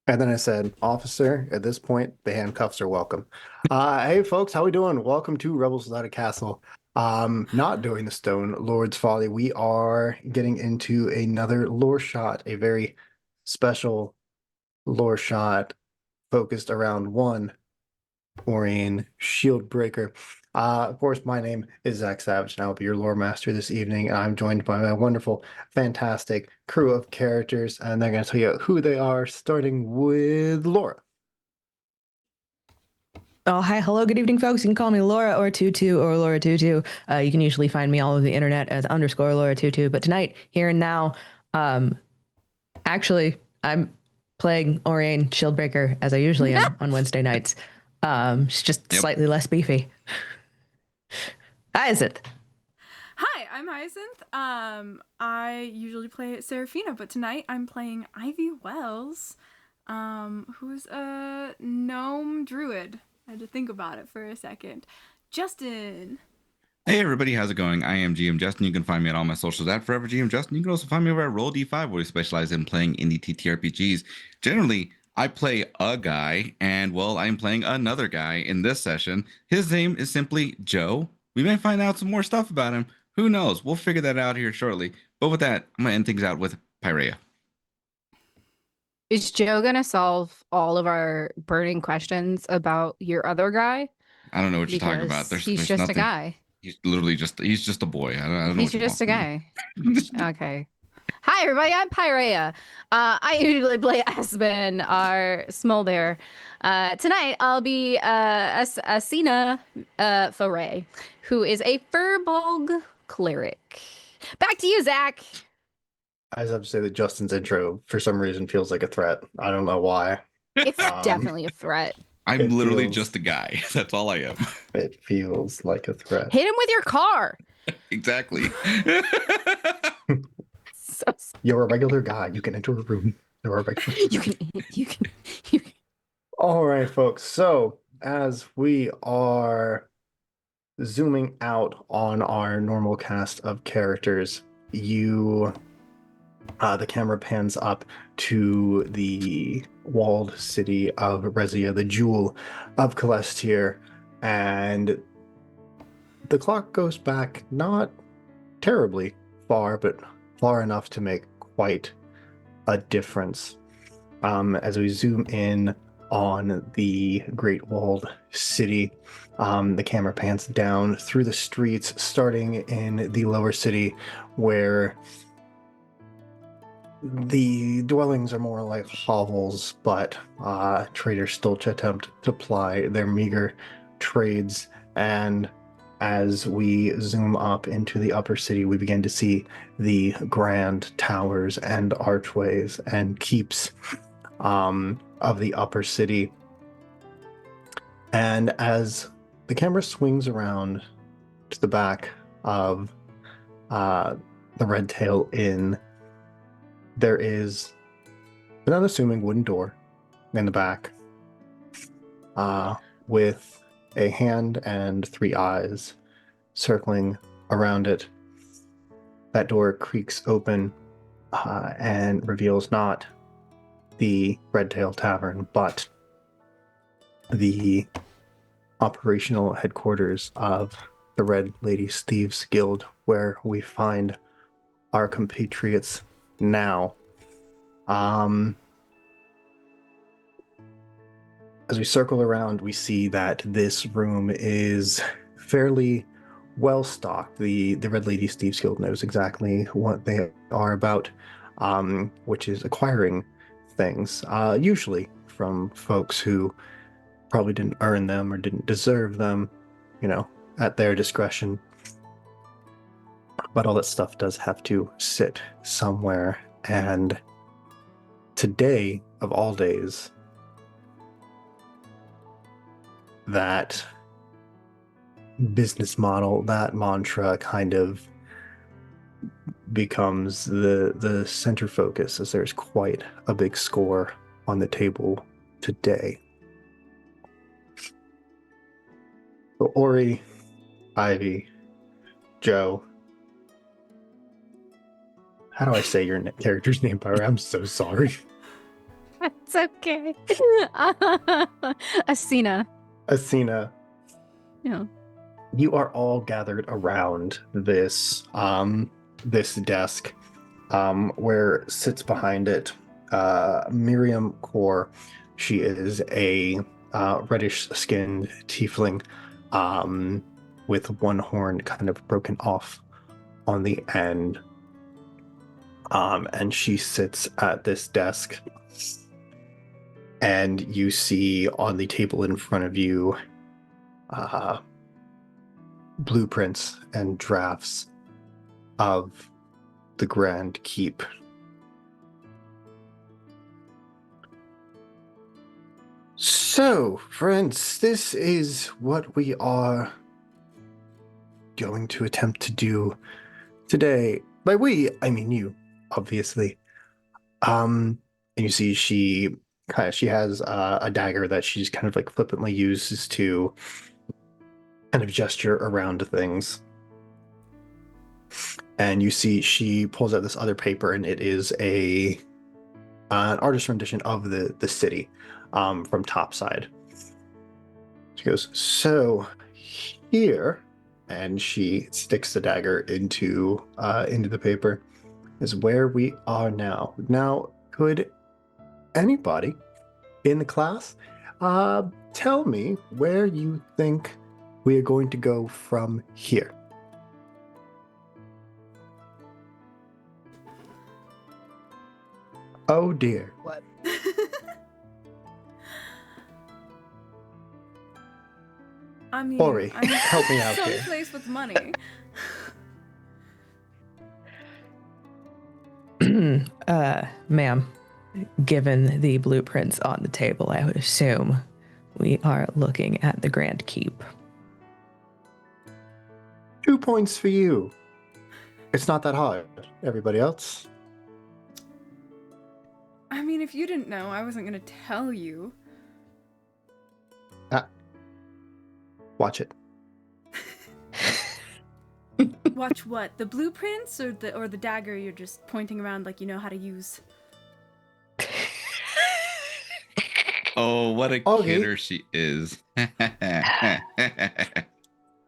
And then I said, "Officer, at this point, the handcuffs are welcome." Hey folks, how we doing? Welcome to Rebels Without a Castle. Not doing the Stone Lord's Folly. We are getting into another lore shot, a very special lore shot focused around one Oriane Shieldbreaker. Of course, my name is Zach Savage, and I'll be your lore master this evening. And I'm joined by my wonderful, fantastic crew of characters, and they're going to tell you who they are, starting with Laura. Oh, hi, hello, good evening, folks. You can call me Laura or Tutu or Laura Tutu. You can usually find me all over the internet as underscore Laura Tutu. But tonight, here and now, um, actually, I'm playing Oriane Shieldbreaker as I usually am on Wednesday nights. She's just Yep. slightly less beefy. Hi, is it? Hi, I'm Hyacinth. I usually play Seraphina, but tonight I'm playing Ivy Wells, who's a gnome druid. I had to think about it for a second. Justin. Hey everybody, how's it going? I am GM Justin. You can find me at all my socials at Forever GM Justin. You can also find me over at Roll D5, where we specialize in playing indie TTRPGs. Generally, I play a guy, and well, I'm playing another guy in this session. His name is simply Joe. We may find out some more stuff about him. Who knows? We'll figure that out here shortly. But with that, I'm gonna end things out with Pyrea. Is Joe gonna solve all of our burning questions about your other guy? I don't know what you're talking about. Because he's There's just a nothing. guy. He's just a boy. I don't know He's what you just want a from guy. me. Okay. Hi, everybody. I'm Pyrea. I usually play Aspen, our Smolder. Tonight, I'll be Asina Foray, who is a Furbolg cleric. Back to you, Zach. I just have to say that Justin's intro, for some reason, feels like a threat. I don't know why. It's Um, definitely a threat. I'm It literally feels- just a guy. That's all I am. It feels like a threat. Hit him with your car. Exactly. So You're a regular guy. You can enter a room. You're a regular. you can. All right, folks. So, as we are zooming out on our normal cast of characters, the camera pans up to the walled city of Rezia, the jewel of Celestia, and the clock goes back not terribly far, but far enough to make quite a difference. As we zoom in on the Great Walled City, the camera pans down through the streets, starting in the lower city, where the dwellings are more like hovels, but traders still attempt to ply their meager trades. And as we zoom up into the upper city, we begin to see the grand towers and archways and keeps of the upper city. And as the camera swings around to the back of the Red Tail Inn, there is an unassuming wooden door in the back with a hand and three eyes circling around it. That door creaks open and reveals not the Red Tail Tavern, but the operational headquarters of the Red Ladies Thieves Guild, where we find our compatriots now. As we circle around, we see that this room is fairly well stocked. The Red Ladies Thieves Guild knows exactly what they are about, which is acquiring things, usually from folks who probably didn't earn them or didn't deserve them, at their discretion. But all that stuff does have to sit somewhere, and today, of all days, that business model, that mantra kind of becomes the center focus, as there's quite a big score on the table today. So Ori, Ivy, Joe, how do I say your character's name, Pyra? I'm so sorry. It's okay. Asina. Athena, Yeah. you are all gathered around this desk, where sits behind it Miriam Core. She is a reddish-skinned tiefling, with one horn kind of broken off on the end. And she sits at this desk, and you see on the table in front of you blueprints and drafts of the Grand Keep. So, friends, this is what we are going to attempt to do today. By we, I mean you, obviously. And you see she has a dagger that she just kind of like flippantly uses to kind of gesture around things. And you see she pulls out this other paper, and it is an artist rendition of the city, from topside. She goes, so here, and she sticks the dagger into the paper, is where we are now. Now, could anybody in the class tell me where you think we are going to go from here? Oh dear. What? I mean, Ori, I'm help me out here. someplace with money. Ma'am, given the blueprints on the table, I would assume we are looking at the Grand Keep. 2 points for you. It's not that hard. Everybody else? I mean, if you didn't know, I wasn't gonna tell you. Watch it. Watch what? The blueprints or the dagger you're just pointing around like you know how to use? Oh, what a Okay. kidder she is.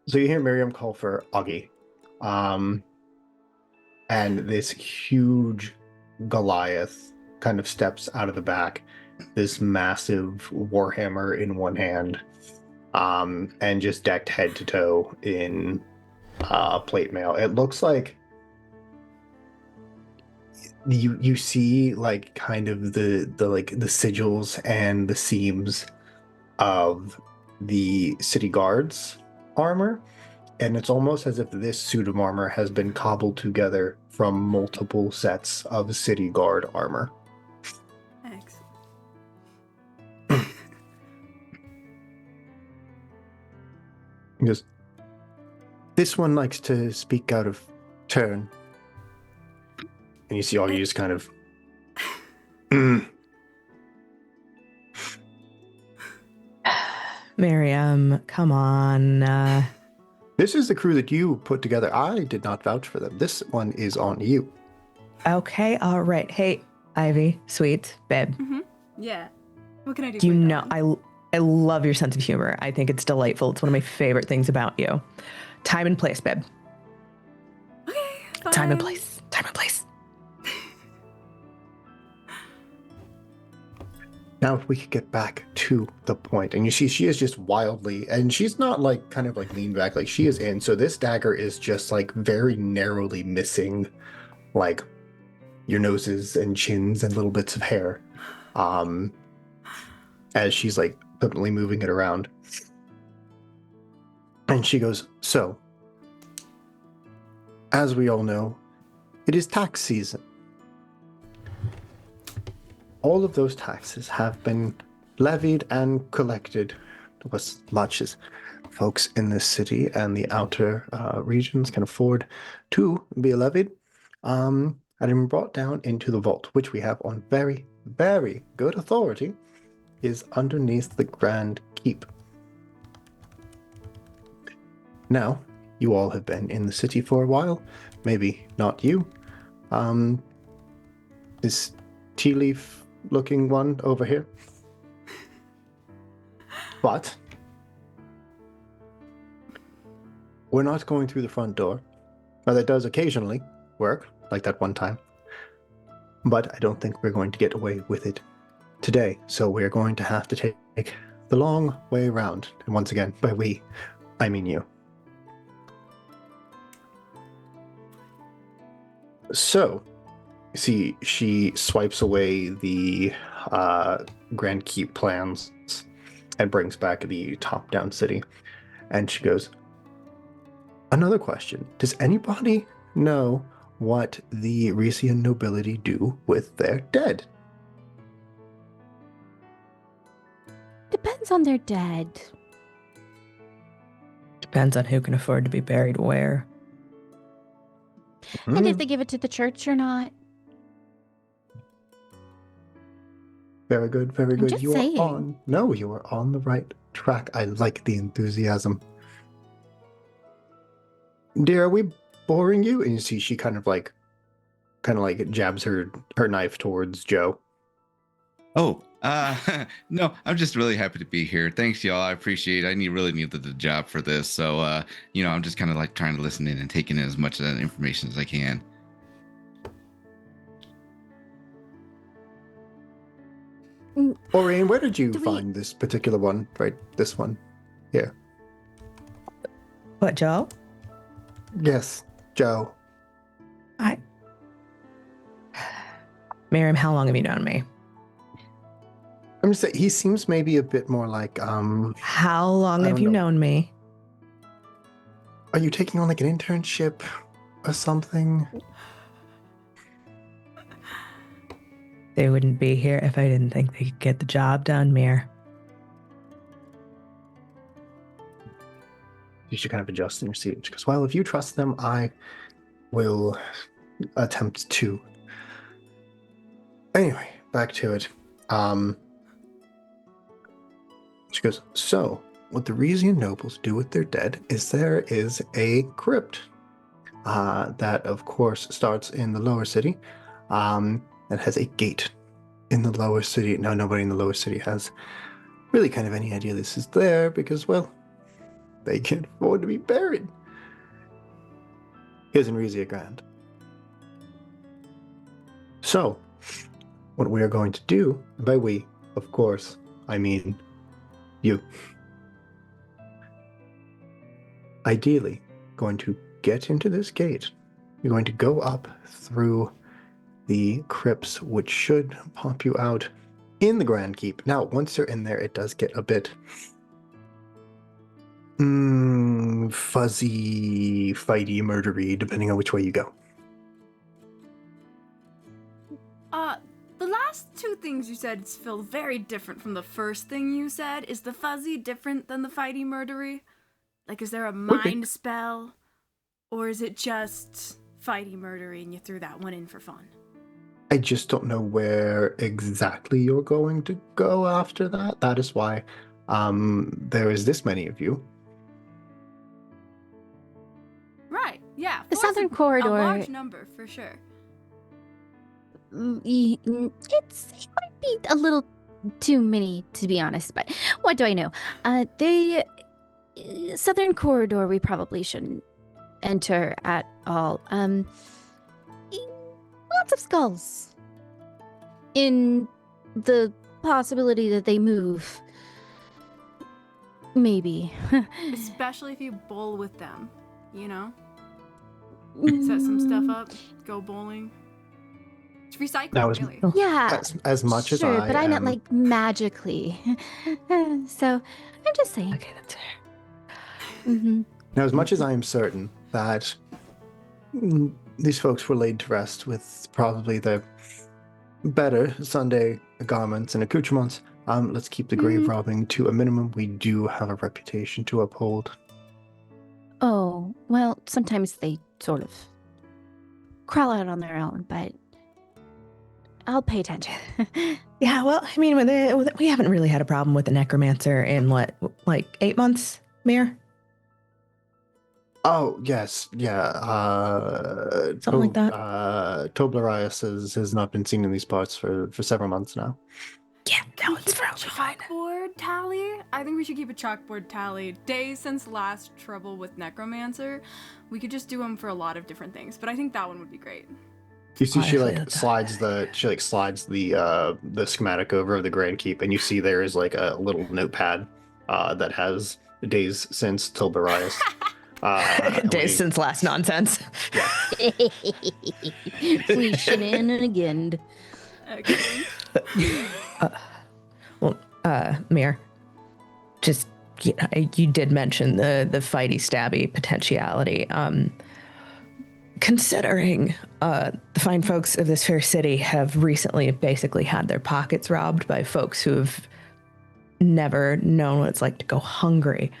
So you hear Miriam call for Augie. And this huge Goliath kind of steps out of the back, this massive warhammer in one hand, and just decked head to toe in plate mail. It looks like you see like kind of the sigils and the seams of the city guards armor, and it's almost as if this suit of armor has been cobbled together from multiple sets of city guard armor. Excellent. He goes, this one likes to speak out of turn. And you see Augie just kind of Miriam, come on. This is the crew that you put together. I did not vouch for them. This one is on you. Okay, all right. Hey, Ivy, sweet, babe. Yeah. What can I do? You for you, know, darling? I love your sense of humor. I think it's delightful. It's one of my favorite things about you. Time and place, babe. Okay, fine. Time and place. Time and place. Now, if we could get back to the point, and you see she is just wildly, and she's not like kind of like leaned back, like she is in. So this dagger is just like very narrowly missing, like your noses and chins and little bits of hair, as she's like flippantly moving it around. And she goes, so, as we all know, it is tax season. All of those taxes have been levied and collected to as much as folks in this city and the outer regions can afford to be levied, and been brought down into the vault, which we have on very, very good authority, is underneath the Grand Keep. Now, you all have been in the city for a while, maybe not you. This tea leaf looking one over here. But we're not going through the front door. Now, that does occasionally work, like that one time. But I don't think we're going to get away with it today. So we're going to have to take the long way around. And once again, by we, I mean you. So, see, she swipes away the Grand Keep plans and brings back the top-down city. And she goes, another question. Does anybody know what the Resian nobility do with their dead? Depends on their dead. Depends on who can afford to be buried where. And if they give it to the church or not. Very good, very I'm good. just You saying. are on. No, you are on the right track. I like the enthusiasm. Dear, are we boring you? And you see she kind of like jabs her knife towards Joe. Oh, no, I'm just really happy to be here. Thanks, y'all. I appreciate it. Really needed the job for this. So, I'm just kind of like trying to listen in and taking in as much of that information as I can. Oriane, where did you Do we- find this particular one? Right, this one. Here. What, Joe? Yes, Joe. Miriam, how long have you known me? I'm just saying, he seems maybe a bit more like, How long I have don't you know. known me? are you taking on like an internship or something? They wouldn't be here if I didn't think they could get the job done, Mir. You should kind of adjust in your seat. She goes, well, if you trust them, I will attempt to. Anyway, back to it. She goes, so what the Resian nobles do with their dead is there is a crypt that, of course, starts in the lower city. That has a gate in the lower city. Now, nobody in the lower city has really kind of any idea this is there because, well, they can't afford to be buried. Here's in Resia Grand. So, what we are going to do, and by we, of course, I mean you. Ideally, going to get into this gate. You're going to go up through the crypts, which should pop you out in the Grand Keep. Now, once you're in there, it does get a bit fuzzy, fighty, murdery, depending on which way you go. The last two things you said feel very different from the first thing you said. Is the fuzzy different than the fighty murdery? Like, is there a mind spell? Or is it just fighty murdery and you threw that one in for fun? I just don't know where exactly you're going to go after that. That is why there is this many of you. Right, yeah. The four's southern a corridor. large number, for sure. It might be a little too many, to be honest, but what do I know? The southern corridor we probably shouldn't enter at all. Lots of skulls. In the possibility that they move. Maybe. Especially if you bowl with them, you know? Set some stuff up, go bowling. It's recycling, That was- really. Yeah. As much as Sure, I but I meant am- like magically. So I'm just saying. Okay, that's fair. Mm-hmm. Now, as much as I am certain that these folks were laid to rest with probably the better Sunday garments and accoutrements, let's keep the grave robbing to a minimum. We do have a reputation to uphold. Oh, well, sometimes they sort of crawl out on their own, but I'll pay attention. Yeah, well, I mean, we haven't really had a problem with the necromancer in what, like 8 months, Mir? Oh, yes, yeah. Something like that. Toblerius has not been seen in these parts for several months now. Yeah, Can no, we it's keep a probably fine. chalkboard tally? I think we should keep a chalkboard tally. Days since last trouble with Necromancer. We could just do them for a lot of different things, but I think that one would be great. You see, she Honestly, like that's- slides the schematic over of the Grand Keep, and you see there is like a little notepad that has days since Tilberius. And Days we, since last nonsense. yeah. We shenaniganed. Excellent. Mir, just you did mention the fighty stabby potentiality. Considering the fine folks of this fair city have recently basically had their pockets robbed by folks who have never known what it's like to go hungry.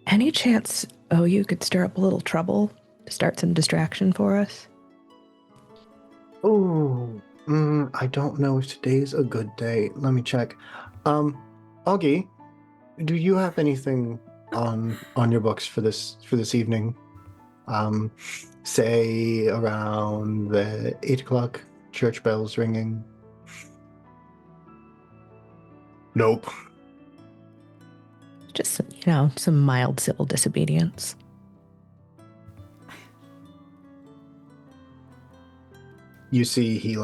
Any chance you could stir up a little trouble to start some distraction for us? Oh, I don't know if today's a good day. Let me check. Augie, do you have anything on your books for this evening? Say around the 8 o'clock, church bells ringing. Nope. Just, some mild civil disobedience. You see, he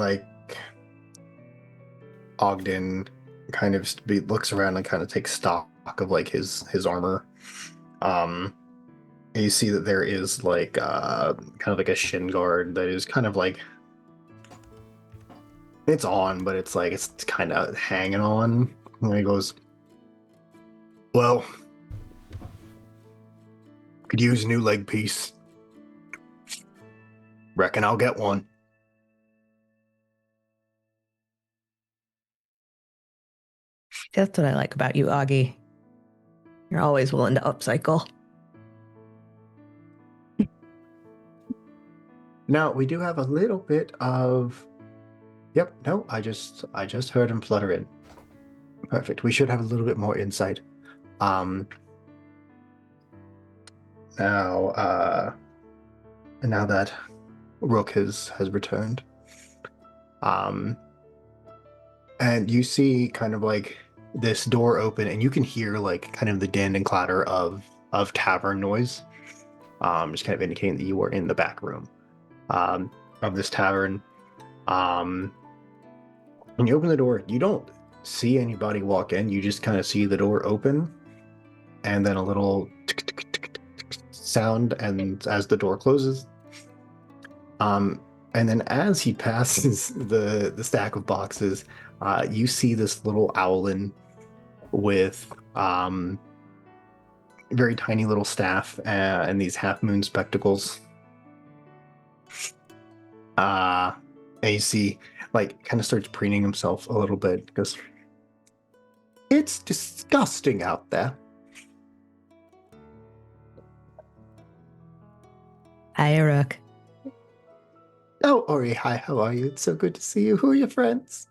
Ogden kind of looks around and kind of takes stock of like his armor. And you see that there is kind of like a shin guard that is kind of like it's on, but it's like it's kind of hanging on. And he goes, "Well, could use a new leg piece. Reckon I'll get one." That's what I like about you, Augie. You're always willing to upcycle. Now we do have a little bit of. Yep. No, I just heard him flutter in. Perfect. We should have a little bit more insight. Now that Rook has returned, and you see kind of like this door open, and you can hear like kind of the din and clatter of tavern noise, just kind of indicating that you are in the back room of this tavern. When you open the door, you don't see anybody walk in. You just kind of see the door open, and then a little sound, and as the door closes, and then as he passes the stack of boxes, you see this little owlin with very tiny little staff and these half moon spectacles. And you see, like, kind of starts preening himself a little bit because it's disgusting out there. Hi, Rook. Oh, Ori, hi, how are you? It's so good to see you. Who are your friends?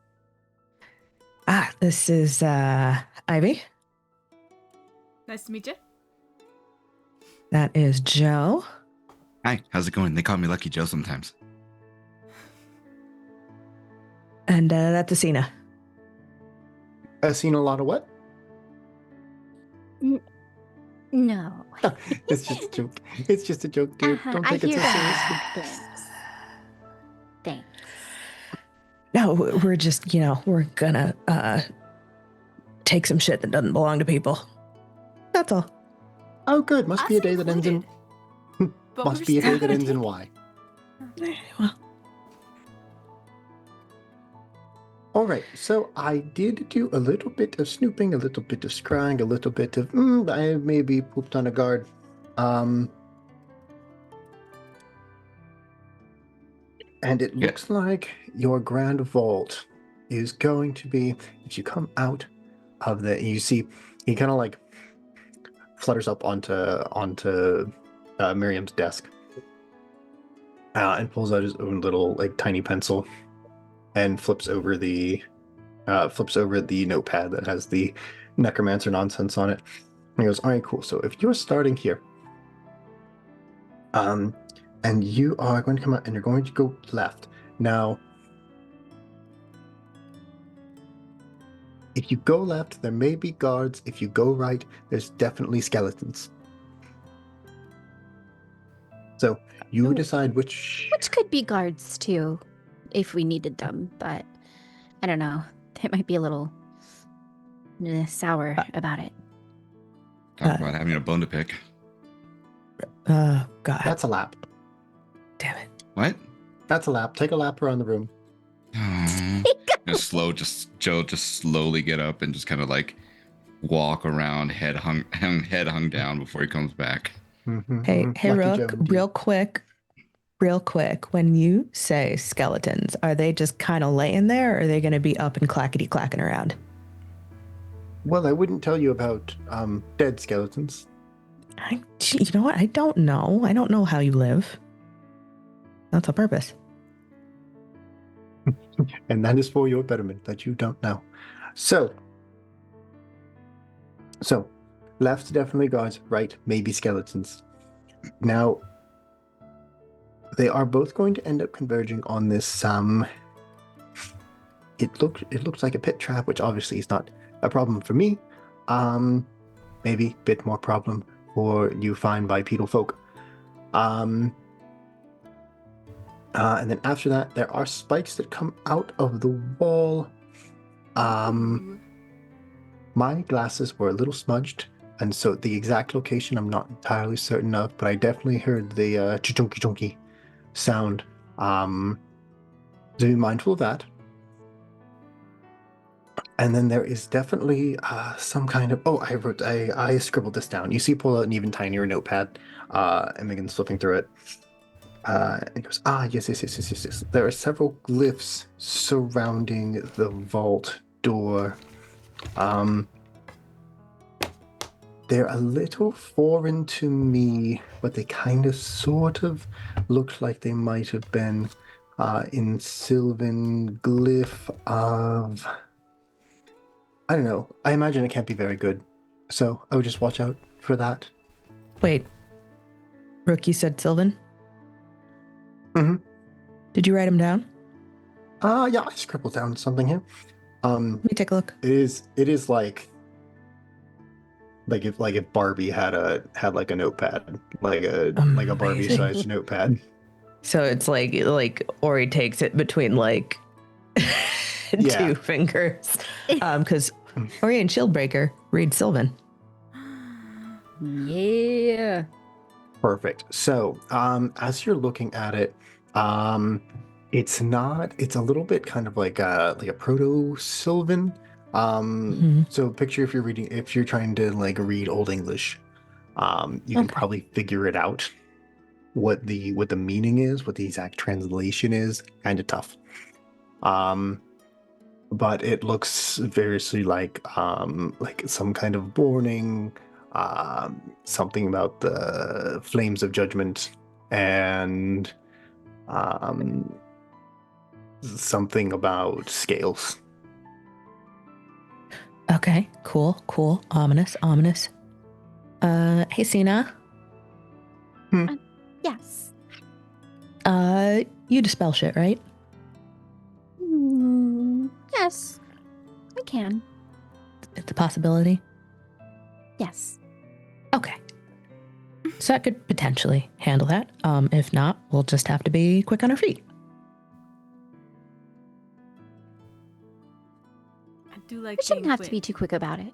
This is Ivy. Nice to meet you. That is Joe. Hi, how's it going? They call me Lucky Joe sometimes. And that's Asina. I've seen a lot of what? No. It's just a joke. It's just a joke, dude. Don't I take it hear so seriously. that. Thanks. No, we're just, we're gonna take some shit that doesn't belong to people. That's all. Oh, good. Must Us be a day that ends in. included. But Must we're be a still day that gonna ends in take- Y. Well, All right, so I did do a little bit of snooping, a little bit of scrying, a little bit of I maybe pooped on a guard. And it Yeah. looks like your grand vault is going to be if you come out of you see he kind of like flutters up onto Miriam's desk and pulls out his own little like tiny pencil and flips over the notepad that has the necromancer nonsense on it. He goes, all right, cool. So if you're starting here, and you are going to come out and you're going to go left. Now, if you go left, there may be guards. If you go right, there's definitely skeletons. So you decide which. Which could be guards too, if we needed them. But I don't know. They might be a little sour about it. Talk about having a bone to pick. God That's a lap. damn it. What? That's a lap. Take a lap around the room. Joe just slowly get up and just kind of like walk around, head hung down before he comes back. Mm-hmm, Hey, mm-hmm. hey, Lucky Rook, Joe, indeed. real quick. When you say skeletons, are they just kind of laying there, or are they going to be up and clackety clacking around? Well, I wouldn't tell you about dead skeletons. You know what? I don't know. I don't know how you live. That's a purpose. And that is for your betterment that you don't know. So left definitely guards, right maybe skeletons. Now they are both going to end up converging on this it looks like a pit trap, which obviously is not a problem for me. Maybe a bit more problem for you fine bipedal folk. And then after that, there are spikes that come out of the wall. My glasses were a little smudged, and so the exact location I'm not entirely certain of, but I definitely heard the chunky chunky sound. So be mindful of that. And then there is definitely some kind of. Oh, I scribbled this down. You see, pull out an even tinier notepad, and begins flipping through it. And he goes, yes. There are several glyphs surrounding the vault door. They're a little foreign to me, but they kind of sort of look like they might have been in Sylvan glyph of. I don't know. I imagine it can't be very good. So I would just watch out for that. Wait. Rook, you said Sylvan? Mm-hmm. Did you write them down? Yeah, I scribbled down something here. Let me take a look. It is like if Barbie had like a notepad, like a Barbie Amazing. sized notepad. So it's like Ori takes it between like Yeah. 2 fingers. Because Oriane Shieldbreaker reads Sylvan. Yeah. Perfect. So, as you're looking at it, it's a little bit kind of like a proto Sylvan. So picture if you're trying to like read Old English, you can probably figure it out what the meaning is, what the exact translation is. Kind of tough. But it looks variously like some kind of warning, something about the flames of judgment, and something about scales. Okay, cool. Ominous. Hey, Sina. Yes. You dispel shit, right? Yes. I can. It's a possibility. Yes. Okay. So I could potentially handle that. If not, we'll just have to be quick on our feet. I do like. We shouldn't being have to quick, be too quick about it.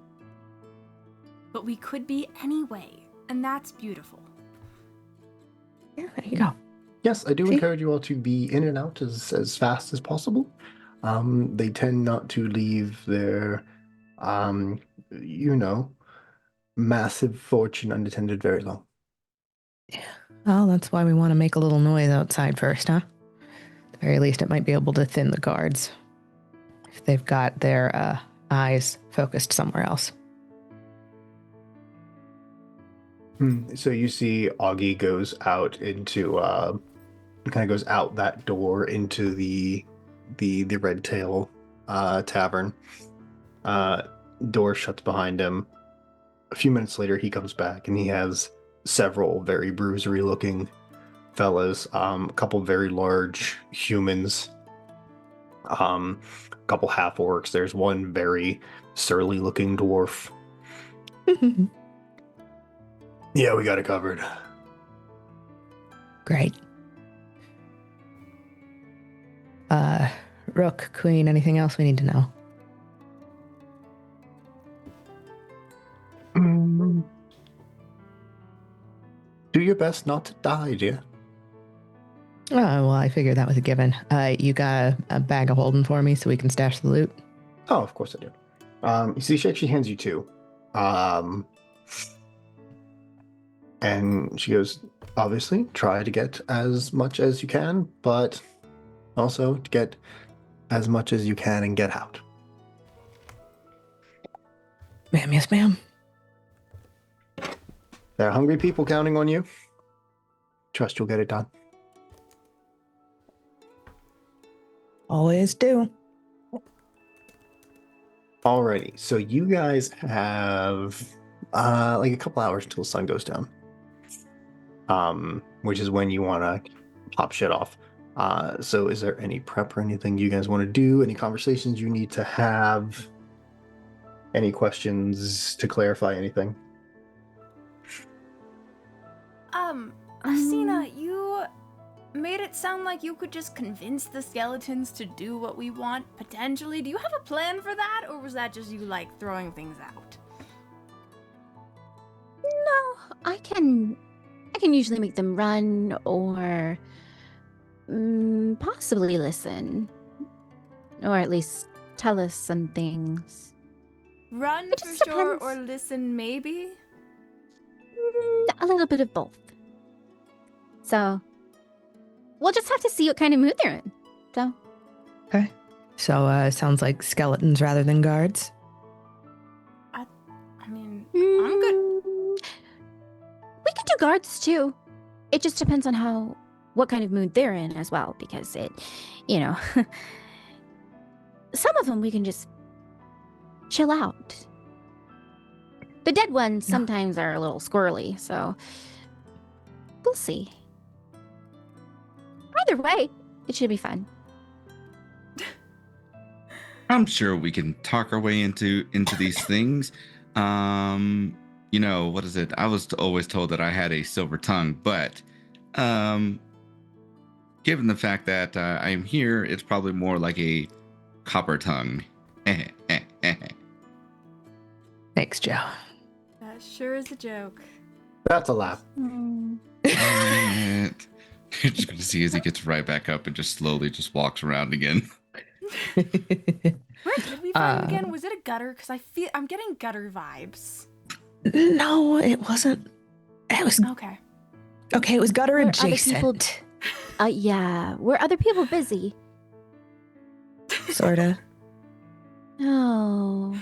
but we could be anyway, and that's beautiful. Yeah, there you go. Yes, I do See? encourage you all to be in and out as fast as possible. They tend not to leave their, massive fortune unattended very long. Well, that's why we want to make a little noise outside first, huh? At the very least, it might be able to thin the guards if they've got their eyes focused somewhere else. So you see Augie goes out into kind of goes out that door into the Red Tail tavern. Door shuts behind him. A few minutes later, he comes back and he has several very bruisery looking fellas, a couple very large humans, a couple half orcs. There's one very surly looking dwarf. Yeah, we got it covered. Great. Rook, Queen, anything else we need to know? Do your best not to die, dear. Oh, well, I figured that was a given. You got a bag of holding for me so we can stash the loot? Oh, of course I do. You see, she actually hands you two. And she goes, obviously, try to get as much as you can, but also to get as much as you can and get out. Ma'am, yes, ma'am. There are hungry people counting on you. Trust you'll get it done. Always do. Alrighty, so you guys have like a couple hours till the sun goes down. Which is when you want to pop shit off. So is there any prep or anything you guys want to do? Any conversations you need to have? Any questions to clarify anything? Asina, you made it sound like you could just convince the skeletons to do what we want, potentially. Do you have a plan for that, or was that just you, like, throwing things out? No, I can usually make them run or possibly listen. Or at least tell us some things. Run It for just sure, depends. or listen maybe? A little bit of both. So, we'll just have to see what kind of mood they're in. So, Okay. So, sounds like skeletons rather than guards. I mean, I'm good. We could do guards too. It just depends on what kind of mood they're in as well, because some of them we can just chill out. The dead ones Yeah. sometimes are a little squirrely, so we'll see. Either way, it should be fun. I'm sure we can talk our way into these things. What is it? I was always told that I had a silver tongue, but given the fact that I'm here, it's probably more like a copper tongue. Thanks, Joe. That sure is a joke. That's a laugh. Dang it. You're just gonna see as he gets right back up and just slowly just walks around again. Where did we find him again? Uh, Was it a gutter? Because I'm getting gutter vibes. No, it wasn't. It was Okay. okay. It was gutter Were other people- adjacent, Yeah, were other people busy? sorta. Oh,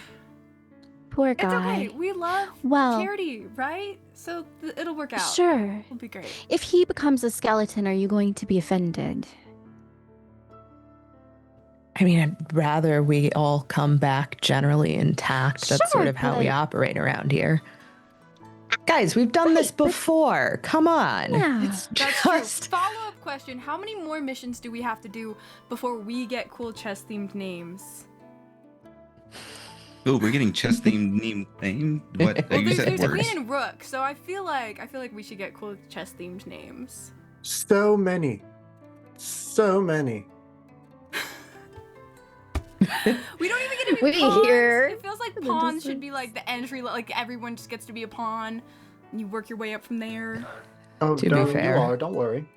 poor It's guy. okay. We love Well, charity, right? So it'll work out. sure. It'll be great. If he becomes a skeleton, are you going to be offended? I mean, I'd rather we all come back generally intact. That's Sure, sort of how we but- operate around here. Guys, we've done this Right, but- before. Come on. Yeah. It's That's just. true. Follow-up question: how many more missions do we have to do before we get cool chess-themed names? Oh, we're getting chess themed name. What Well, you said there's words. Queen and Rook, so I feel like we should get cool chess-themed names. So many. So many. We don't even get to be We pawns. hear It feels like the pawns should distance. be like the entry, like everyone just gets to be a pawn. And you work your way up from there. Oh, To be don't, fair. you are. Don't worry.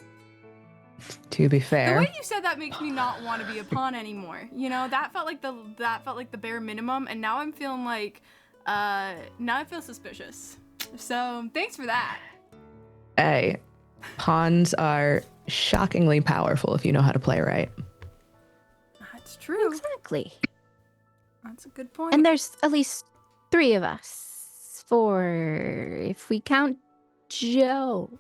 To be The fair. way you said that makes me not want to be a pawn anymore. You know, that felt like the bare minimum, and now I'm feeling like, now I feel suspicious. So thanks for that. Hey, pawns are shockingly powerful if you know how to play right. That's true. Exactly. That's a good point. And there's at least 3 of us. 4, if we count Joe.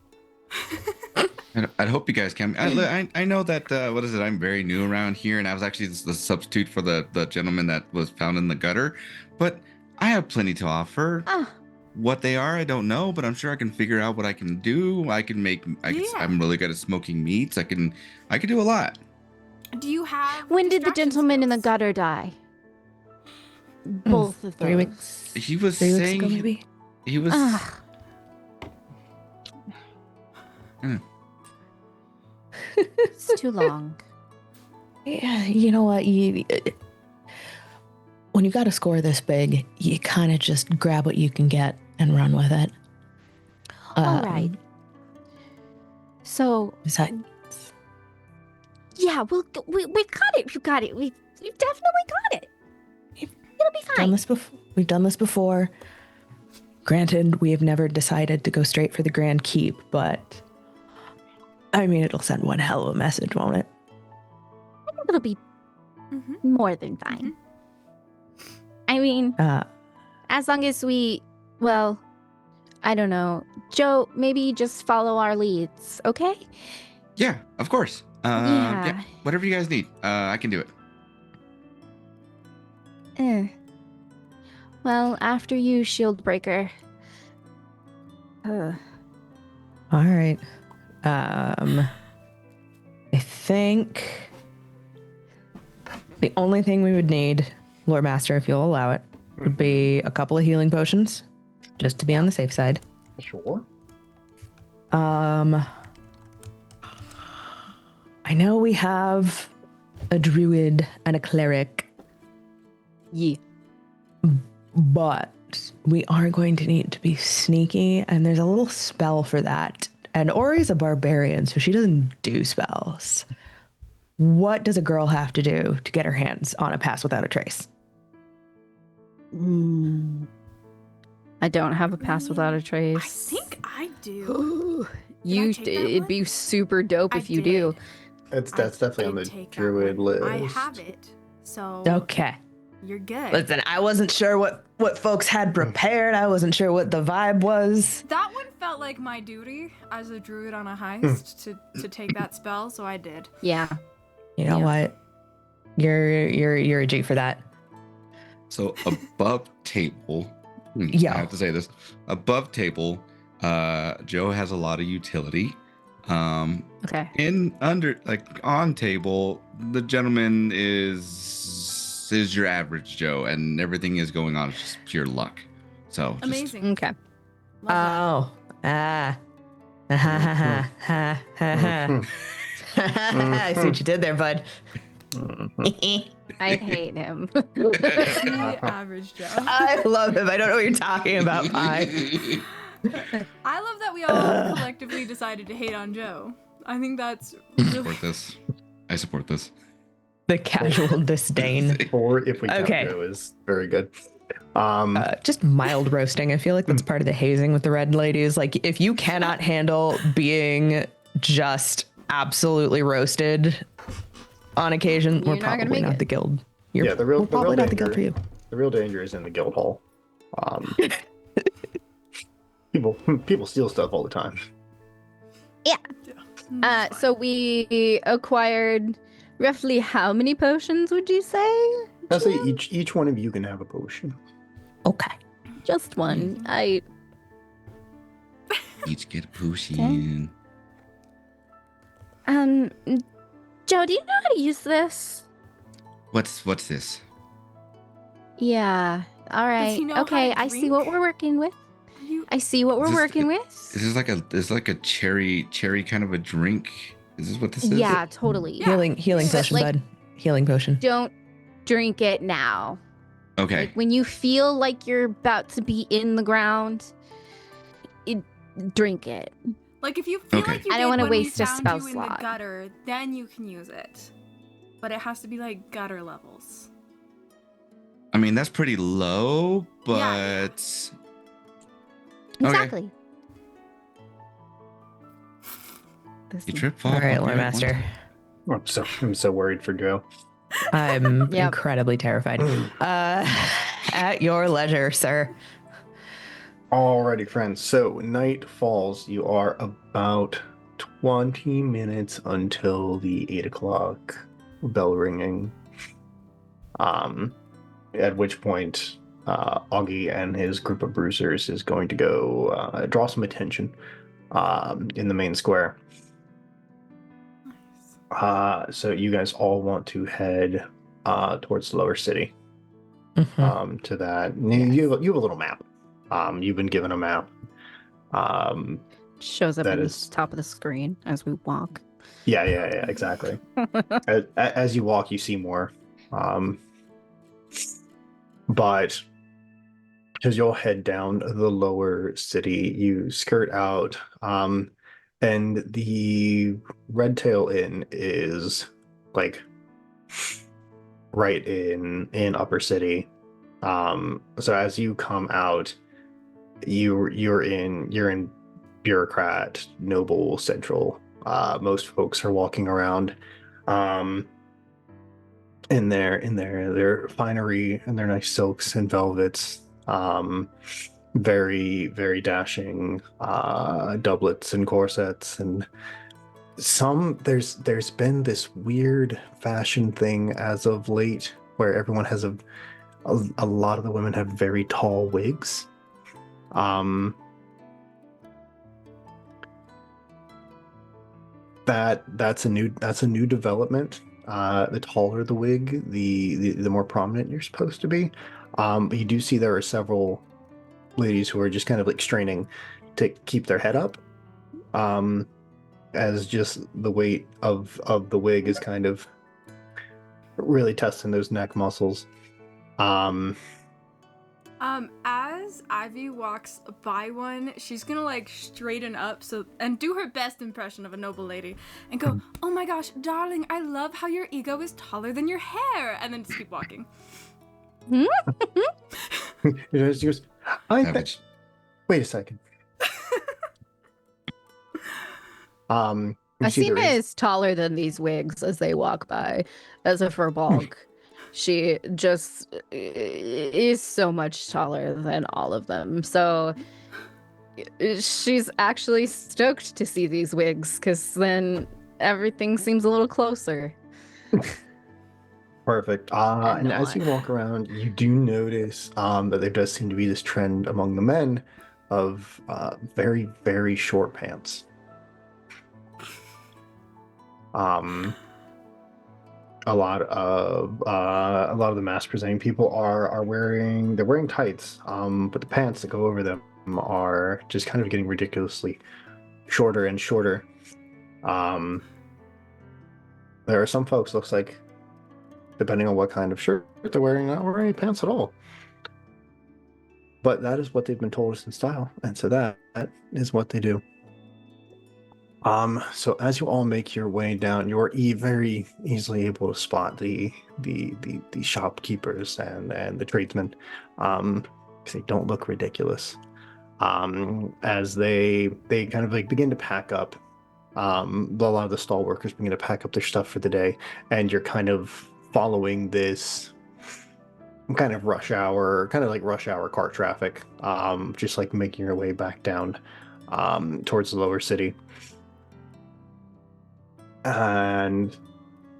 I'd hope you guys can. I know that what is it? I'm very new around here, and I was actually the substitute for the gentleman that was found in the gutter. But I have plenty to offer. Ah, What they are, I don't know, but I'm sure I can figure out what I can do. I'm really good at smoking meats. I can do a lot. Do you have? When did the distraction gentleman in the skills? gutter die? Both of those. 3 weeks. He was 3 weeks saying ago, maybe. he was. Ugh. It's too long. Yeah, you know what? When you got a score this big, you kind of just grab what you can get and run with it. All right. So Is that yeah, we've got it. We've got it. We've definitely got it. It'll be done fine. this before? We've done this before. Granted, we have never decided to go straight for the Grand Keep, but I mean, it'll send one hell of a message, won't it? I think it'll be Mhm. more than fine. I mean, as long as well, I don't know. Joe, maybe just follow our leads, okay? Yeah, of course. Yeah. Whatever you guys need, I can do it. Well, after you, Shieldbreaker. All right. I think the only thing we would need, Lord Master, if you'll allow it, would be a couple of healing potions, just to be on the safe side. Sure. I know we have a druid and a cleric, Yeah. but we are going to need to be sneaky, and there's a little spell for that. And Ori's a barbarian, so she doesn't do spells. What does a girl have to do to get her hands on a pass without a trace? I don't have a pass without a I trace. think I do. You take that it'd one? be super dope I if you do. That's definitely on did the take that druid one. list. I have it, so Okay. you're good. Listen, I wasn't sure what folks had prepared. I wasn't sure what the vibe was. That one felt like my duty as a druid on a heist to take that spell, so I did. Yeah. You know Yeah. what? You're a G for that. So above table, Yeah. I have to say this. Above table, Joe has a lot of utility. Okay. On table, the gentleman is your average Joe, and everything is going on. It's just pure luck. So just, Amazing. Okay. Love Ha ha ha ha ha. I see what you did there, bud. I hate him. that. The average Joe. I love him. I don't know what you're talking about, Pie. I love that we all collectively decided to hate on Joe. I think that's really I support this. The casual disdain. Or if we count Okay. Joe is very good. Just mild roasting. I feel like that's part of the hazing with the red ladies. Like, if you cannot handle being just absolutely roasted on occasion, You're we're not gonna probably make not it. the guild. Yeah, the real- we're the real probably not the guild danger- for you. The real danger is in the guild hall. People steal stuff all the time. So we acquired roughly how many potions would you say? I say each one of you can have a potion. Okay. Just one. Each get a potion. Joe, do you know how to use this? What's this? Yeah. All right. he know how Okay, to I see what drink? we're working with. You- I see what we're Is this- working with. Is this like a cherry kind of a drink? Is this what this is? Yeah, totally. Yeah. Healing But, potion, like- bud. Healing potion. Don't drink it now. Okay. Like when you feel like you're about to be in the ground, drink it. Like if you feel Okay. like you I don't wanna wanna waste a found spell you in slot. the gutter, then you can use it. But it has to be like gutter levels. I mean, that's pretty low, but Yeah. Exactly. you trip, fall. All right, fall, Lord yeah, Master. I'm so worried for Joe. I'm Yep. incredibly terrified. At your leisure, sir. Alrighty, friends. So night falls. You are about 20 minutes until the 8 o'clock bell ringing. At which point Augie and his group of bruisers is going to go draw some attention in the main square. Nice. So you guys all want to head towards the lower city. To that. You have a little map. You've been given a map. Shows up That in is, the top of the screen as we walk. yeah, exactly. As you walk, you see more. But as you'll head down the lower city, you skirt out, and the Red Tail Inn is like right in Upper City. So as you come out, you're in bureaucrat, noble, central. Most folks are walking around, um, in their finery and their nice silks and velvets. Very, very dashing doublets and corsets, and there's been this weird fashion thing as of late where everyone has a lot of the women have very tall wigs. That's a new development. The taller the wig, the more prominent you're supposed to be. But you do see there are several ladies who are just kind of like straining to keep their head up. As just the weight of the wig is kind of really testing those neck muscles. As Ivy walks by one, she's gonna like straighten up and do her best impression of a noble lady and go, "Oh my gosh, darling, I love how your ego is taller than your hair," and then just keep walking. She goes, Savage. wait a second. You see there Asina is taller than these wigs as they walk by, as a furball. She just is so much taller than all of them. So she's actually stoked to see these wigs because then everything seems a little closer. Perfect. And as you walk around, you do notice that there does seem to be this trend among the men of very, very short pants. A lot of the mass presenting people are wearing tights, but the pants that go over them are just kind of getting ridiculously shorter and shorter. There are some folks, looks like, depending on what kind of shirt they're wearing, not wearing any pants at all. But that is what they've been told is in style, and so that is what they do. So as you all make your way down, you're very easily able to spot the shopkeepers and the tradesmen, because they don't look ridiculous. As they kind of like begin to pack up, a lot of the stall workers begin to pack up their stuff for the day, and you're kind of following this kind of rush hour cart traffic, just like making your way back down, towards the lower city. And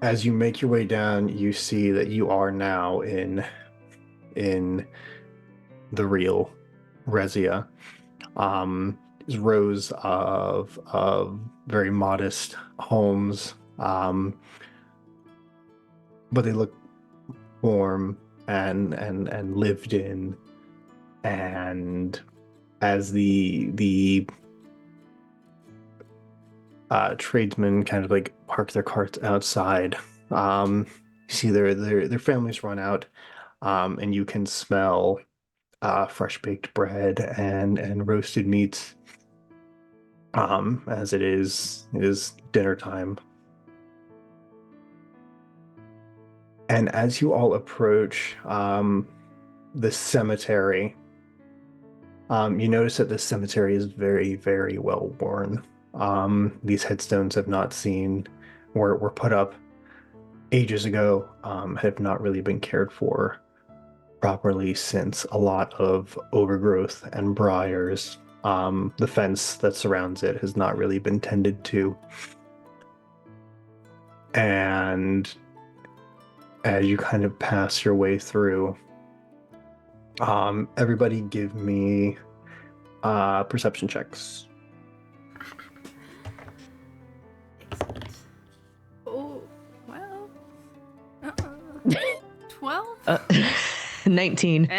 as you make your way down, you see that you are now in the real Resia. There's rows of very modest homes, but they look warm and lived in. And as the tradesmen kind of like park their carts outside, you see their families run out, and you can smell fresh baked bread and roasted meats, as it is dinner time. And as you all approach the cemetery, you notice that this cemetery is very, very well worn. These headstones were put up ages ago, have not really been cared for properly since a lot of overgrowth and briars. The fence that surrounds it has not really been tended to. And as you kind of pass your way through, Everybody give me perception checks. Excellent. Oh, well. 12? 19.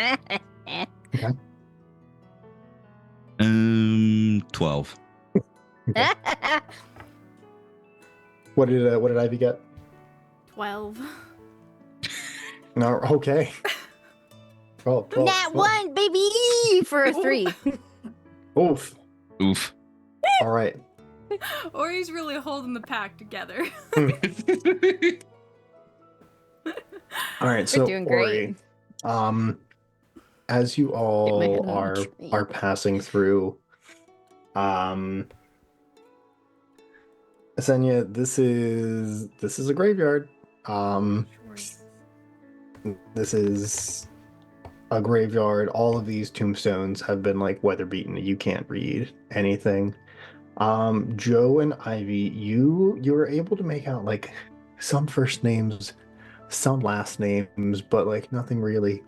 12. What did Ivy get? 12. No, okay. 12, 12, Nat 12. 1, baby, for a 3. Oof. Oof. All right. Ori's really holding the pack together. All right, so doing Ori, great. as you Get my all head on a are tree. passing through, Asenya, this is a graveyard. This is a graveyard. All of these tombstones have been like weather beaten. You can't read anything. Joe and Ivy, you were able to make out like some first names, some last names, but like nothing really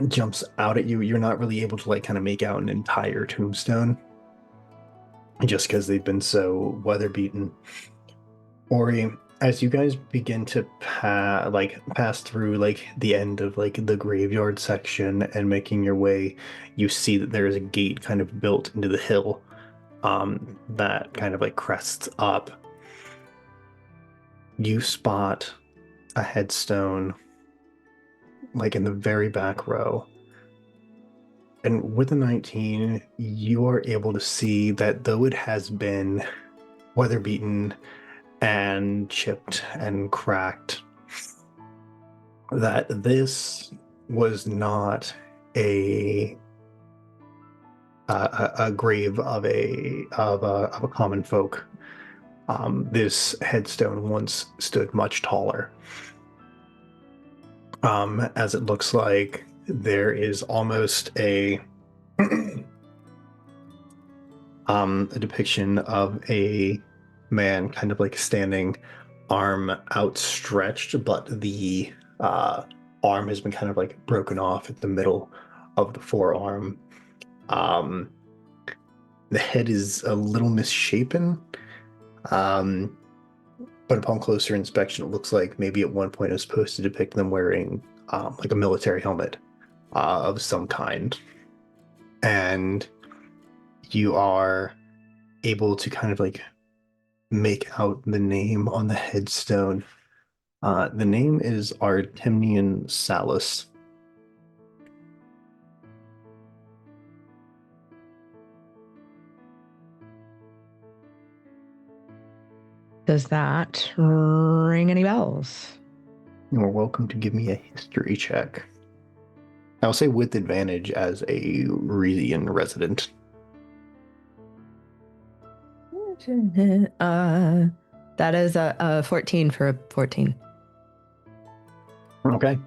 jumps out at you. You're not really able to like kind of make out an entire tombstone just because they've been so weather beaten. Ori, as you guys begin to pass through like the end of like the graveyard section and making your way, you see that there is a gate kind of built into the hill that kind of like crests up. You spot a headstone like in the very back row. And with a 19, you are able to see that though it has been weather beaten and chipped and cracked, that this was not a grave of a common folk. This headstone once stood much taller. As it looks like there is almost a depiction of a man kind of like standing, arm outstretched, but the arm has been kind of like broken off at the middle of the forearm. The head is a little misshapen, but upon closer inspection, it looks like maybe at one point it was supposed to depict them wearing like a military helmet of some kind. And you are able to kind of like make out the name on the headstone. The name is Artemnian Salus. Does that ring any bells? You are welcome to give me a history check. I'll say with advantage as a Resian resident. That is a 14 for a 14. Okay.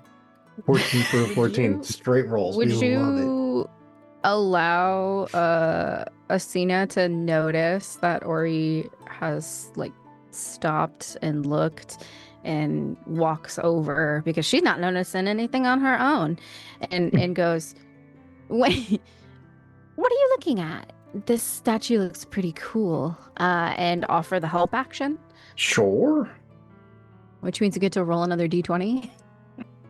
14 for a 14. Straight rolls. Would We love it. you allow Asina to notice that Ori has like stopped and looked and walks over because she's not noticing anything on her own and goes, "Wait, what are you looking at? This statue looks pretty cool." And offer the help action, Sure. which means you get to roll another d20.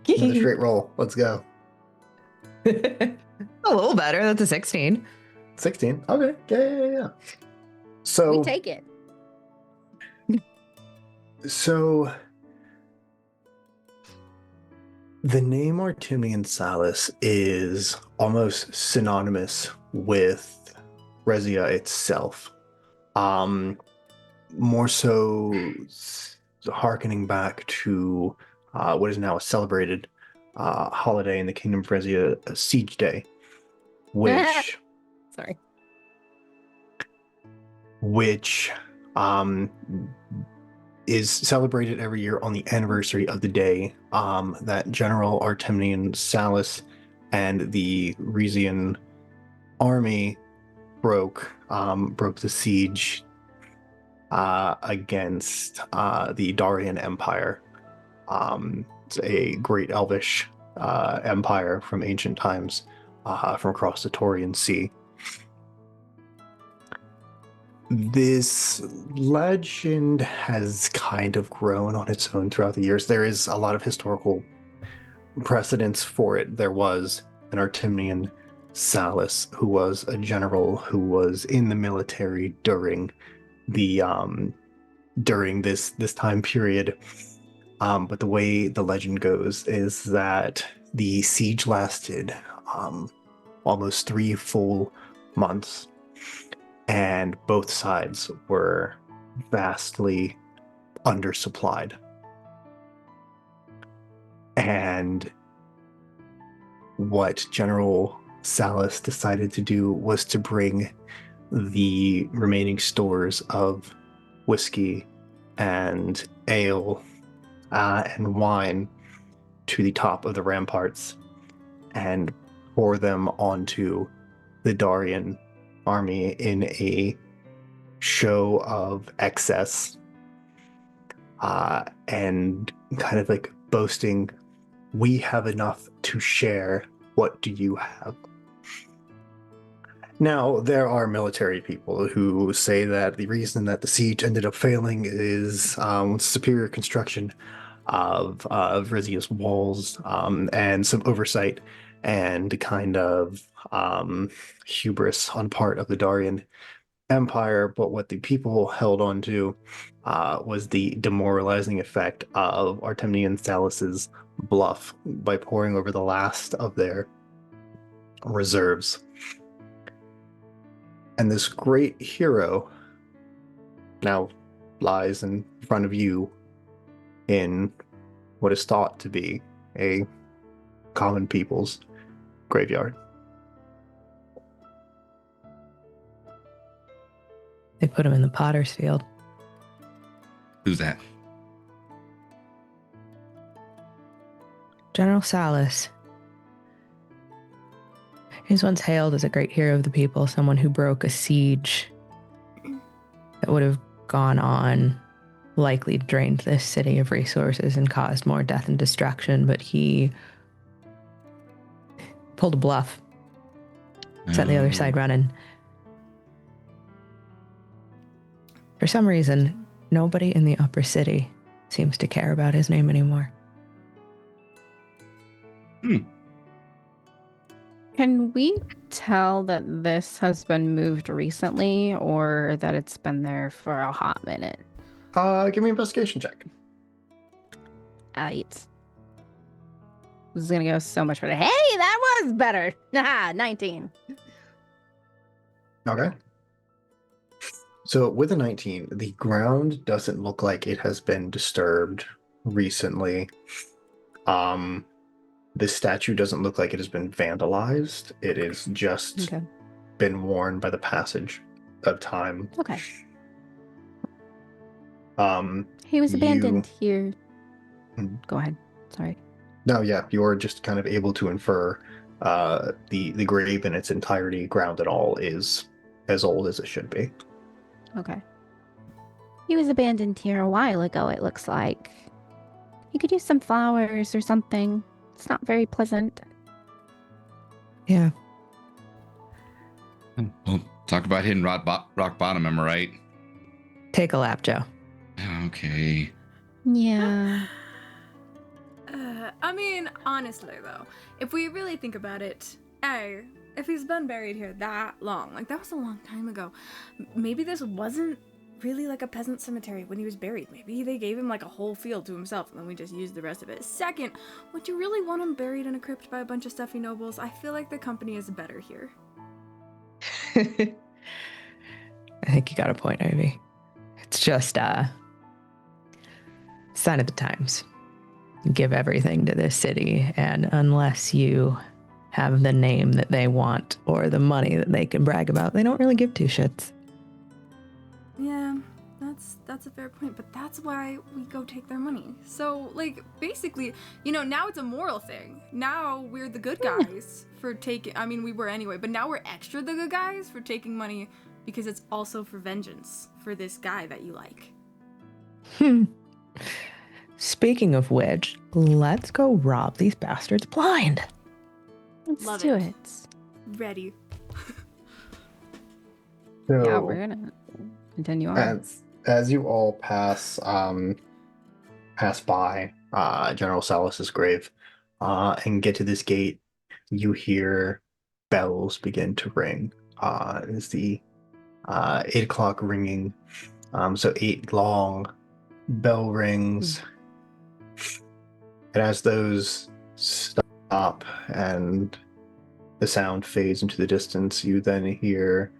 Another straight roll. Let's go. A little better. That's a 16. 16. Okay. Yeah. So We take it. So the name Artemian Salus is almost synonymous with Resia itself. More so hearkening back to what is now a celebrated holiday in the Kingdom of Resia, Siege Day, which Sorry. is celebrated every year on the anniversary of the day that General Artemnian Salus and the Resian army broke the siege against the Darian Empire. It's a great elvish empire from ancient times, from across the Taurian Sea. This legend has kind of grown on its own throughout the years. There is a lot of historical precedence for it. There was an Artemian Salus who was a general who was in the military the during this time period. But the way the legend goes is that the siege lasted almost 3 full months, and both sides were vastly undersupplied. And what General Salus decided to do was to bring the remaining stores of whiskey and ale and wine to the top of the ramparts and pour them onto the Darian army in a show of excess, and kind of like boasting, "We have enough to share. What do you have?" Now, there are military people who say that the reason that the siege ended up failing is superior construction of Rizia's walls, and some oversight and kind of hubris on part of the Darian Empire. But what the people held on to was the demoralizing effect of Artemian Salus's bluff by pouring over the last of their reserves. And this great hero now lies in front of you in what is thought to be a common people's graveyard. They put him in the potter's field. Who's that? General Salus. He's once hailed as a great hero of the people, someone who broke a siege that would have gone on, likely drained this city of resources and caused more death and destruction, but he pulled a bluff, set the other side running. For some reason, nobody in the upper city seems to care about his name anymore. Can we tell that this has been moved recently or that it's been there for a hot minute? Give me an investigation check. Right. This is going to go so much better. Hey, that was better. 19. Okay. So with a 19, the ground doesn't look like it has been disturbed recently. This statue doesn't look like it has been vandalized. It is just been worn by the passage of time. Okay. He was abandoned here. Go ahead. Sorry. No, yeah, you're just kind of able to infer the grave in its entirety, ground and all, is as old as it should be. Okay. He was abandoned here a while ago, it looks like. You could use some flowers or something. It's not very pleasant. Yeah. Well, talk about hitting rock bottom, am I right? Take a lap, Joe. Okay. Yeah. I mean, honestly, though, if we really think about it, if he's been buried here that long, like, that was a long time ago, maybe this wasn't really like a peasant cemetery when he was buried. Maybe they gave him like a whole field to himself and then we just used the rest of it. Second, would you really want him buried in a crypt by a bunch of stuffy nobles? I feel like the company is better here. I think you got a point, Ivy. It's just sign of the times. Give everything to this city, and unless you have the name that they want or the money that they can brag about, they don't really give two shits. Yeah, that's a fair point, but that's why we go take their money. So, like, basically, now it's a moral thing. Now we're the good guys for taking, I mean, we were anyway, but now we're extra the good guys for taking money because it's also for vengeance for this guy that you like. speaking of which, let's go rob these bastards blind. Let's Love do it. it. Ready. So, Yeah, we're gonna continue on. as you all pass by General Salus's grave and get to this gate, you hear bells begin to ring. It's the 8 o'clock ringing. So 8 long bell rings. And as those stop and the sound fades into the distance, you then hear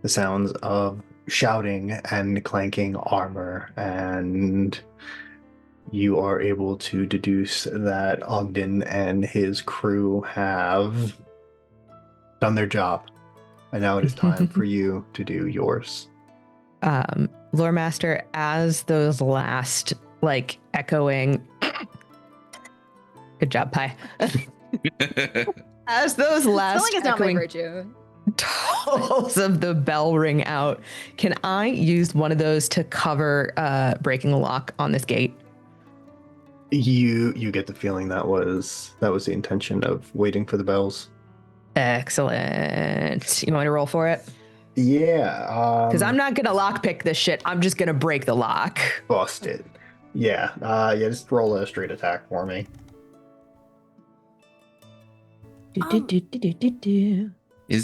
the sounds of shouting and clanking armor, and you are able to deduce that Ogden and his crew have done their job. And now it is time for you to do yours. Lore Master, as those last like echoing good job, Pi. As those last Spelling is not my echoing virtue. tolls of the bell ring out, can I use one of those to cover breaking the lock on this gate? You get the feeling that was the intention of waiting for the bells. Excellent. You want me to roll for it? Yeah. Because I'm not gonna lockpick this shit. I'm just gonna break the lock. Bust it. Yeah. Just roll a straight attack for me. Isn't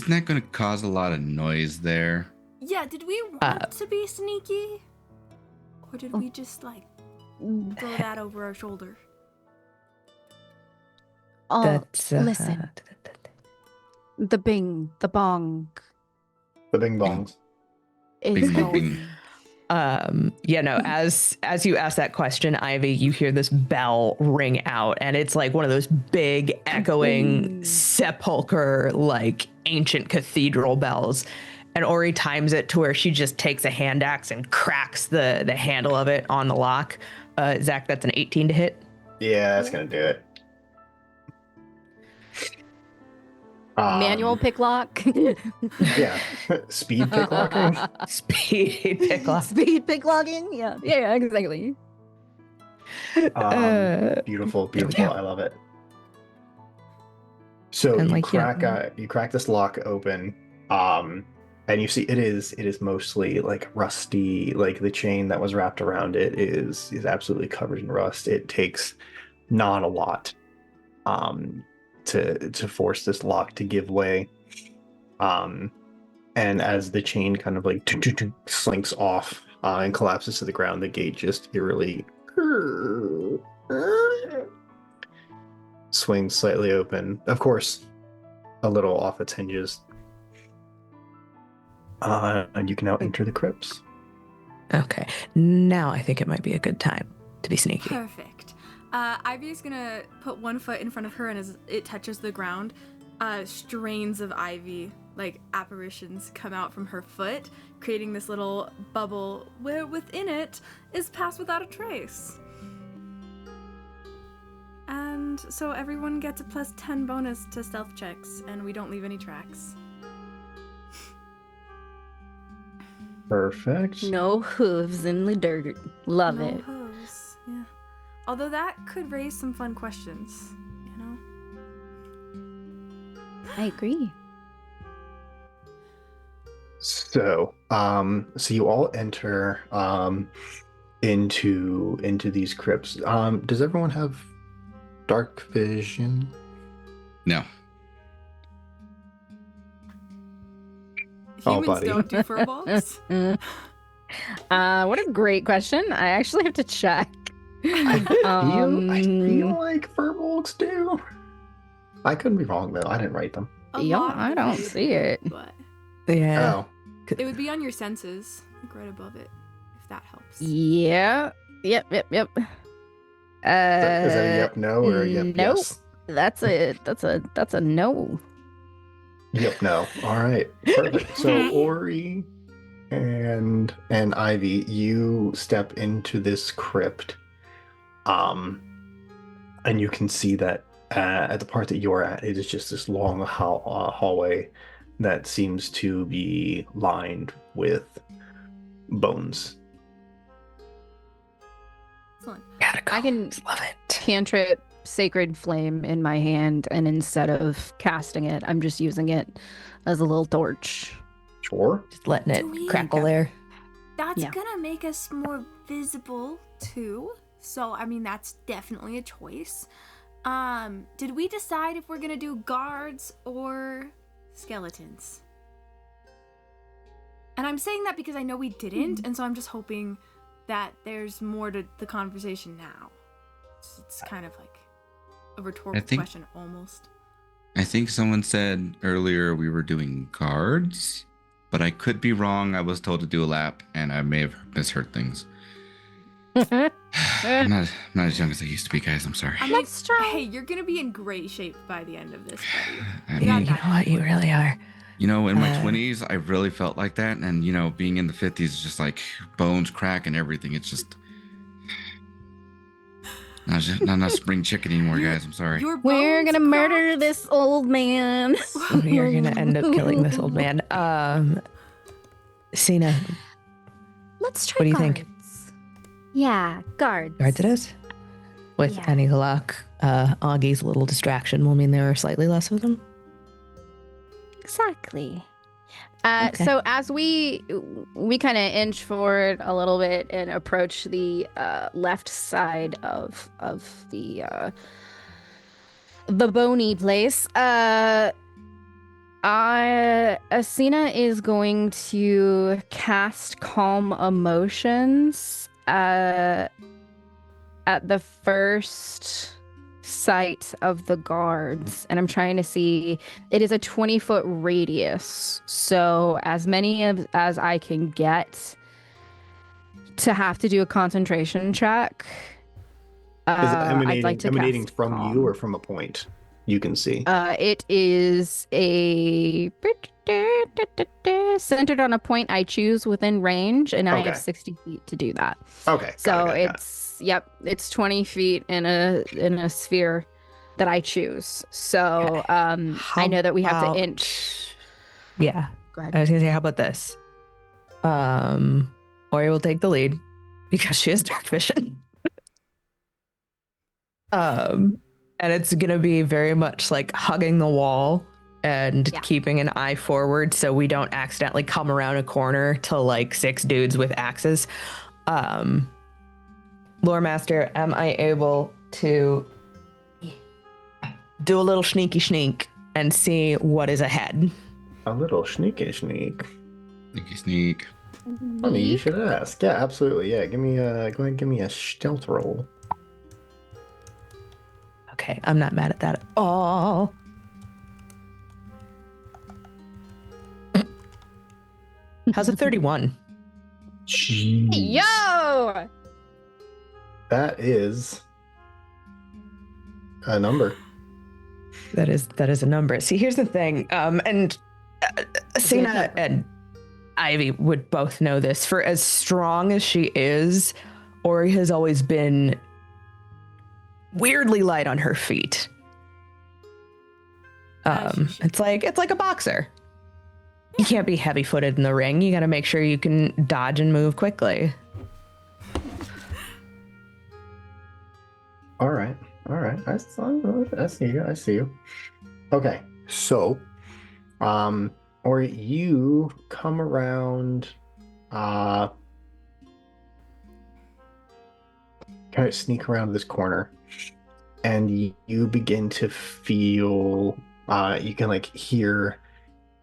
that going to cause a lot of noise there? Yeah, did we want to be sneaky? Or did we just, like, throw that over our shoulder? Oh, That's listen. The bing, the bong The bing bongs. is Bing, bing, going. bing. As you ask that question, Ivy, you hear this bell ring out, and it's like one of those big echoing sepulcher, like ancient cathedral bells. And Ori times it to where she just takes a hand axe and cracks the handle of it on the lock. Zach, that's an 18 to hit. Yeah, that's gonna do it. Manual pick lock. Yeah. Speed picklocking. Speed pick lock. Speed pick locking. Yeah, exactly. Beautiful. yeah. I love it. So And you like, crack yeah. you crack this lock open, and you see it is mostly like rusty. Like the chain that was wrapped around it is absolutely covered in rust. It takes not a lot to force this lock to give way. And as the chain kind of like slinks off and collapses to the ground, the gate just eerily swings slightly open. Of course, a little off its hinges. And you can now enter the crypts. Okay. Now I think it might be a good time to be sneaky. Perfect. Ivy's gonna put one foot in front of her, and as it touches the ground, strains of ivy, like apparitions, come out from her foot, creating this little bubble where within it is Pass Without a Trace. And so everyone gets a +10 bonus to stealth checks, and we don't leave any tracks. Perfect. No hooves in the dirt. Love No it. hose. Yeah. Although that could raise some fun questions, you know? I agree. So, so you all enter into these crypts. Does everyone have dark vision? No. Oh, Humans buddy. don't do furballs. What a great question. I actually have to check. I feel like furbolgs do. I couldn't be wrong though. I didn't write them. Yeah, lot of I them don't do, see it. But Yeah. Oh, it would be on your senses, like right above it, if that helps. Yeah. Yep. is that a yep, no, or a yep, nope. yes? That's a no. Yep, no. All right, perfect. So Ori and Ivy, you step into this crypt, and you can see that at the part that you're at, it is just this long hallway that seems to be lined with bones. Excellent. I can Love it. cantrip Sacred Flame in my hand, and instead of casting it, I'm just using it as a little torch. Sure. Just letting it Do we- crackle there. That's Yeah. gonna make us more visible too. So I mean that's definitely a choice. Did we decide if we're gonna do guards or skeletons? And I'm saying that because I know we didn't, and so I'm just hoping that there's more to the conversation now. It's kind of like a rhetorical think- question almost. I think someone said earlier we were doing guards, but I could be wrong. I was told to do a lap, and I may have misheard things. I'm not as young as I used to be, guys. I'm sorry. I mean, Let's try. hey, you're gonna be in great shape by the end of this, buddy. I Yeah, mean, you know what? You really are. in my Uh, 20s, I really felt like that. And, being in the 50s is just like bones crack and everything. It's just not spring chicken anymore, guys. I'm sorry. Your We're bones gonna murder cracked. this old man. We are gonna end up killing this old man. Cena, Let's try What do you guards. think? Yeah, guards. guards it is. With Yeah. any luck, Augie's little distraction will mean there are slightly less of them. Exactly. Okay. So as we kind of inch forward a little bit and approach the left side of the bony place, Asina is going to cast Calm Emotions at the first sight of the guards, and I'm trying to see. It is a 20-foot radius, so as many as I can get to have to do a concentration check. Is it I'd like to emanating cast from Calm. you or from a point you can see? It is a centered on a point I choose within range, and I Okay. have 60 feet to do that. Okay. So got it. it's 20 feet in a sphere that I choose. So I know that we have to inch. Yeah. Go I ahead. was gonna say, how about this? Ori will take the lead because she has dark vision. And it's gonna be very much like hugging the wall and Yeah. keeping an eye forward so we don't accidentally come around a corner to like 6 dudes with axes. Lore Master, am I able to do a little sneaky sneak and see what is ahead? A little sneaky sneak. Sneak. Funny, you should ask. Yeah, absolutely. Yeah, go ahead and give me a stealth roll. Okay, I'm not mad at that at all. How's a 31? Jeez. Yo! That is a number. That is a number. See, here's the thing. And Sina and Ivy would both know this. For as strong as she is, Ori has always been weirdly light on her feet. It's like a boxer. You can't be heavy-footed in the ring. You got to make sure you can dodge and move quickly. All right. I see you. I see you. Okay. So, or you come around, kind of sneak around this corner, and you begin to feel, you can like hear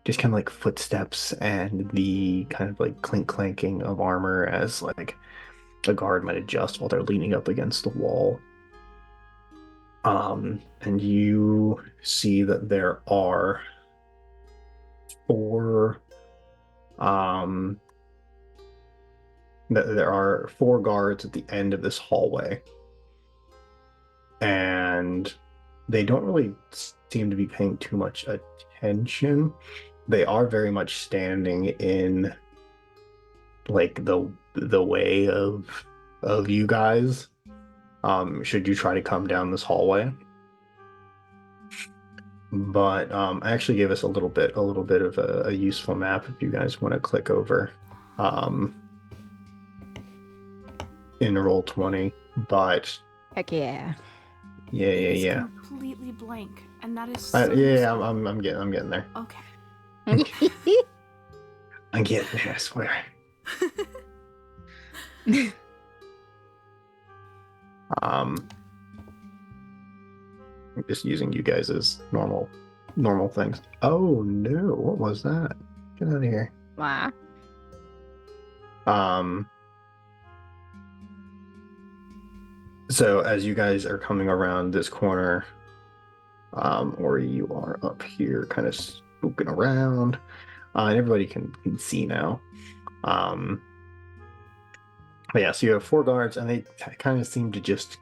just kind of like footsteps and the kind of like clanking of armor as like a guard might adjust while they're leaning up against the wall. And you see that there are 4 there are 4 guards at the end of this hallway, and they don't really seem to be paying too much attention. They are very much standing in like the way of you guys. Should you try to come down this hallway. But I actually gave us a little bit of a useful map if you guys want to click over. in Roll20, but Heck yeah. yeah, It is yeah. completely blank, and that is so Yeah, useful. I'm getting there. Okay. I'm getting there, I swear. I'm just using you guys as normal things. Oh no, what was that? Get out of here. Wow. So as you guys are coming around this corner, or you are up here kind of spooking around, and everybody can see now. But yeah, so you have 4 guards, and they kind of seem to just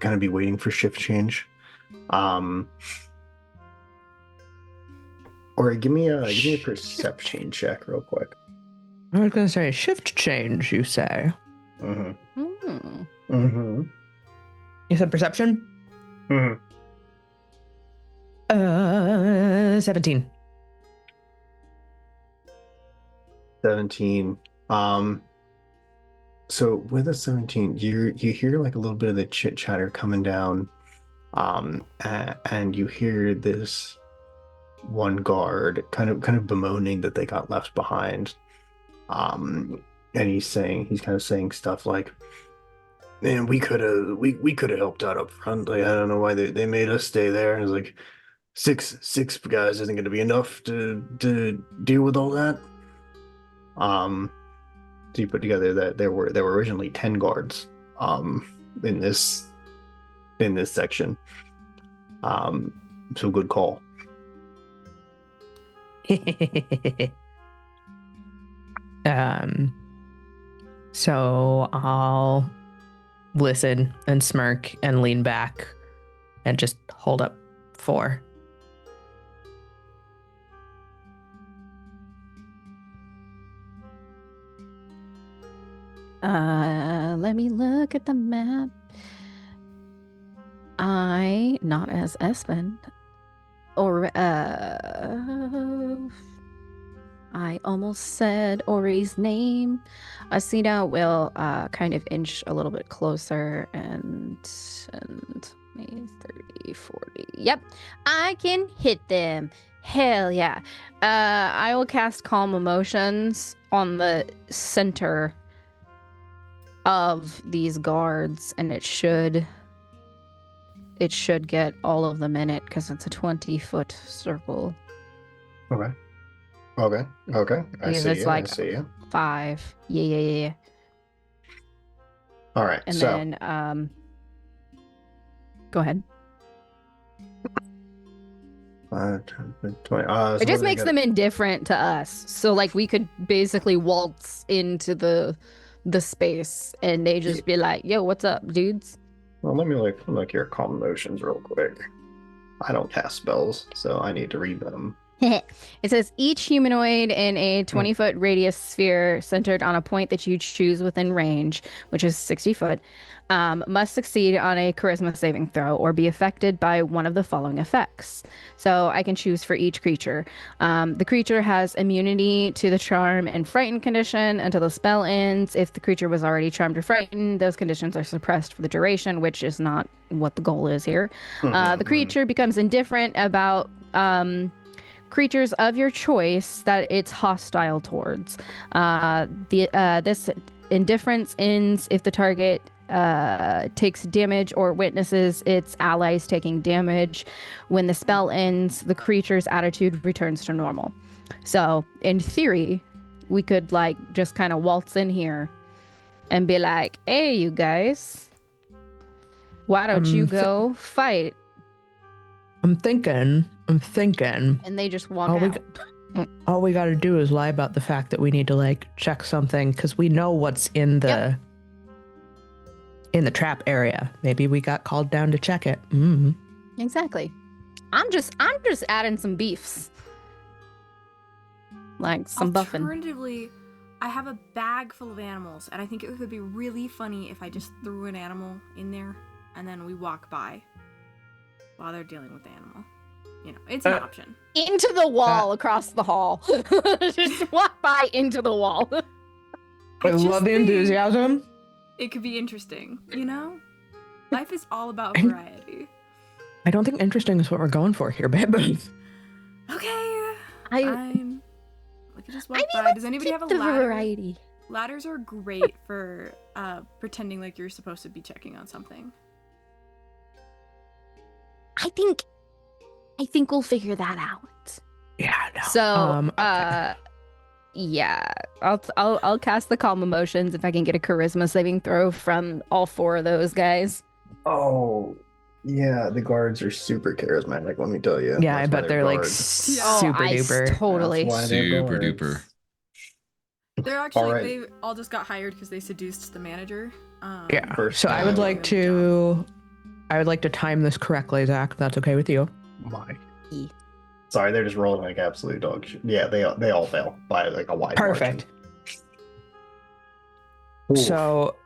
kind of be waiting for shift change. Or give me a perception check real quick. I was gonna say shift change. You say? Mm-hmm. Hmm. Mm-hmm. You said perception. Mm-hmm. 17. 17. So with a 17, you hear like a little bit of the chit chatter coming down, and you hear this one guard kind of bemoaning that they got left behind, and he's kind of saying stuff like, "Man, we could have helped out up front. Like I don't know why they made us stay there." And it's like six guys isn't going to be enough to deal with all that. So you put together that there were originally 10 guards in this section. So good call. So I'll listen and smirk and lean back and just hold up 4. Let me look at the map. Not as Espen, or I almost said Ori's name. Asina will kind of inch a little bit closer and 30, 40. Yep, I can hit them. Hell yeah. I will cast Calm Emotions on the center of these guards, and it should get all of them in it because it's a 20-foot circle. Okay. I Because see it's you. like I see you. 5. Yeah. All right. And so then go ahead. 5, 10, 20. So It what just do they makes got? them indifferent to us. So like we could basically waltz into the space and they just be like, "Yo, what's up, dudes?" Well, let me look your calm emotions real quick. I don't cast spells, so I need to read them. It says each humanoid in a 20-foot radius sphere centered on a point that you choose within range, which is 60 foot, must succeed on a charisma saving throw or be affected by one of the following effects. So I can choose for each creature. The creature has immunity to the charm and frighten condition until the spell ends. If the creature was already charmed or frightened, those conditions are suppressed for the duration, which is not what the goal is here. The creature becomes indifferent about creatures of your choice that it's hostile towards. This indifference ends if the target takes damage or witnesses its allies taking damage. When the spell ends, the creature's attitude returns to normal. So, in theory, we could like just kind of waltz in here and be like, "Hey, you guys, why don't you go fight?" I'm thinking. And they just walk out. All we got to do is lie about the fact that we need to like check something because we know what's in the trap area. Maybe we got called down to check it. Exactly. I'm just adding some beefs, like some buffing. Alternatively, I have a bag full of animals, and I think it would be really funny if I just threw an animal in there and then we walk by while they're dealing with the animal. You know, it's an option. Into the wall across the hall. Just walk by into the wall. I love the enthusiasm. it could be interesting, you know? Life is all about I- variety. I don't think interesting is what we're going for here, babe. Okay. I Fine. We could just walk mean, by. Does anybody have a the ladder? variety. Ladders are great for pretending like you're supposed to be checking on something. I think we'll figure that out. Yeah, no. So, Okay. yeah, I'll cast the calm emotions if I can get a charisma saving throw from all 4 of those guys. Oh, yeah, the guards are super charismatic, let me tell you. Yeah, I That's why bet they're like guards. Yeah. super I duper. totally. That's why they're Super guards. duper. They're actually All right. they all just got hired because they seduced the manager. Yeah. First So I would time. like to time this correctly, Zach. If that's okay with you. My. E. Sorry, they're just rolling like absolute dog shit. Yeah, they all fail by like a wide Perfect. margin. Ooh, So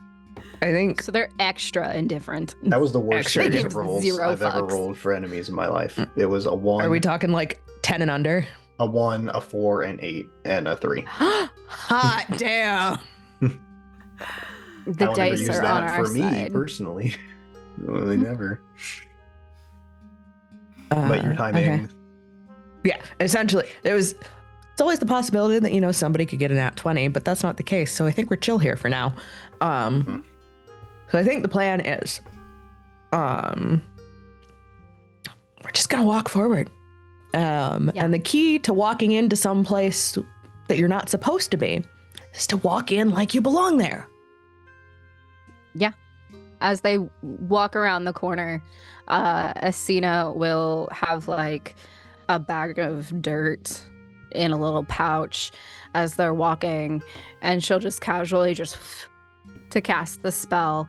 I think So they're extra indifferent. that was the worst Extra series give of rolls zero I've ever fucks. rolled for enemies in my life. It was a 1, are we talking like 10 and under? a 1, a 4, an 8, and a 3. Hot damn. The I'll never dice use are on that our for me side. personally. No, they never. But your timing. Okay. Yeah, essentially, it's always the possibility that somebody could get an at 20, but that's not the case. So I think we're chill here for now. So I think the plan is, we're just gonna walk forward. And the key to walking into some place that you're not supposed to be is to walk in like you belong there. As they walk around the corner, Asina will have like a bag of dirt in a little pouch as they're walking, and she'll just casually to cast the spell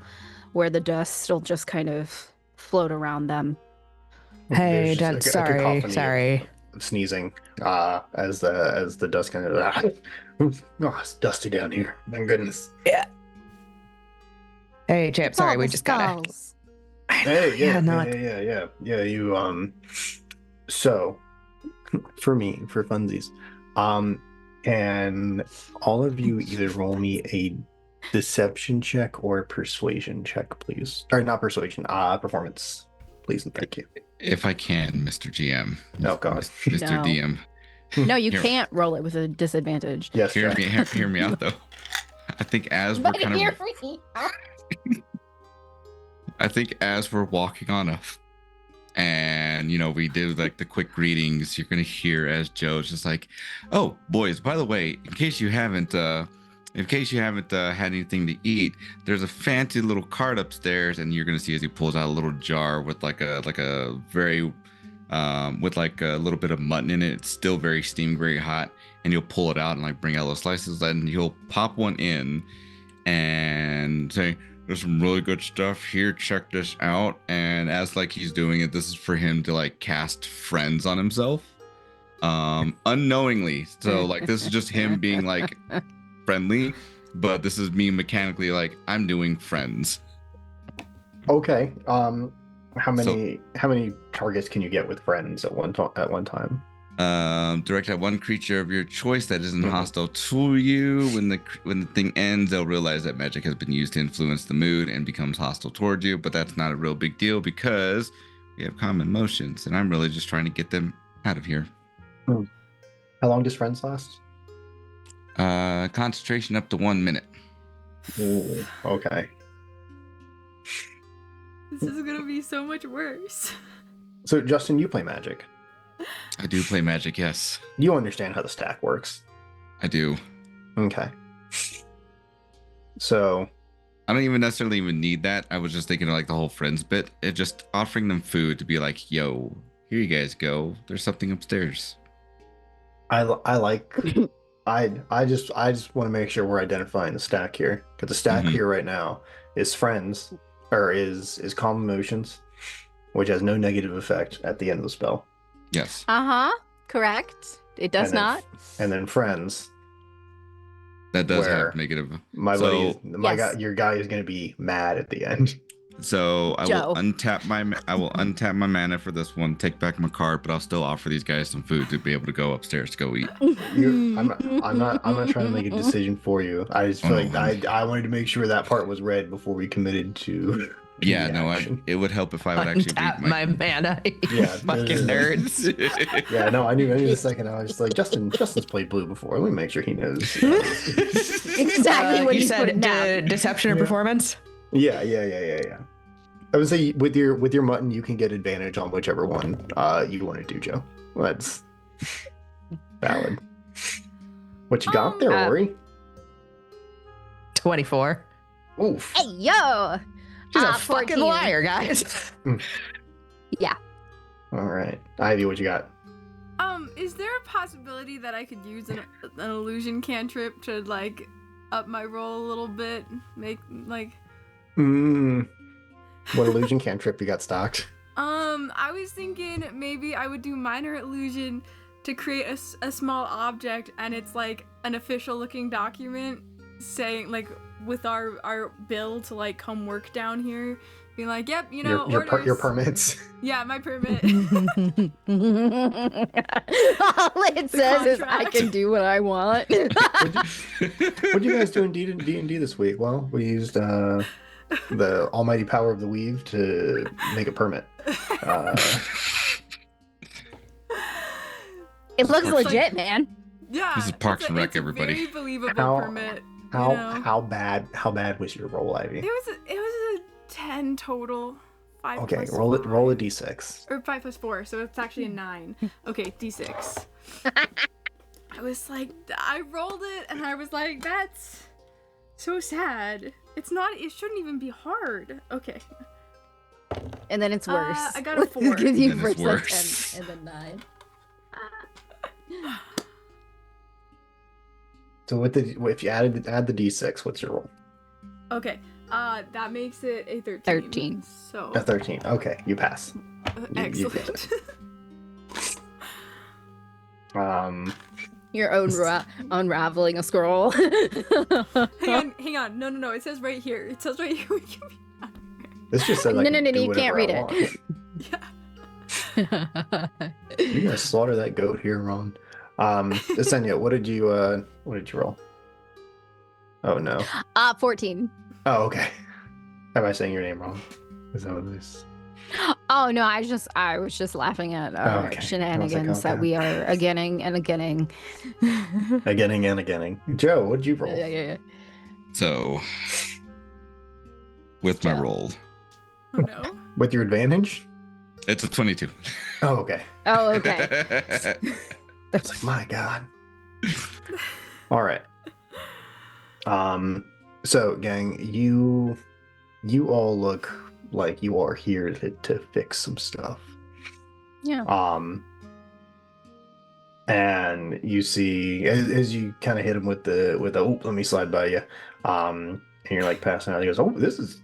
where the dust will just kind of float around them. Hey, There's Jen, just a cacophony sorry. of sneezing as the dust kind of oh, it's dusty down here. My goodness. Hey, Chip, It's all sorry, we the just gotta. spells. Hey, yeah, not. yeah. You so for funsies, can all of you either roll me a deception check or a persuasion check, please? Or not persuasion, performance, please and thank you. If I can, Mr. GM. Oh God. Mr. No. DM. No, you Here. can't roll it with a disadvantage. Yes, Hear Jack. me out though. I think as we're kind of I think as we're walking on up and we do like the quick greetings, you're gonna hear as Joe's just like, oh boys, by the way, in case you haven't had anything to eat, there's a fancy little cart upstairs, and you're gonna see as he pulls out a little jar with like a very with like a little bit of mutton in it. It's still very steaming, very hot, and you'll pull it out and like bring out little slices, and you'll pop one in and say, there's some really good stuff here, check this out. And as like he's doing it, this is for him to like cast friends on himself unknowingly. So like this is just him being like friendly, but this is me mechanically like I'm doing friends. Okay. How many targets can you get with friends at one time? Direct at one creature of your choice that isn't Mhm. hostile to you. When the thing ends, they'll realize that magic has been used to influence the mood and becomes hostile towards you. But that's not a real big deal because we have common motions, and I'm really just trying to get them out of here. How long does friends last? Concentration up to 1 minute. Ooh, okay. This is gonna be so much worse. So Justin, you play Magic. I do play magic, yes. You understand how the stack works. I do. Okay. So I don't even necessarily need that. I was just thinking of like the whole friends bit. It just offering them food to be like, yo, here you guys go. There's something upstairs. I like I just want to make sure we're identifying the stack here, because the stack Mhm. here right now is friends, or is calm emotions, which has no negative effect at the end of the spell, Yes. Correct. It does And then- not. and then friends. That does Where have negative. My So- buddy, Yes. your guy is going to be mad at the end. So I Joe. will untap my mana for this one, take back my card, but I'll still offer these guys some food to be able to go upstairs to go eat. I'm not trying to make a decision for you. I just Oh, feel no, like I wanted to make sure that part was read before we committed to Yeah, the no, action. it would help if I would actually read Untap my mana. Yeah, Fucking nerds. Yeah, no, I knew the second. I was just like, Justin's played blue before. Let me make sure he knows. Exactly what You he's said putting down. deception or Yeah. performance? Yeah. I would say with your mutton, you can get advantage on whichever one you want to do, Joe. Well, that's valid. What you got there, Ori? 24. Oof. Hey, yo. She's a fucking 14. liar, guys. Yeah. All right, Ivy, what you got? Is there a possibility that I could use an illusion cantrip to like up my roll a little bit? Make like What illusion cantrip you got stocked? I was thinking maybe I would do minor illusion to create a small object, and it's like an official looking document saying like with our bill to like come work down here, being like, yep, you know, your permits. Yeah, my permit. All it says is I contract. can do what I want. What'd you guys do in D&D this week? Well, we used the almighty power of the weave to make a permit. It looks It's legit, man. Yeah, This is Parks and Rec, it's a everybody. very believable How- permit. How bad was your roll, Ivy? It was a 10 total. 5 Okay, plus roll 5. a d6. Or 5 plus 4, so it's actually a 9. Okay, d6. I was like, I rolled it, and I was like, that's so sad. It shouldn't even be hard. Okay. And then it's worse. I got a 4. Because you And first it's said worse. 10 and then 9. So if you add the d6, what's your roll? Okay, that makes it a 13. 13. So, A 13. Okay, you pass. you get excellent. You're unraveling a scroll. Hang on. No. It says right here. It says right here. This just says I No, can no, do you can't whatever I read it. want. You gonna slaughter that goat here, Ron? Esenia, what did you roll? Oh no. 14. Oh, okay. Am I saying your name wrong? Is that what this? Oh no, I was just laughing at our okay. shenanigans that okay. we are againning and againning. Again and again. Joe, what did you roll? Yeah. So, with my Joe. roll, Oh no. With your advantage? it's a 22. Oh, okay. Oh, okay. It's like, my God. All right. So gang, you all look like you are here to fix some stuff. Yeah. And you see as you kind of hit him with the oh, let me slide by you. And you're like passing out. He goes, oh, this is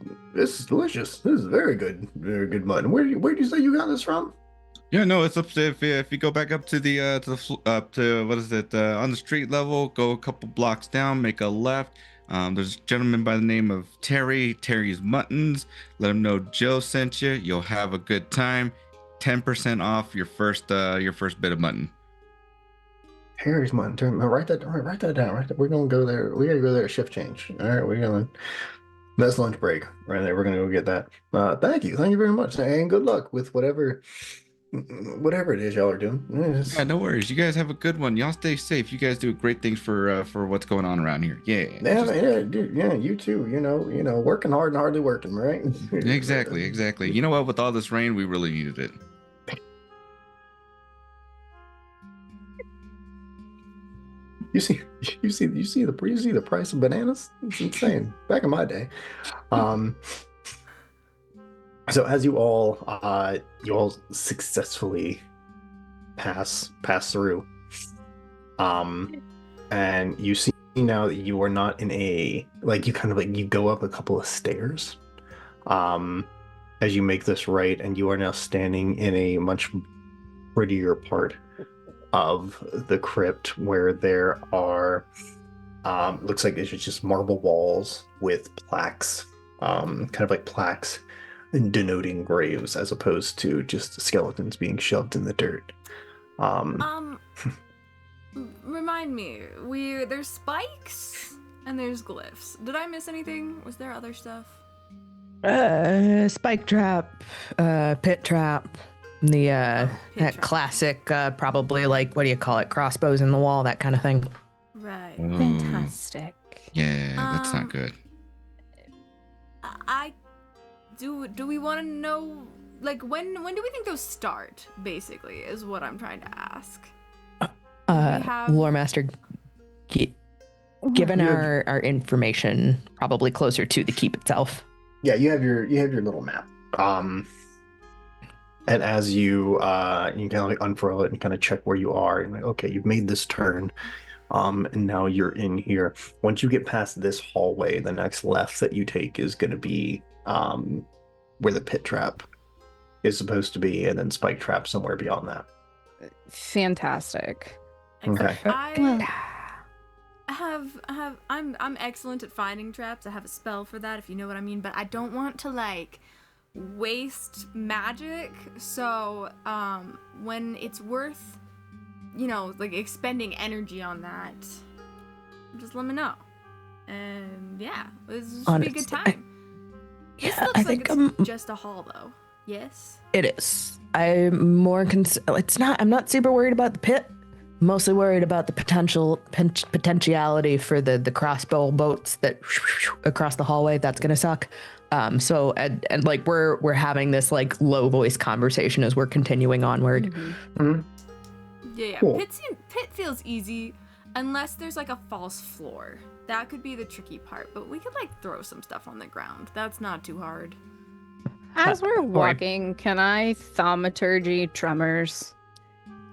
delicious. This is very good mutton. Where do you say you got this from? Yeah, no, it's up to if you go back up to up to what is it on the street level, go a couple blocks down, make a left. There's a gentleman by the name of Terry's Muttons. Let him know Joe sent you. You'll have a good time. 10% off your first bit of mutton. Harry's mutton. Write that down. We're gonna go there. We gotta go there at shift change. All right, we're going. That's lunch break right there. We're gonna go get that. Thank you very much, and good luck with whatever it is y'all are doing. Yeah, no worries. You guys have a good one. Y'all stay safe. You guys do great things for what's going on around here. Yeah. Dude, yeah, you too. You know, working hard and hardly working, right? Exactly. You know what? With all this rain, we really needed it. You see the price of bananas? It's insane. Back in my day. So as you all successfully pass through, and you see now that you are not in you go up a couple of stairs, as you make this right, and you are now standing in a much prettier part of the crypt where there are looks like it's just marble walls with plaques, kind of like plaques denoting graves as opposed to just skeletons being shoved in the dirt. Um, remind me, there's spikes and there's glyphs. Did I miss anything? Was there other stuff? Spike trap, pit trap, the pit that trap. classic, probably like what do you call it, crossbows in the wall, that kind of thing. Right. Ooh, Fantastic. yeah, that's not good. Do we want to know, like, when do we think those start, basically, is what I'm trying to ask. have- Lore master, given You have- our information, probably closer to the keep itself. Yeah, you have your little map. And as you kind of like unfurl it and kind of check where you are, and like, okay, you've made this turn. And now you're in here. Once you get past this hallway, the next left that you take is going to be where the pit trap is supposed to be, and then spike trap somewhere beyond that. Fantastic. Okay. I'm excellent at finding traps. I have a spell for that, if you know what I mean, but I don't want to, like, waste magic. So when it's worth, like, expending energy on that, just let me know. And yeah, this should be a good time. This looks I like think it's just a hall, though. Yes. it is. I'm more I'm not super worried about the pit. Mostly worried about the potentiality for the crossbow bolts that across the hallway. That's gonna suck. So like we're having this like low voice conversation as we're continuing onward. Mhm. Yeah. Cool. Pit feels easy, unless there's like a false floor. That could be the tricky part. But we could like throw some stuff on the ground. That's not too hard. As we're walking, can I thaumaturgy tremors?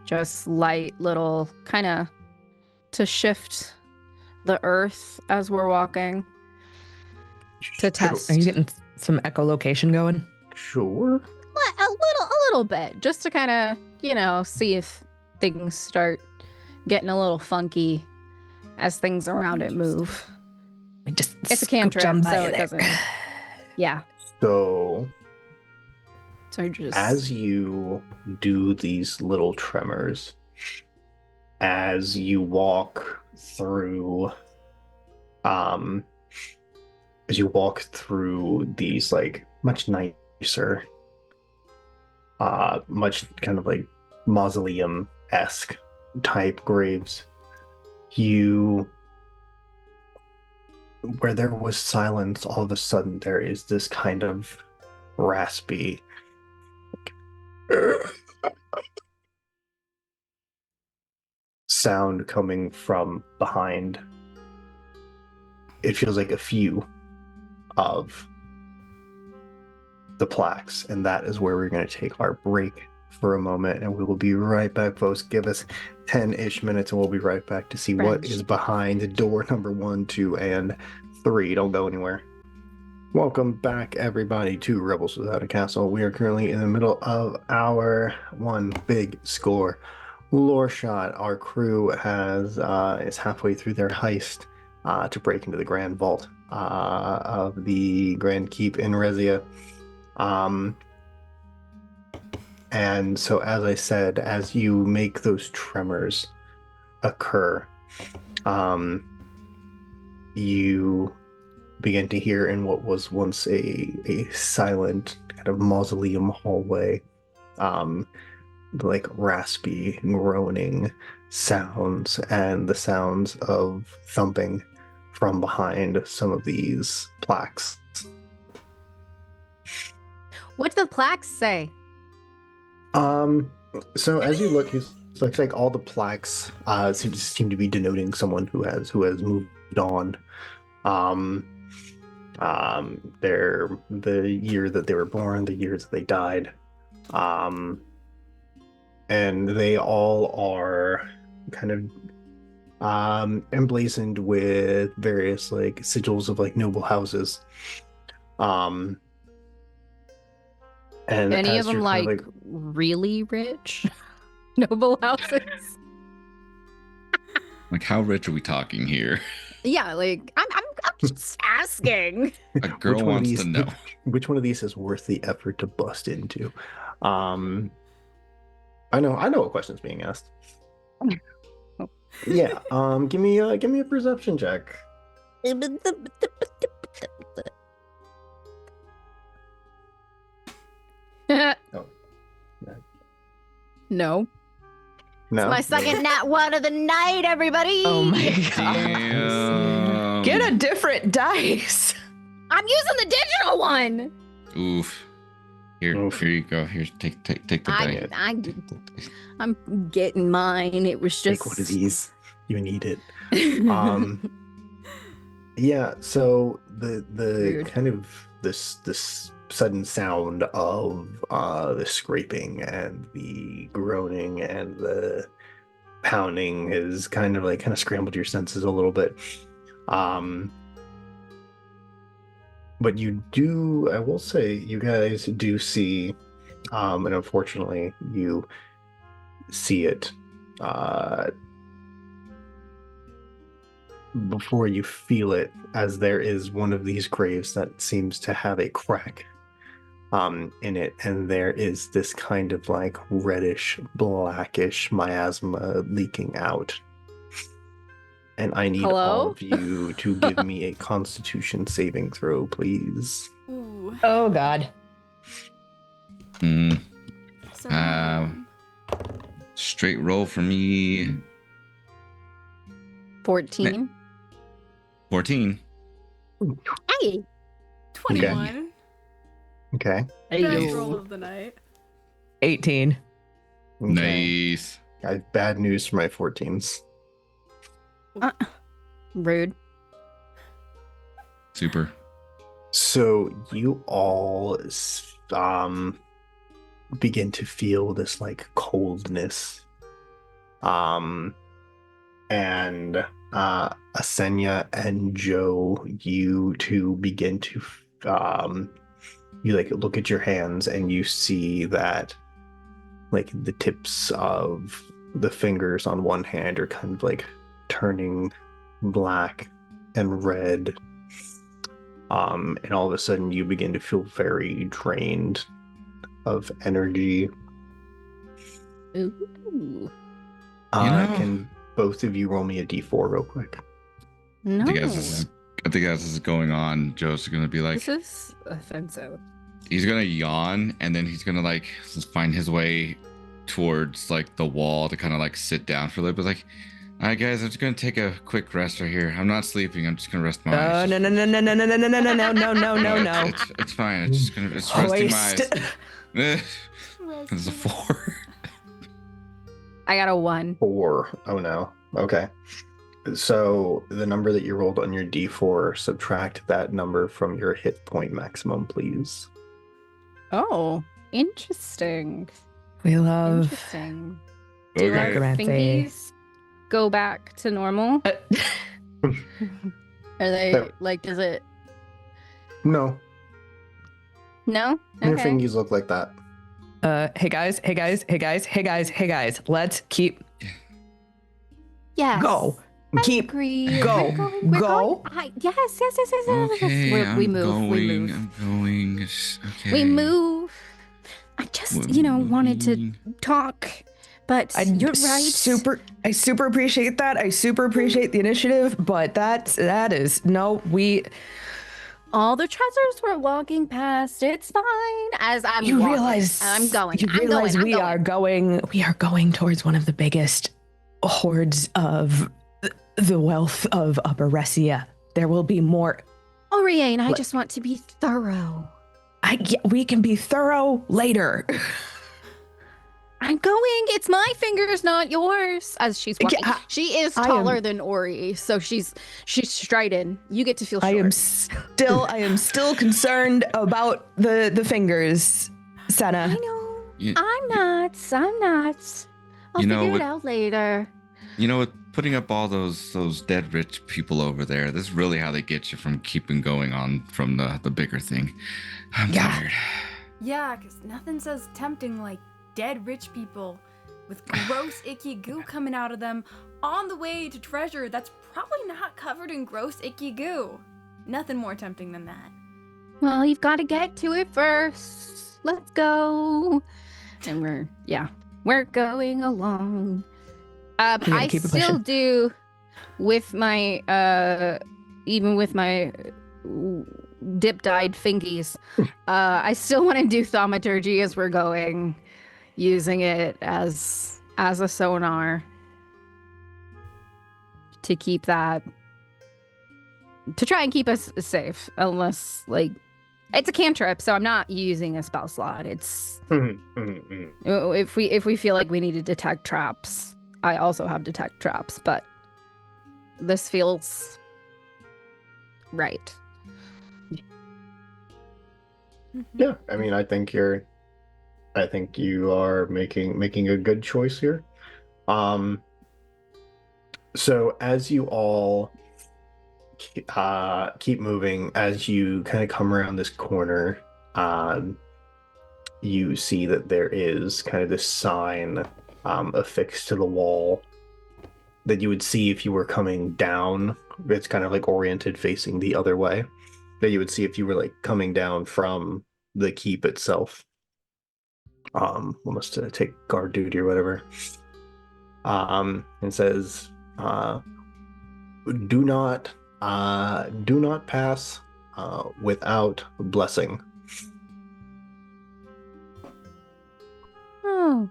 Just light little kind of to shift the earth as we're walking to test Are you getting some echolocation going? Sure. a little bit, just to kind of see if things start getting a little funky as things around it move. It's a cantrip, so it doesn't. Yeah. So Just as you do these little tremors, as you walk through these like much nicer, much kind of like mausoleum-esque type graves, where there was silence, all of a sudden there is this kind of raspy sound coming from behind. It feels like a few of the plaques, and that is where we're going to take our break for a moment, and we will be right back, folks. Give us 10-ish minutes and we'll be right back to see what is behind door number 1, 2, and 3. Don't go anywhere. Welcome back, everybody, to Rebels Without a Castle. We are currently in the middle of our one big score lore shot. Our crew is halfway through their heist to break into the Grand Vault of the Grand Keep in Rezia. And so, as I said, as you make those tremors occur, you begin to hear in what was once a silent kind of mausoleum hallway, like raspy, groaning sounds and the sounds of thumping from behind some of these plaques. What do the plaques say? So as you look, it looks like all the plaques seem to be denoting someone who has moved on. They're the year that they were born, the years that they died, and they all are kind of emblazoned with various like sigils of like noble houses. And Any as of them you're kind like really rich, noble houses? Like, how rich are we talking here? Yeah, like I'm Just asking. A girl wants to know. Which one of these is worth the effort to bust into? I know what question's being asked. Yeah. Give me a perception check. No. No. It's my second nat one of the night, everybody. Oh my god. Damn. Get a different dice. I'm using the digital one. Oof. Here you go. Here, take the die. I'm getting mine. It was just Take one of these. You need it. Yeah. So the Weird. kind of this sudden sound of the scraping and the groaning and the pounding is kind of scrambled your senses a little bit. But I will say, you guys do see, and unfortunately, you see it before you feel it, as there is one of these graves that seems to have a crack in it, and there is this kind of like reddish, blackish miasma leaking out. And I need all of you to give me a Constitution saving throw, please. Ooh. Oh god. So, Straight roll for me. 14. 14. Hey. 21. Okay. Best roll of the night. 18. Okay. Nice. I have bad news for my 14s. Rude. Super. So you all begin to feel this like coldness. And Asenya and Joe, you two begin to you like look at your hands and you see that like the tips of the fingers on one hand are kind of like turning black and red. And all of a sudden you begin to feel very drained of energy. Ooh. Can both of you roll me a d4 real quick? No. I think as this is going on, Joe's gonna be like, This is offensive. he's gonna yawn, and then he's gonna like find his way towards like the wall to kind of like sit down for a little bit. Like, all right, guys, I'm just gonna take a quick rest right here. I'm not sleeping. I'm just gonna rest my eyes. No. It's fine. It's resting my eyes. It's a 4. I got a 1. 4. Oh no. Okay. So the number that you rolled on your d4, subtract that number from your hit point maximum, please. Oh, interesting. We love Interesting. Do Okay. our fingies go back to normal? Are they No. like? Does it? No. Your Okay. fingies look like that. hey guys, let's keep Yes. go. I Keep agree. go. We're Go. going. Yes. Okay, We I'm move. going. We move. I'm going. Okay. We move. I just, wanted to talk, but you're right. I super appreciate that. I super appreciate the initiative, but that is no, we All the treasures we're walking past. It's fine. As I'm you walking. realize I'm going. You I'm realize going. we are going towards one of the biggest hordes of the wealth of Upper Ressia. There will be more. Oriane, I just want to be thorough. We can be thorough later. I'm going. It's my fingers, not yours. As she's walking, she is taller than Ori, so she's striding. You get to feel short. I am still concerned about the fingers, Senna. I know. You- I'm not. I'll figure it out later. You know what? Putting up all those dead rich people over there, this is really how they get you from keeping going on from the bigger thing. I'm tired. Yeah, because nothing says tempting like dead rich people with gross, icky goo coming out of them on the way to treasure that's probably not covered in gross, icky goo. Nothing more tempting than that. Well, you've got to get to it first. Let's go. And we're going along. gotta I keep it still pushing. do with my even with my dip-dyed fingies. I still want to do thaumaturgy as we're going, using it as a sonar to keep that, to try and keep us safe, unless like it's a cantrip, so I'm not using a spell slot. It's if we feel like we need to detect traps, I also have detect traps, but this feels right. Yeah, I mean, I think you are making a good choice here. So as you all keep moving, as you kind of come around this corner, you see that there is kind of this sign affixed to the wall that you would see if you were coming down. It's kind of like oriented facing the other way, that you would see if you were like coming down from the keep itself. Almost to take guard duty or whatever. It says, do not pass without blessing. Oh,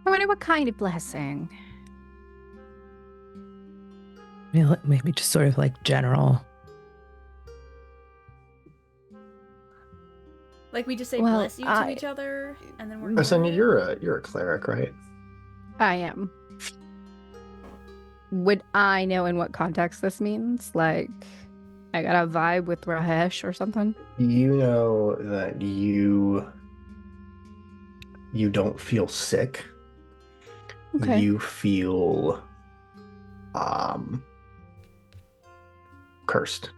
I wonder what kind of blessing. Maybe just sort of like general. Like we just say Well, bless you to each other, and then we're Asanya, good? you're a cleric, right? I am. Would I know in what context this means? Like, I got a vibe with Rahesh or something? You know that you don't feel sick. Okay. You feel cursed.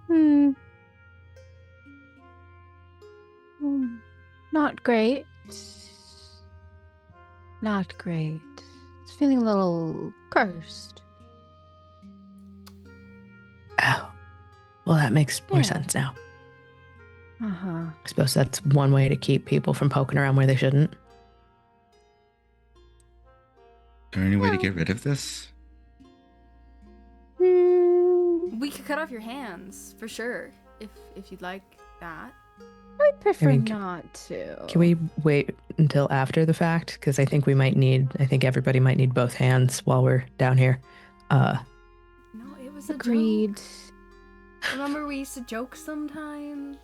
Hmm. Not great. Not great. It's feeling a little cursed. Oh, well, that makes more Yeah. sense now. Uh-huh. I suppose that's one way to keep people from poking around where they shouldn't. Is there any way to get rid of this? We could cut off your hands for sure, if you'd like that. I'd prefer I mean, not to. Can we wait until after the fact? Because I think everybody might need both hands while we're down here. No, it was Agreed. a joke. Remember we used to joke sometimes?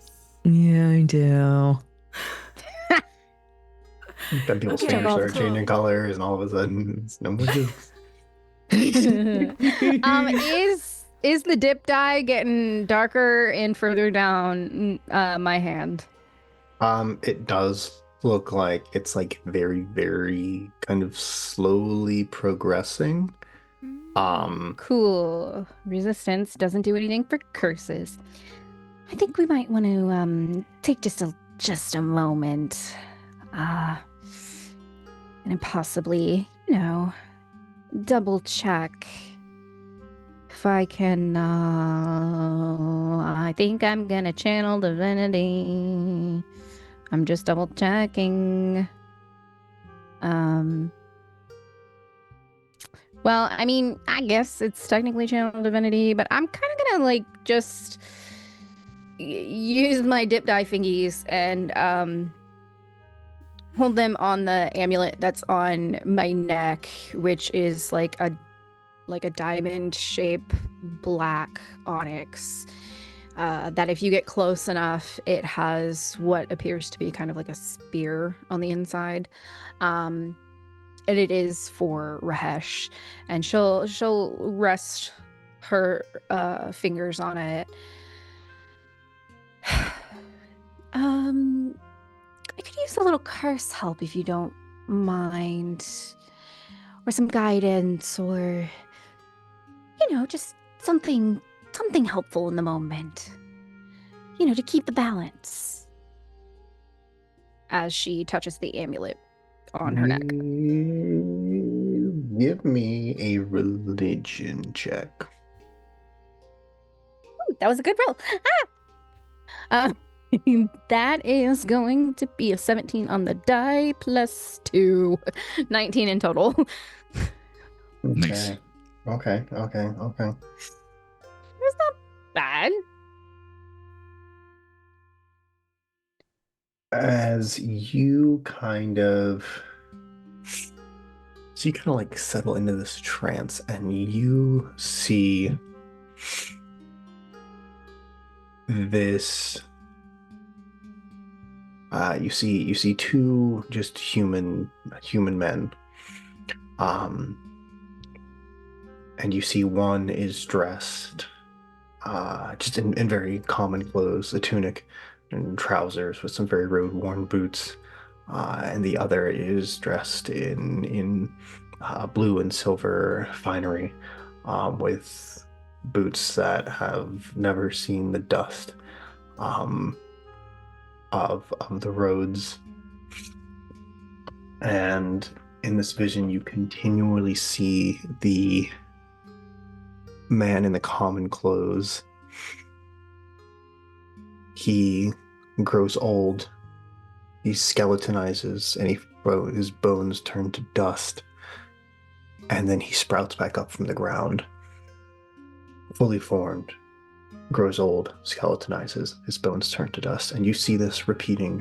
Yeah, I do. Then people's Okay, fingers start cool. changing colors, and all of a sudden, it's no more jokes. Is the dip dye getting darker and further down my hand? It does look like it's like very, very kind of slowly progressing. Cool. Resistance doesn't do anything for curses. I think we might want to take just a moment. And possibly, double check if I can. I think I'm gonna channel divinity. I'm just double checking. Well, I mean, I guess it's technically channel divinity, but I'm kind of gonna like just use my dip dye fingies and hold them on the amulet that's on my neck, which is like a diamond shape black onyx. That if you get close enough, it has what appears to be kind of like a spear on the inside. And it is for Rahesh, and she'll rest her fingers on it. I could use a little curse help if you don't mind, or some guidance, or just something helpful in the moment. To keep the balance. As she touches the amulet on her neck. Give me a religion check. Ooh, that was a good roll. Ah! That is going to be a 17 on the die plus 2. 19 in total. Nice. Okay. It's not bad. As you kind of like settle into this trance and you see this you see two just human men, and you see one is dressed just in very common clothes, a tunic and trousers with some very road-worn boots, and the other is dressed in blue and silver finery, with boots that have never seen the dust of the roads. And in this vision, you continually see the man in the common clothes. He grows old, he skeletonizes, and his bones turn to dust, and then he sprouts back up from the ground, fully formed, grows old, skeletonizes, his bones turn to dust, and you see this repeating.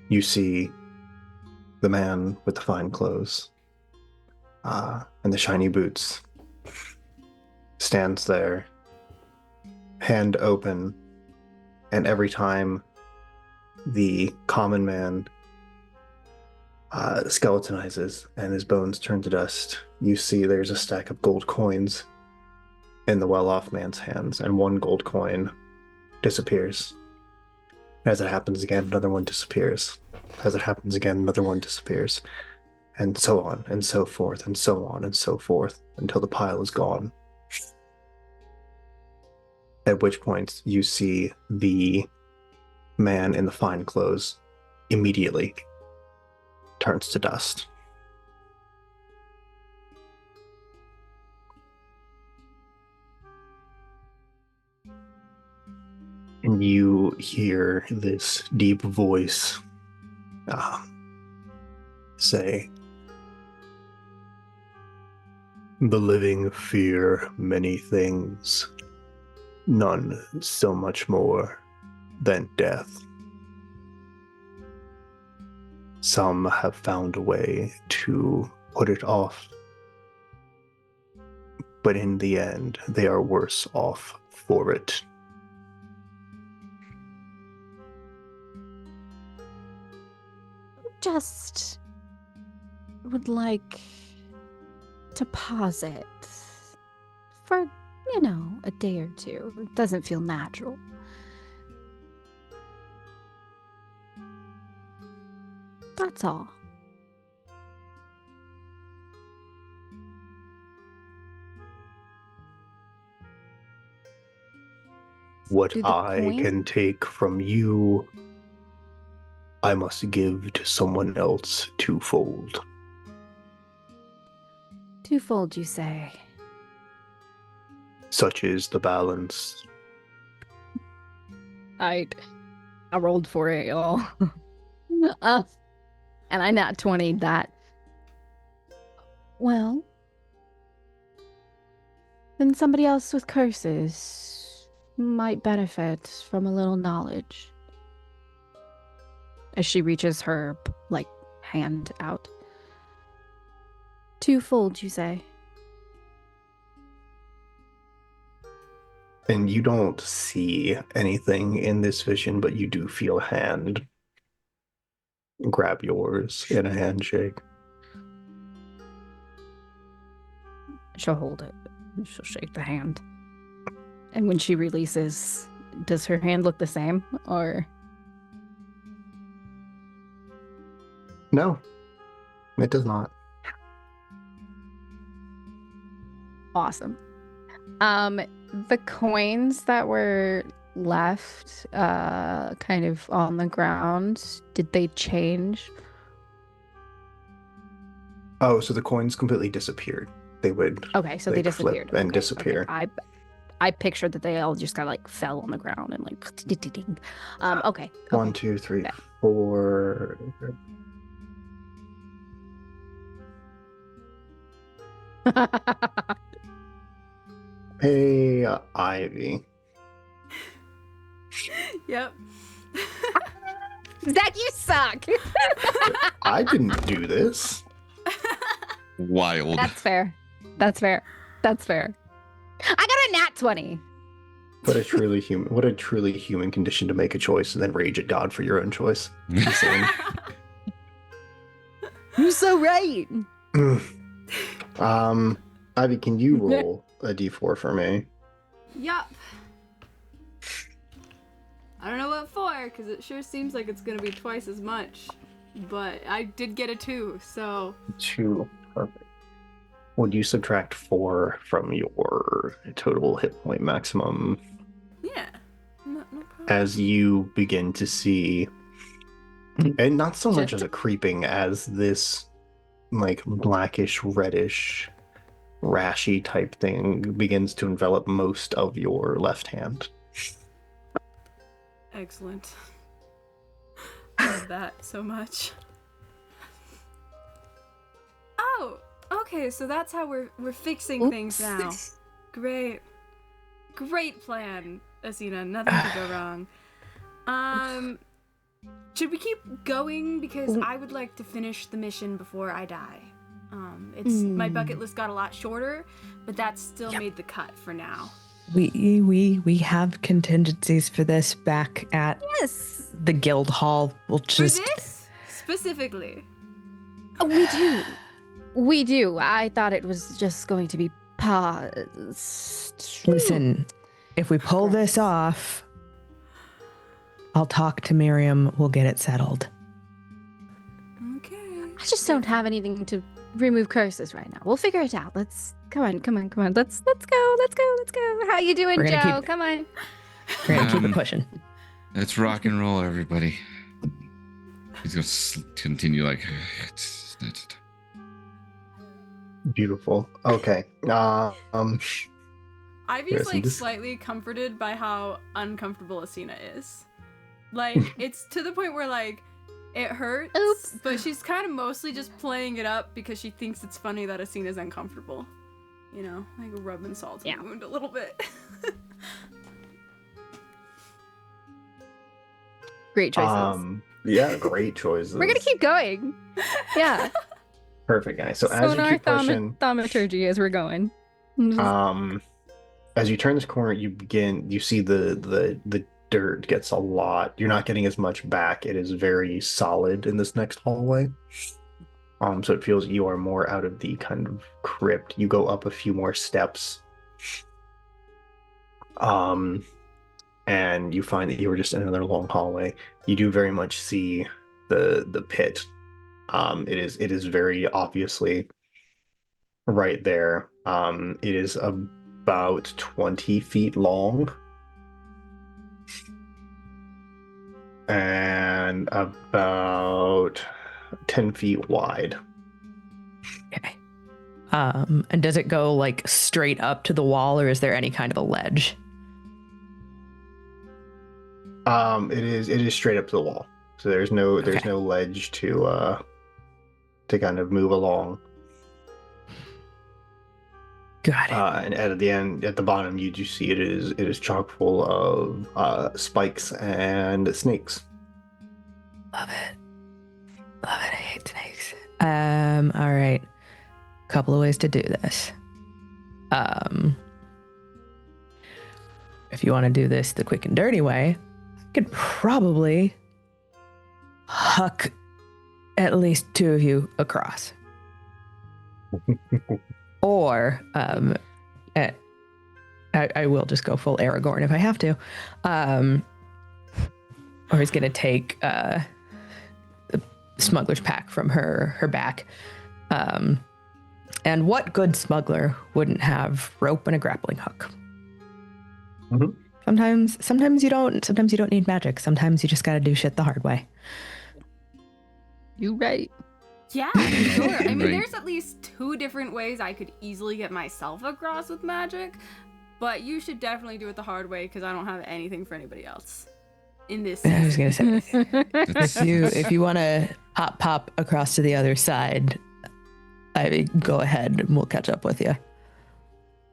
You see the man with the fine clothes and the shiny boots stands there, hand open, and every time the common man skeletonizes and his bones turn to dust, you see there's a stack of gold coins in the well-off man's hands, and one gold coin disappears. As it happens again, another one disappears. As it happens again, another one disappears. And so on, and so forth, and so on, and so forth, until the pile is gone. At which point you see the man in the fine clothes immediately turns to dust. And you hear this deep voice say, "The living fear many things, none so much more than death. Some have found a way to put it off, but in the end, they are worse off for it." Just would like to pause it for, a day or two. It doesn't feel natural. That's all. What Do the I coin- can take from you, I must give to someone else twofold. Twofold, you say? Such is the balance. I rolled for it, y'all. And I nat 20'd that. Well, then somebody else with curses might benefit from a little knowledge. As she reaches her, hand out. Twofold, you say? And you don't see anything in this vision, but you do feel a hand grab yours in a handshake. She'll hold it. She'll shake the hand. And when she releases, does her hand look the same? Or... No, it does not. Awesome. The coins that were left kind of on the ground, did they change Oh, so the coins completely disappeared. They would Okay, so they like disappeared. flip and Okay, disappear. okay. I pictured that they all just kind of like fell on the ground and like ding. Okay. One, two, three, Okay. 4. Hey, Ivy. Yep. Zach, you suck. I didn't do this. Wild. That's fair. That's fair. That's fair. I got a nat 20. What a truly human condition to make a choice and then rage at God for your own choice. Insane. You're so right. Ivy, can you roll a d4 for me? Yup. I don't know what for, because it sure seems like it's going to be twice as much. But I did get a 2, so... 2. Perfect. Would you subtract 4 from your total hit point maximum Yeah. No problem. as you begin to see, and not so much Just- as a creeping as this like blackish, reddish, rashy type thing begins to envelop most of your left hand. Excellent. Love that so much. Oh, okay, so that's how we're fixing things now. Great. Great plan, Asina. Nothing could go wrong. Should we keep going? Because I would like to finish the mission before I die. It's my bucket list got a lot shorter, but that still made the cut for now. We have contingencies for this back at Yes. the guild hall. We'll just For this specifically. We do. We do. I thought it was just going to be paused. listen. If we pull this off, I'll talk to Miriam. We'll get it settled. Okay. I just don't have anything to remove curses right now. We'll figure it out. Let's come on. Let's go. How you doing, We're gonna Joe? keep- Come on. We're gonna keep it pushing. Let's rock and roll, everybody. He's gonna continue like. Beautiful. Okay. Ivy's Yes, like this- slightly comforted by how uncomfortable Asina is. Like, it's to the point where like it hurts, Oops. but she's kind of mostly just playing it up because she thinks it's funny that Asina's uncomfortable. You know, like rubbing salt in Yeah. the wound a little bit. Great choices. Yeah, great choices. We're gonna keep going. Yeah. Perfect, guys. So as you Sonar keep pushing, thaumaturgy as we're going. as you turn this corner, you see the dirt gets a lot. You're not getting as much back. It is very solid in this next hallway. So it feels you are more out of the kind of crypt. You go up a few more steps. And you find that you were just in another long hallway. You do very much see the pit. It is very obviously right there. It is about 20 feet long and about 10 feet wide. Okay. And does it go like straight up to the wall, or is there any kind of a ledge? It is straight up to the wall. So there's no Okay. ledge to kind of move along. Got it. And at the end, at the bottom, you do see it is chock full of spikes and snakes. Love it. Love it. I hate snakes. All right. Couple of ways to do this. If you want to do this the quick and dirty way, I could probably huck at least 2 of you across. Or I will just go full Aragorn if I have to. Or he's gonna take the smuggler's pack from her back. And what good smuggler wouldn't have rope and a grappling hook? Mhm. Sometimes you don't need magic. Sometimes you just gotta do shit the hard way. You right. Yeah, sure. I mean, Right. there's at least 2 different ways I could easily get myself across with magic, but you should definitely do it the hard way because I don't have anything for anybody else in this I was season. gonna say, That's, if you want to pop across to the other side, I mean, go ahead and we'll catch up with you.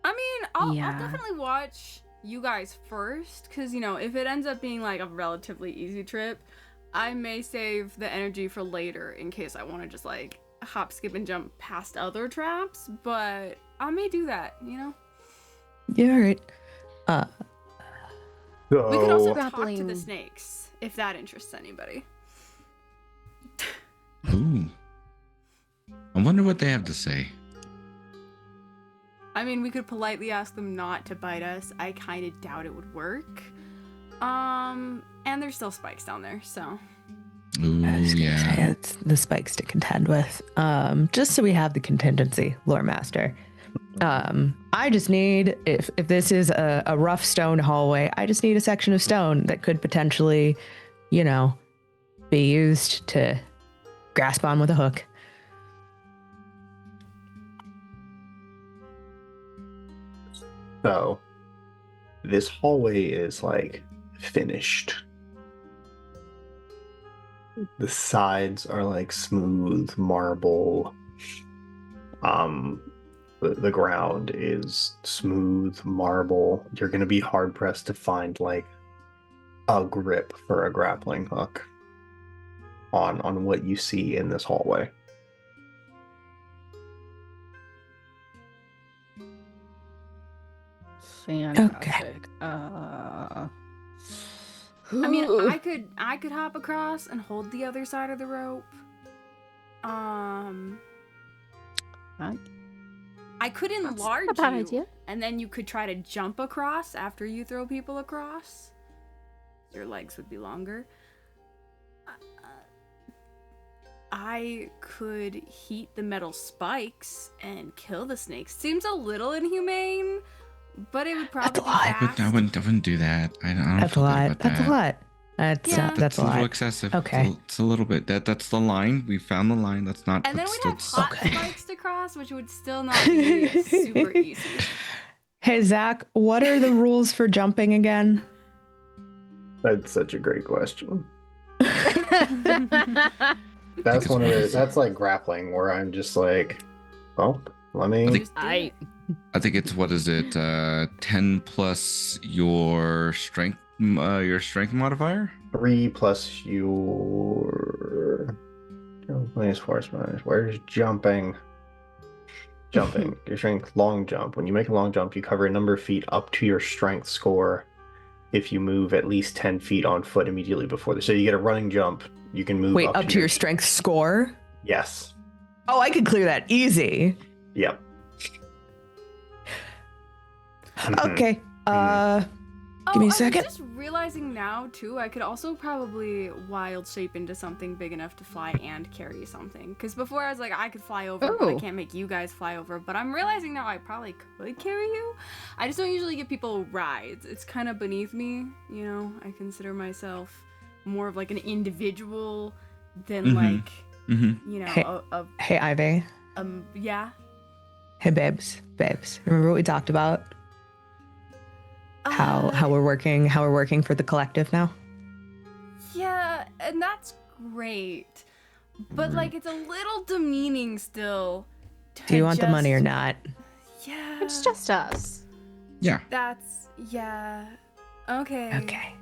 I mean, I'll Yeah. definitely watch you guys first because, you know, if it ends up being like a relatively easy trip, I may save the energy for later in case I want to just like hop, skip, and jump past other traps, but I may do that, you know? Yeah, all right. We could also So, talk to the Grappling. snakes if that interests anybody. ooh. I wonder what they have to say. I mean, we could politely ask them not to bite us. I kind of doubt it would work. And there's still spikes down there, so. Ooh, I was gonna yeah. say it's the spikes to contend with. Just so we have the contingency, lore master. I just need, if this is a rough stone hallway, I just need a section of stone that could potentially, you know, be used to grasp on with a hook. so this hallway is like finished. The sides are like smooth marble. The ground is smooth marble. You're gonna be hard pressed to find like a grip for a grappling hook on what you see in this hallway. Fantastic. I mean, I could hop across and hold the other side of the rope. I could enlarge a bad you, idea. and then you could try to jump across after you throw people across. Your legs would be longer. I could heat the metal spikes and kill the snakes. Seems a little inhumane, but it would probably be lot. fast. I wouldn't do that. I don't That's a feel good lot. about That's that. a lot. That's Yeah. that's a a little lot. excessive. Okay. It's a little bit. That's the line. We found the line. That's not. And then that's, we'd have that's- hot Okay. spikes to cross, which would still not be super easy. Hey Zach, what are the rules for jumping again? That's such a great question. think That's it's one of what the, is- that's like grappling where I'm just like, well, let me. Just do it. I think it's what is it? 10 plus your strength modifier. 3 plus your minus force minus. Where's jumping? Jumping. Your strength long jump. When you make a long jump, you cover a number of feet up to your strength score. If you move at least 10 feet on foot immediately before this, so you get a running jump, you can move Wait, up to your strength score? Yes. Oh, I could clear that easy. Yep. Mhm. Okay. Give me a second. I'm just realizing now too. I could also probably wild shape into something big enough to fly and carry something. Because before I was like, I could fly over, but I Ooh. can't make you guys fly over. But I'm realizing now I probably could carry you. I just don't usually give people rides. It's kind of beneath me, you know. I consider myself more of like an individual than Mhm. like, Mm-hmm. you know, Hey. Hey Ivy. yeah. Hey babes. Remember what we talked about? How we're working for the collective now? Yeah, and that's great. But like it's a little demeaning still. Do you want the money or just- not? Yeah. It's just us. Yeah. That's yeah. Okay. Okay.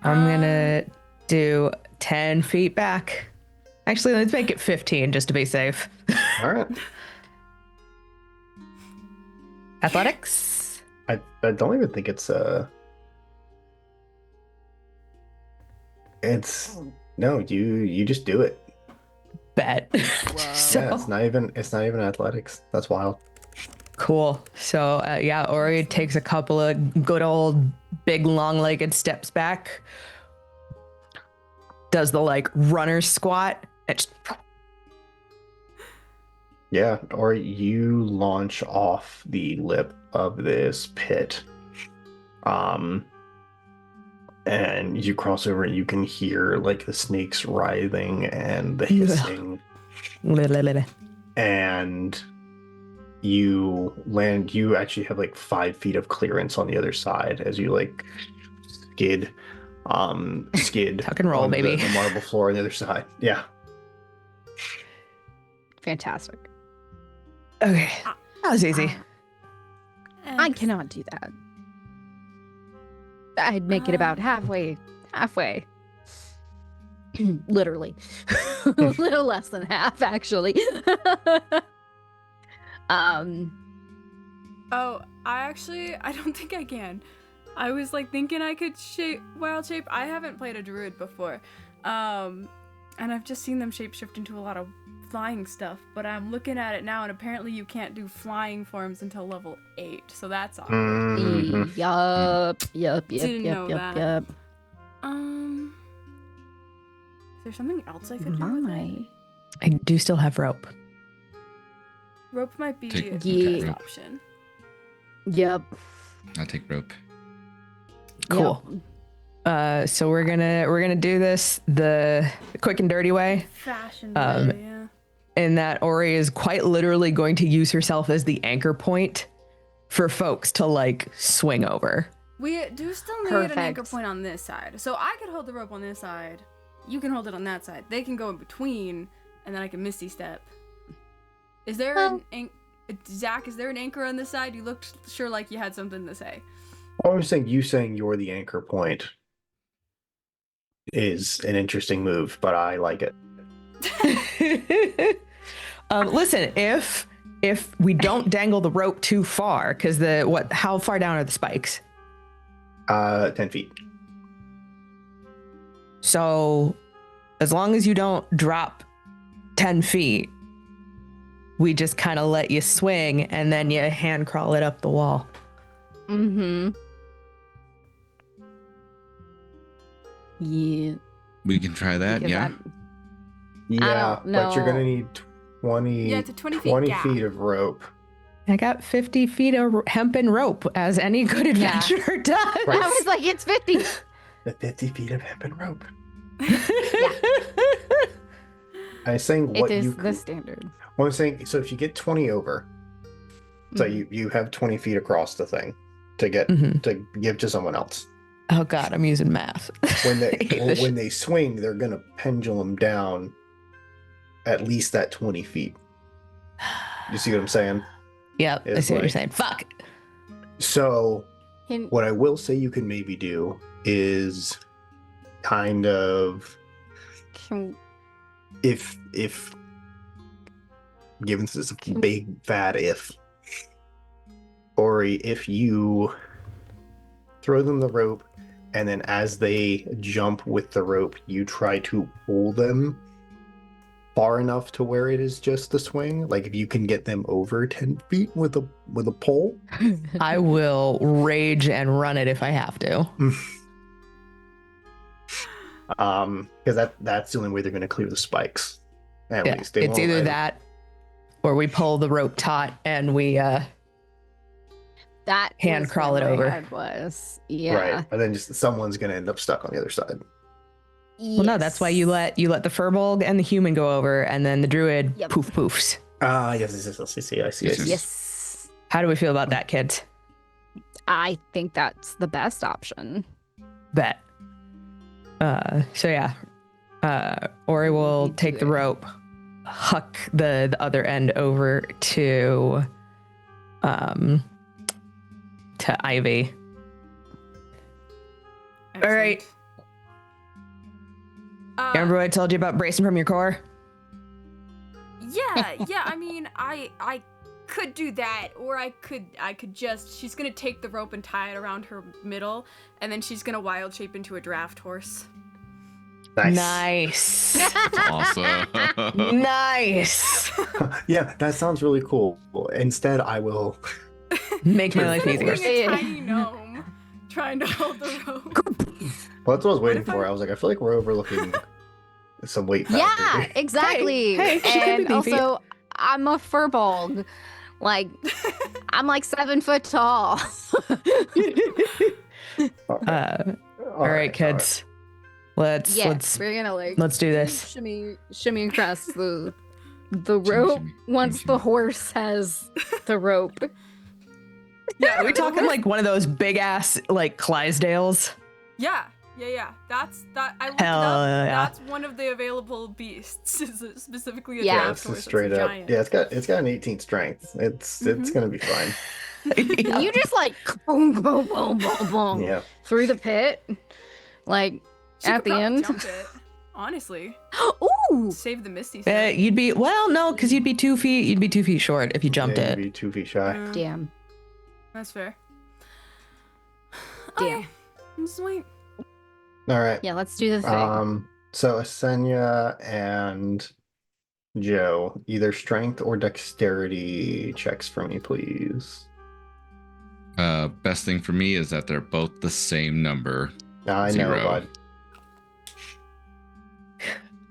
I'm gonna do 10 feet back. Actually, let's make it 15 just to be safe. All right. Athletics? I don't even think it's it's no, you just do it. Bet. So Yeah, it's not even athletics. That's wild. cool. So yeah, Ori takes a couple of good old big long-legged steps back. Does the like runner squat. And just, Yeah, or you launch off the lip of this pit. And you cross over and you can hear like the snakes writhing and the hissing. and you actually have like 5 feet of clearance on the other side as you like skid Tuck and roll, on baby. the marble floor on the other side. Yeah. Fantastic. Okay. That was easy. I cannot do that. I'd make it about halfway. Literally. A little less than half, actually. Oh, I don't think I can. I was like thinking I could wild shape. I haven't played a druid before. And I've just seen them shapeshift into a lot of flying stuff, but I'm looking at it now and apparently you can't do flying forms until level 8. So that's awkward. Mhm. Yup. Didn't know that. Is there something else I could do with it? I do still have rope. Rope might be Take- a Yeah. best option. Yep. I'll take rope. Cool. So we're gonna do this the quick and dirty way, Fashion Um, way, yeah. in that Ori is quite literally going to use herself as the anchor point for folks to like swing over. We do still need an anchor Perfect. point on this side. So I could hold the rope on this side. You can hold it on that side. They can go in between, and then I can misty step. Is there Zach, is there an anchor on this side? You looked sure like you had something to say. I was saying you saying you're the anchor point is an interesting move, but I like it. Listen, if we don't dangle the rope too far, because how far down are the spikes? 10 feet. So as long as you don't drop 10 feet, we just kind of let you swing and then you hand crawl it up the wall. Mm-hmm. Yeah. We can try that, Because yeah. Yeah, don't but you're know. gonna need 20, Yeah, it's a 20 feet 20 gap. feet of rope. I got 50 feet of hempen rope, as any good adventurer does. Right. I was like, it's 50. The 50 feet of hempen rope. Yeah. I was saying It what is you the standard. Well, I'm saying, so if you get 20 over, so you have 20 feet across the thing to get Mhm. to give to someone else. Oh God, I'm using math. When they I hate this when they swing, they're gonna pendulum down at least that 20 feet. You see what I'm saying? Yep, I It's see what you're like- saying. Fuck. So Can- what I will say you can maybe do is kind of can- if given this is a big fat if Ori, if you throw them the rope and then as they jump with the rope you try to pull them far enough to where it is just the swing, like if you can get them over 10 feet with a pole. I will rage and run it if I have to. Because that's the only way they're going to clear the spikes. At Yeah, least they it's won't- either that or we pull the rope taut and we that hand was crawl where it my over. head was. Yeah. Right, and then just someone's going to end up stuck on the other side. Well, no, that's why you let the furbolg and the human go over, and then the druid Yep. poofs. Yes, I see. Yes. How do we feel about that, kids? I think that's the best option. Bet. So yeah, Ori will We do take the it. rope, huck the other end over to Ivy. All right. Remember what I told you about bracing from your core? Yeah, I mean, I could do that, or I could just, she's gonna take the rope and tie it around her middle, and then she's gonna wild shape into a draft horse. Nice. Awesome. Nice. Yeah, that sounds really cool. Instead, I will. Make my life Instead easier. of being a tiny gnome trying to hold the rope. Well, that's what I was waiting if I- for. I was like, I feel like we're overlooking some weight factor. Yeah, here. exactly. Hey, she could be and beefy. also, I'm a furbolg. Like, I'm like 7 foot tall. All right, kids. Let's we're gonna like let's do this. shimmy across the the Shimmy, rope shimmy, once shimmy, the horse has the rope. Yeah, Are we talking like one of those big ass like Clydesdales? Yeah. That's that. I looked Hell it up. yeah. That's one of the available beasts. Is specifically a Yeah. Yeah, draft it's horse. just That's a straight up. giant. Yeah, it's got an 18 strength. It's Mhm. gonna be fine. Can you just like boom, boom, boom, boom, boom Yeah. through the pit? Like She at could the probably end? jump it. Honestly, Ooh! save the misty step. You'd be no, because you'd be 2 feet. You'd be 2 feet short if you jumped Yeah, you'd it. be 2 feet shy. Damn. That's fair. Damn. Okay, just wait. All right. Yeah, let's do the thing. So Asenya and Joe, either strength or dexterity checks for me, please. Best thing for me is that they're both the same number. I know, 0. bud.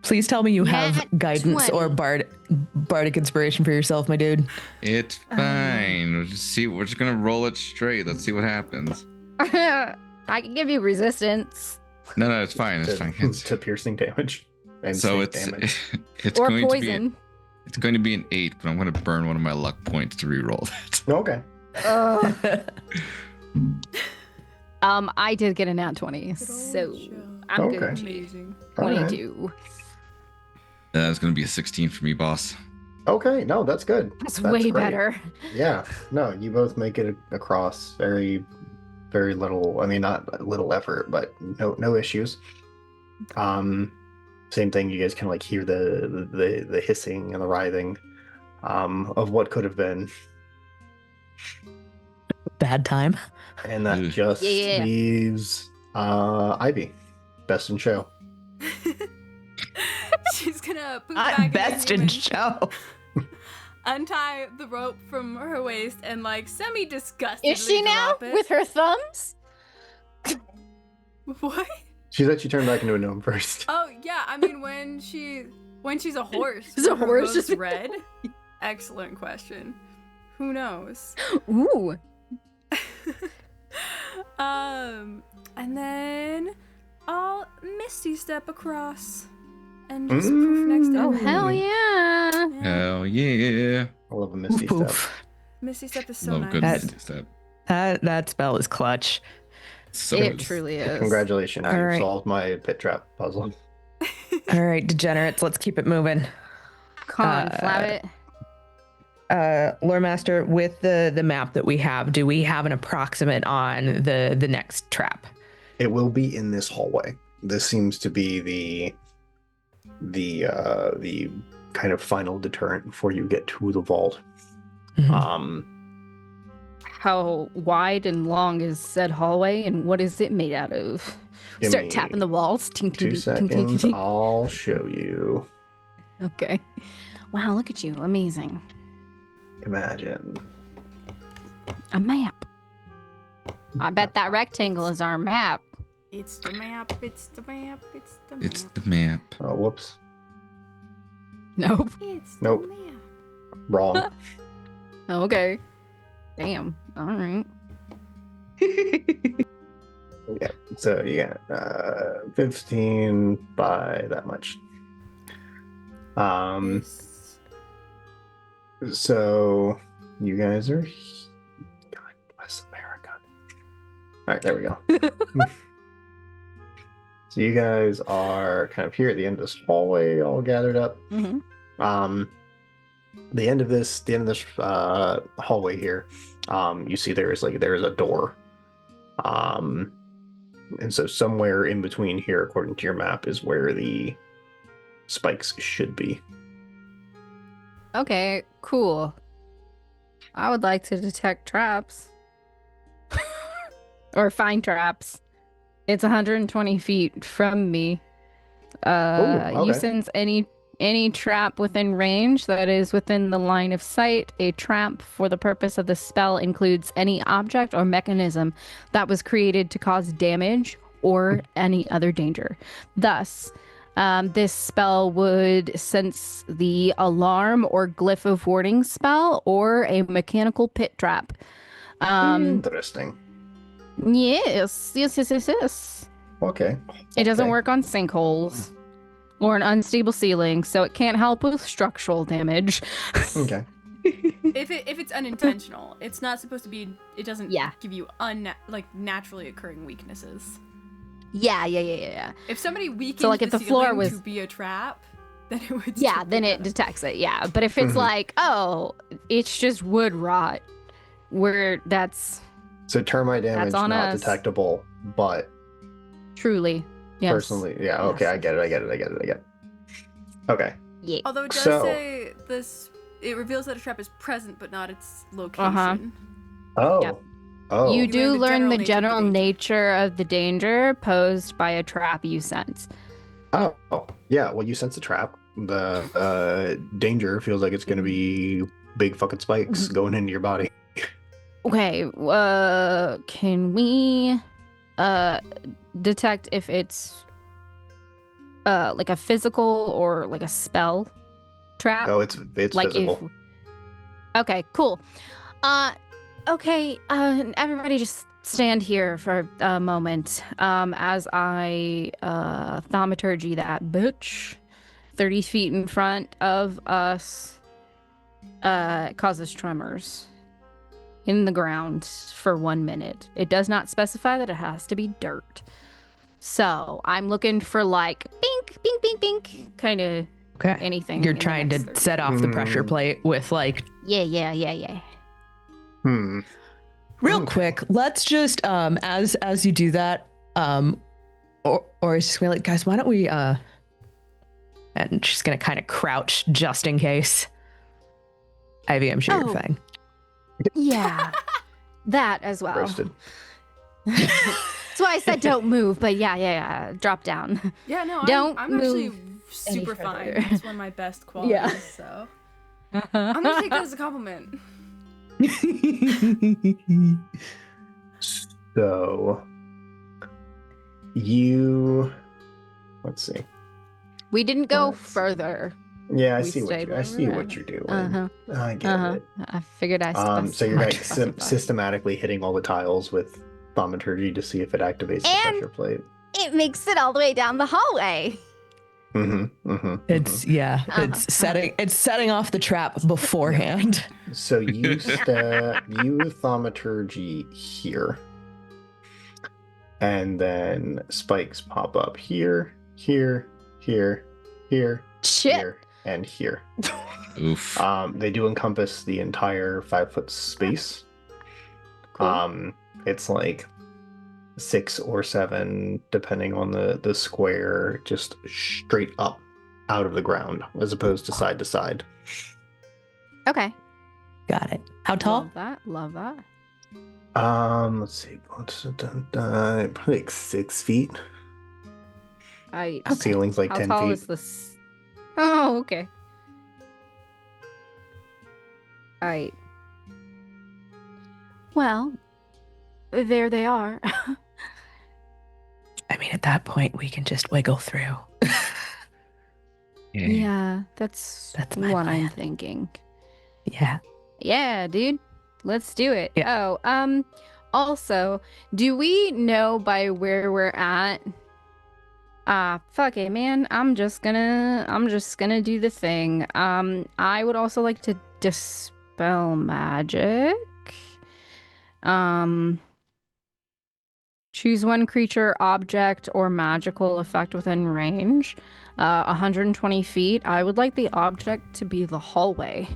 Please tell me you Nat have guidance 20. or bardic inspiration for yourself, my dude. It's fine. We're just gonna roll it straight. Let's see what happens. I can give you resistance No, it's fine. It's fine. To piercing damage. And So safe it's damage. it's or going poison. it's going to be an 8, but I'm going to burn one of my luck points to re-roll that. Okay. I did get a nat 20, Good old so Joe. I'm Okay. good. Amazing. All right. 22. That's going to be a 16 for me, boss. Okay, no, that's good. That's That's way great. better. Yeah, no, you both make it across very, very little. I mean, not little effort, but no issues. Same thing. You guys can like hear the hissing and the writhing, of what could have been, Bad time. and that Ugh. just Yeah. leaves Ivy, best in show. She's gonna put back I'm best in show. untie the rope from her waist and like semi-disgustedly Is she now drop it. with her thumbs? What? She said she turned back into a gnome first. Oh yeah, I mean when she's a horse. Is a will her horse hooves just- red? Excellent question. Who knows? Ooh. And then I'll misty step across and just poof next to Oh, everyone. hell yeah. Yeah. Hell yeah. I love a misty Poof, step. poof. Misty step is so Love nice. good That- misty step. That spell is clutch. So It good. truly is. Congratulations, All you right. solved my pit trap puzzle. All right, degenerates, let's keep it moving. Con, flab it. Lore Master, with the map that we have, do we have an approximate on the next trap? It will be in this hallway. This seems to be the kind of final deterrent before you get to the vault. Mhm. How wide and long is said hallway, and what is it made out of? Give Start me tapping the walls. Tink, tink, 2 tink, tink, tink, seconds. tink. I'll show you. Okay. Wow, look at you. Amazing. Imagine. A map. I bet that rectangle is our map. It's the map, it's the map, it's the map. It's the map. Oh, whoops. Nope. It's Nope. the map. Wrong. Okay. Damn. All right. Yeah. So you got 15 by that much. Yes. So you guys are. God bless America. All right, there we go. So you guys are kind of here at the end of this hallway, all gathered up. Mm-hmm. The end of this hallway here, you see there is a door. And so somewhere in between here, according to your map, is where the spikes should be. Okay, cool. I would like to detect traps. Or find traps. It's 120 feet from me. okay. You sense any trap within range that is within the line of sight. A trap for the purpose of the spell includes any object or mechanism that was created to cause damage or any other danger. Thus, this spell would sense the alarm or glyph of warning spell or a mechanical pit trap. Interesting. Yes. Okay. It doesn't Okay. work on sinkholes. or an unstable ceiling, so it can't help with structural damage. Okay. If it's unintentional, it's not supposed to be. It doesn't Yeah. give you naturally occurring weaknesses. Yeah. If somebody weakened So, like, if the floor ceiling was- to be a trap, then it would. Yeah, still then be it better. detects it. Yeah, but if it's Mhm. like, oh, it's just wood rot, where that's So termite damage on not us. detectable, but truly, yes. personally, yeah. Okay, Yes. I get it. Okay. Yeah. Although it does So- say this, it reveals that a trap is present but not its location. Uh-huh. Oh. Yep. Oh. You You do learn the general danger. nature of the danger posed by a trap you sense. Oh. Yeah. Well, you sense a trap. The danger feels like it's going to be big fucking spikes going into your body. Okay, can we detect if it's like a physical or like a spell trap? Oh, it's like physical. Okay, cool. Okay, everybody just stand here for a moment as I thaumaturgy that bitch 30 feet in front of us. Causes tremors in the ground for 1 minute. It does not specify that it has to be dirt. So I'm looking for like bink, bink, bink, bink, kind of Okay. anything. You're in the trying to next 30. set off the pressure Mm. plate with like Yeah. Hmm. real Okay. quick. Let's just as you do that, or it's just gonna be like, guys, why don't we and she's gonna kind of crouch just in case. Ivy, I'm sure you're Oh. fine. Yeah. That as well. Roasted. That's why I said don't move, but yeah. Drop down. Yeah, no, Don't I'm actually move super any fine. further. It's one of my best qualities, Yeah. so I'm gonna take that as a compliment. So you let's see. We didn't go Let's see. further. Yeah, I We see stayed I where see we were what at. you're doing. Uh-huh. I get it. I figured I So you're like specified. systematically hitting all the tiles with thaumaturgy to see if it activates the And- pressure plate. It makes it all the way down the hallway. It's it's setting off the trap beforehand. So you thaumaturgy here. And then spikes pop up here, here, Shit. here, and here. Oof. They do encompass the entire 5-foot space. Cool. It's like 6 or 7, depending on the square, just straight up out of the ground, as opposed to side. Okay. Got it. How tall? Love that. Let's see, probably like 6 feet. I Ceiling's like How 10 tall feet. is this? Oh, okay. Alright. Well, there they are. I mean, at that point, we can just wiggle through. Yeah, that's my what I'm plan. thinking. Yeah. Yeah, dude. Let's do it. Yeah. Oh, also, do we know by where we're at? Fuck it, man. I'm just gonna do the thing. I would also like to dispel magic. Choose one creature, object, or magical effect within range. 120 feet. I would like the object to be the hallway.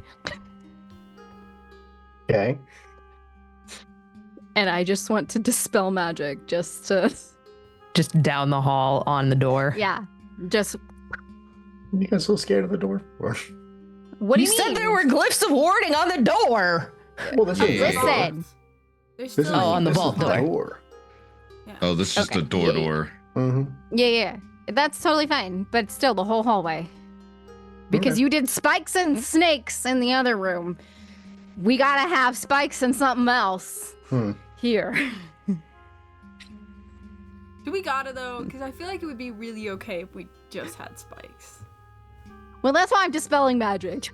Okay. And I just want to dispel magic just Down the hall on the door. yeah. Just You guys so scared of the door? Or... what do You you said mean? there were glyphs of warding on the door. Well, this Yeah, is yeah, the yeah. door. Listen. There's This is, still on the this vault is the door. door. Oh, this is just Okay. a door. Mm-hmm. Yeah. That's totally fine, but still the whole hallway. Because Okay. you did spikes and snakes in the other room. We gotta have spikes and something else here. Do we gotta though? Because I feel like it would be really okay if we just had spikes. Well, that's why I'm dispelling magic.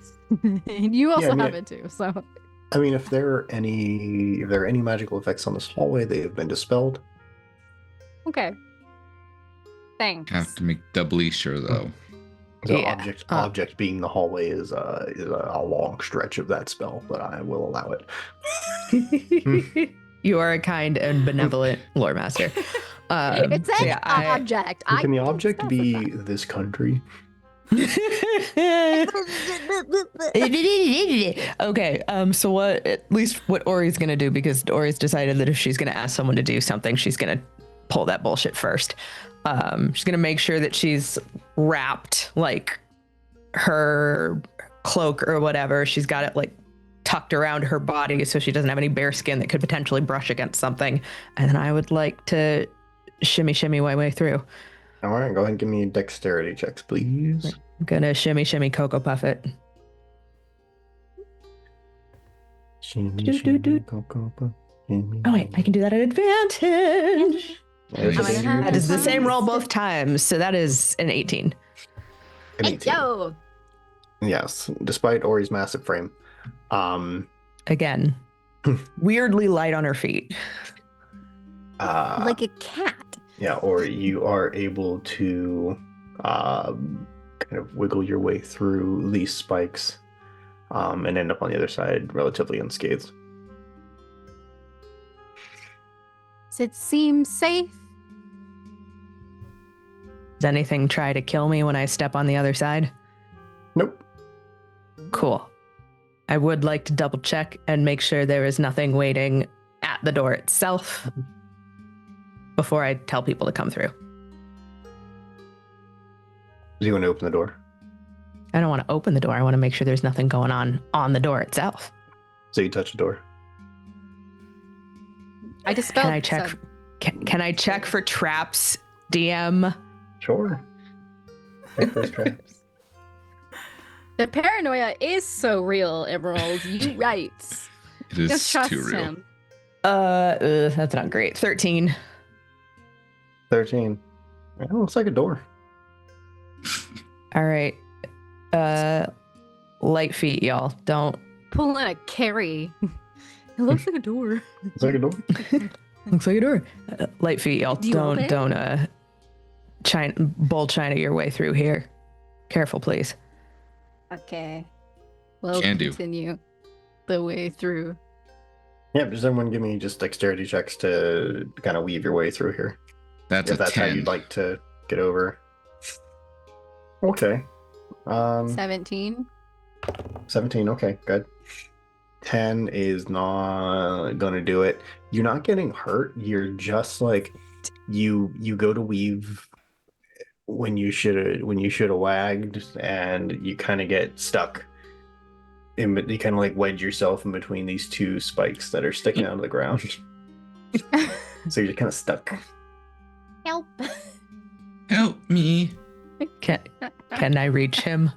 You also Yeah, I mean, have it too, so. I mean, if there are any magical effects on this hallway, they have been dispelled. Okay. Thanks. Have to make doubly sure though. So Yeah. object being the hallway is a long stretch of that spell, but I will allow it. You are a kind and benevolent lore master. It's so an yeah, object. Can the didn't object be specify. this country? Okay, so what, at least what Ori's gonna do, because Ori's decided that if she's gonna ask someone to do something, she's gonna pull that bullshit first. She's gonna make sure that she's wrapped, like, her cloak or whatever. She's got it, like, tucked around her body so she doesn't have any bare skin that could potentially brush against something. And then I would like to shimmy my way through. All right, go ahead and give me dexterity checks, please. I'm gonna shimmy Cocoa Puff it. Oh wait, I can do that at advantage. That is the same roll both times, so that is an 18. Hey, yo. Yes, despite Ori's massive frame. Again, weirdly light on her feet. Like a cat. Yeah, or you are able to kind of wiggle your way through these spikes and end up on the other side relatively unscathed. Does it seem safe? Does anything try to kill me when I step on the other side? Nope. Cool. I would like to double check and make sure there is nothing waiting at the door itself before I tell people to come through. Do you want to open the door? I don't want to open the door. I want to make sure there's nothing going on the door itself. So you touch the door. I dispelled. Can I check? Can I check for traps, DM? Sure. Check those traps. The paranoia is so real, Emerald. You right. It is Just trust too real. him. That's not great. 13. 13. It looks like a door. All right. Light feet, y'all. Don't. Pull in a carry. It looks like a door. Looks like a door. Looks like a door. Light feet, y'all. Do you open? Don't bull China your way through here. Careful, please. Okay. We'll Can do. continue the way through. Yeah, does everyone give me just dexterity checks to kind of weave your way through here? That's If a that's how 10. you'd like to get over. Okay. 17. 17, okay, good. 10 is not gonna do it. You're not getting hurt. You're just like you go to weave when you should have wagged, and you kind of get stuck. You kind of like wedge yourself in between these two spikes that are sticking out of the ground. So you're kind of stuck. Help. Help me. Can I reach him?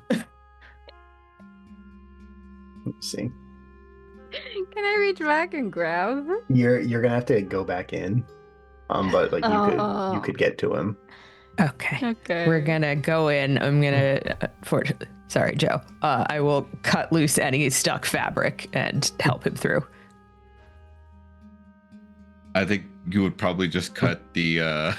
Let's see. Can I reach back and grab? You're gonna have to go back in. But like you could get to him. Okay. Okay. We're gonna go in. I'm gonna. Sorry, Joe. I will cut loose any stuck fabric and help him through. I think you would probably just cut the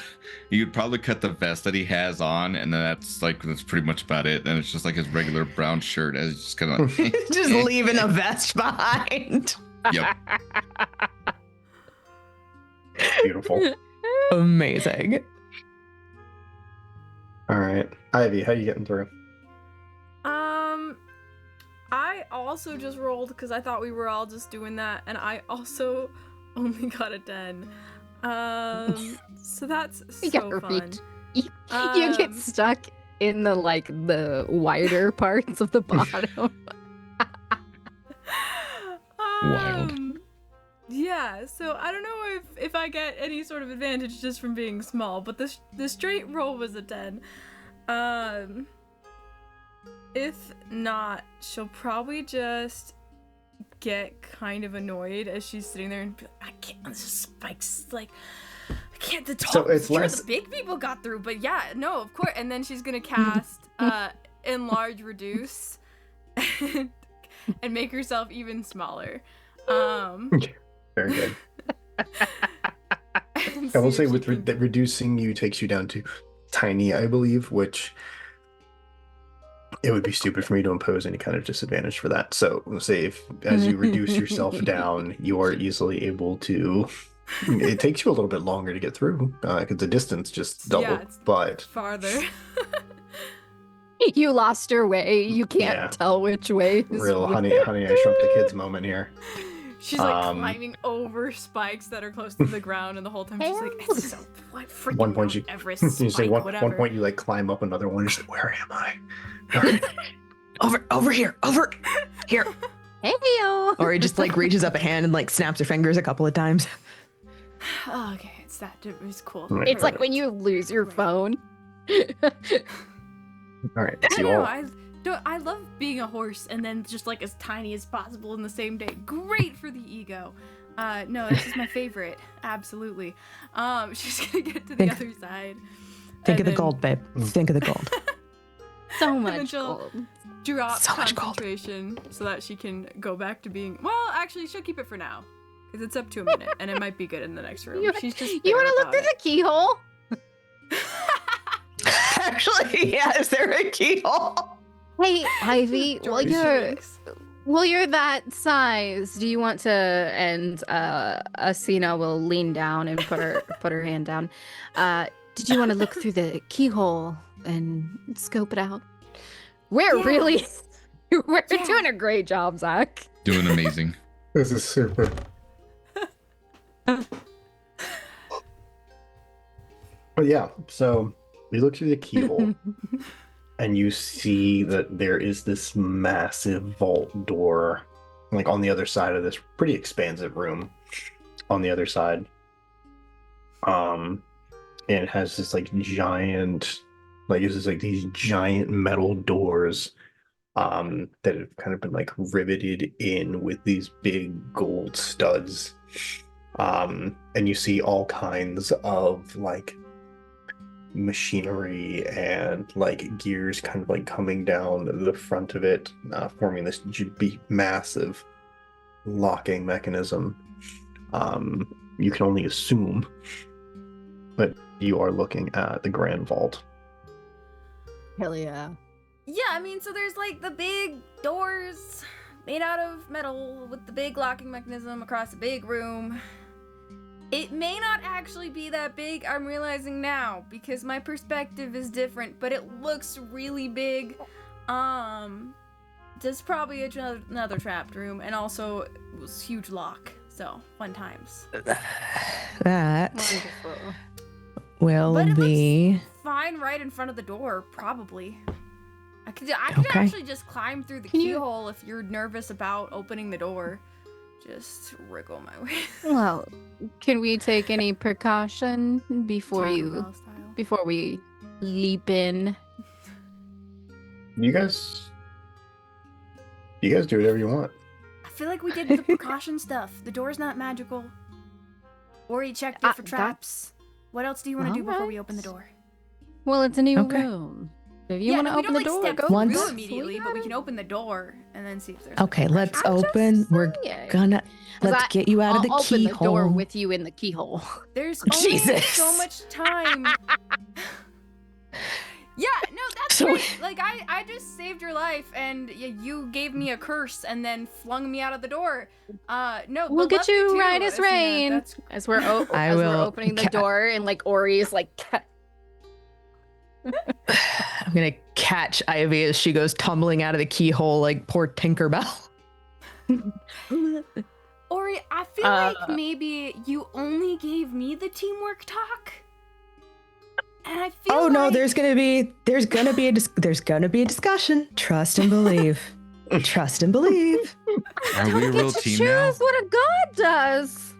you'd probably cut the vest that he has on, and then that's pretty much about it. And it's just like his regular brown shirt, as just kind of like Just leaving a vest behind. Yep. Beautiful. Amazing. All right, Ivy, how you getting through? I also just rolled because I thought we were all just doing that, and I also only got a 10. So that's You so got her fun. feet. You get stuck in the wider parts of the bottom. Wild. Yeah, so I don't know if I get any sort of advantage just from being small, but the straight roll was a 10. If not, she'll probably just get kind of annoyed as she's sitting there and be like, I can't, this is spikes, like, I can't, the So it's sure, less- the big people got through, but yeah, no, of course. And then she's gonna cast enlarge reduce and make herself even smaller. Very good. And I will see say if with she can- reducing you takes you down to tiny, I believe, which it would be stupid for me to impose any kind of disadvantage for that. So we'll say if as you reduce yourself down, you are easily able to. It takes you a little bit longer to get through because the distance just doubled. it's But farther. You lost your way. You can't Yeah. tell which way is real which. honey, I shrunk the kids moment here. She's like Um, climbing over spikes that are close to the ground, and the whole time she's like, "It's so what freaking One point Mount you- Everest You say spike, one whatever." point you like climb up another one. You're just like, where am I? Where am I? Over here, over here. Hey yo. Or he just like reaches up a hand and like snaps her fingers a couple of times. Oh, okay, it's that. It was cool. Right. It's like when you lose your phone. All right. I So you don't all, know. I love being a horse and then just like as tiny as possible in the same day. Great for the ego. No, this is my favorite. Absolutely. She's gonna get to the Think- other side. Think and of the then gold, babe. Think of the gold. So then much she'll- gold. Drop So much gold. concentration so that she can go back to being. Well, actually, she'll keep it for now because it's up to a minute, and it might be good in the next room. You- She's just. You want to look through the keyhole? Actually, yeah, is there a keyhole? Hey, Ivy. George Shanks. Well, you're that size. Do you want to? And Asina will lean down and put her hand down. Did you want to look through the keyhole and scope it out? We're really, we're Yeah. doing a great job, Zach. Doing amazing. this is super. But yeah, so you look through the keyhole and you see that there is this massive vault door, like on the other side of this pretty expansive room. On the other side, and it has this like giant, like it's just like these giant metal doors, that have kind of been like riveted in with these big gold studs. And you see all kinds of like machinery and like gears kind of like coming down the front of it, forming this massive locking mechanism. You can only assume that you are looking at the Grand Vault. Hell yeah. Yeah, I mean, so there's like the big doors made out of metal with the big locking mechanism across a big room. It may not actually be that big, I'm realizing now, because my perspective is different, but it looks really big. There's probably another trapped room, and also it was huge lock, so fun times. That Wonderful. will But it be. Fine right in front of the door, probably. I could Okay. actually just climb through the Can you- keyhole if you're nervous about opening the door. Just wriggle my way. Well, can we take any precaution before Taco Bell style. before we leap in? You guys do whatever you want. I feel like we did the precaution stuff. The door's not magical. Ori checked it for that- traps. What else do you want to do before we open the Alright. door? Well, it's a new Okay. room. If you want to we open don't, the door, step go through Once- immediately, but we can open the door and then see if there's. Okay, like, let's I'm just open. We're saying. gonna. Let's get you out of the I'll open keyhole. the door with you in the keyhole. There's only Jesus. so much time. Yeah, no, that's So- great. Like I just saved your life, and you gave me a curse, and then flung me out of the door. No, We'll but get love you too, right as Athena. rain. That's As we're I as we're will opening the ca- door, and like Ori's like, I'm gonna catch Ivy as she goes tumbling out of the keyhole like poor Tinkerbell. Ori, I feel Uh, like maybe you only gave me the teamwork talk, and I feel. Oh no, like- there's gonna be a discussion. Trust and believe. Trust and believe. Are we a get real to team choose now? what a god does.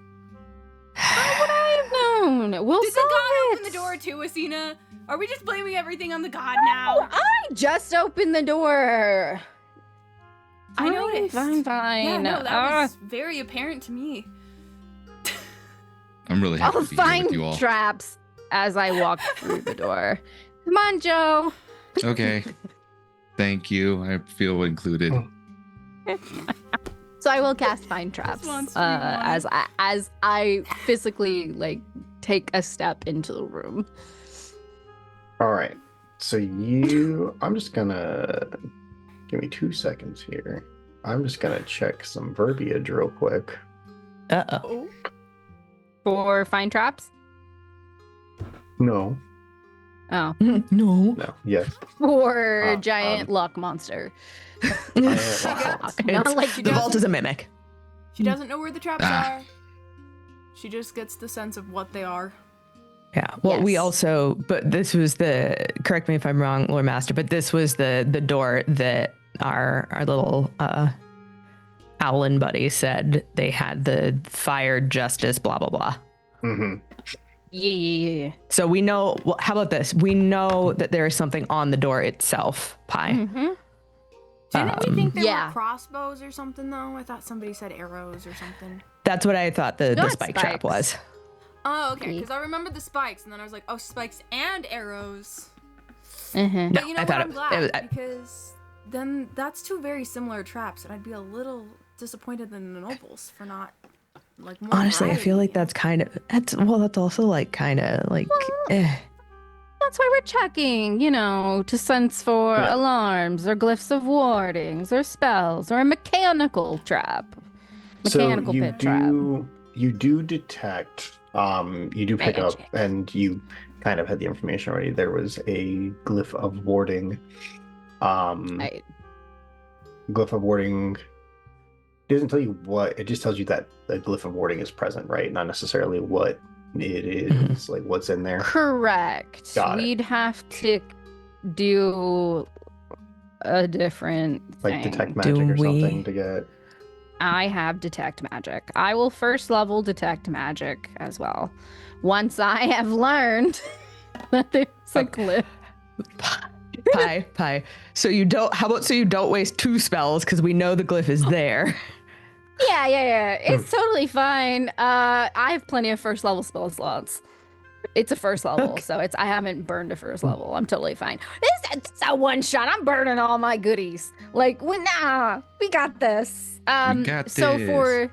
How would I have known? We'll Did the solve god it. open the door too, Asina? Are we just blaming everything on the god now? I just opened the door. I noticed. Fine, fine. Yeah, no, that was very apparent to me. I'm really happy I'll to be here find with you all. traps as I walk through the door. Come on, Joe. Okay. Thank you. I feel included. So I will cast find traps wants to be mine. as I physically like take a step into the room. All right. So I'm just gonna give me 2 seconds here. I'm just gonna check some verbiage real quick. Uh-oh. For fine traps? No, Oh. No. yes. For giant luck monster. Giant Not like The vault is a mimic. She doesn't know where the traps Ah. are. She just gets the sense of what they are. Yeah. Well, we Yes. also, but this was correct me if I'm wrong, Lord Master, but this was the door that our little Owlin buddy said they had the fire justice, blah, blah, blah. Mm-hmm. Yeah. So we know, well, how about this? We know that there is something on the door itself, Pi. Mm-hmm. Didn't we think they yeah. were crossbows or something, though? I thought somebody said arrows or something. That's what I thought the Not spike trap spikes. was. Oh, okay. Because I remember the spikes, and then I was like, oh, spikes and arrows. Mm-hmm. But you know I what? thought I'm it glad was- because then that's two very similar traps, and I'd be a little disappointed in the nobles for not like more Honestly, I feel like variety. that's also like kind of like, eh. That's why we're checking, to sense for Yeah. alarms or glyphs of wardings or spells or a mechanical trap. Mechanical So you pit trap. you do detect, you do pick up, Magic. and you kind of had the information already. There was a glyph of warding. Right. Glyph of warding doesn't tell you what, it just tells you that the glyph of warding is present, right? Not necessarily what it is, like what's in there. Correct. Got it. We'd have to do a different Like thing. detect magic Do or something we- to get. I have detect magic. I will first level detect magic as well. Once I have learned that there's a glyph. Pi. So you don't waste 2 spells because we know the glyph is there. Yeah. It's totally fine. I have plenty of first level spell slots. It's a first level, Okay. so I haven't burned a first level. I'm totally fine. It's a one shot. I'm burning all my goodies. Like, we got this. We got So this. for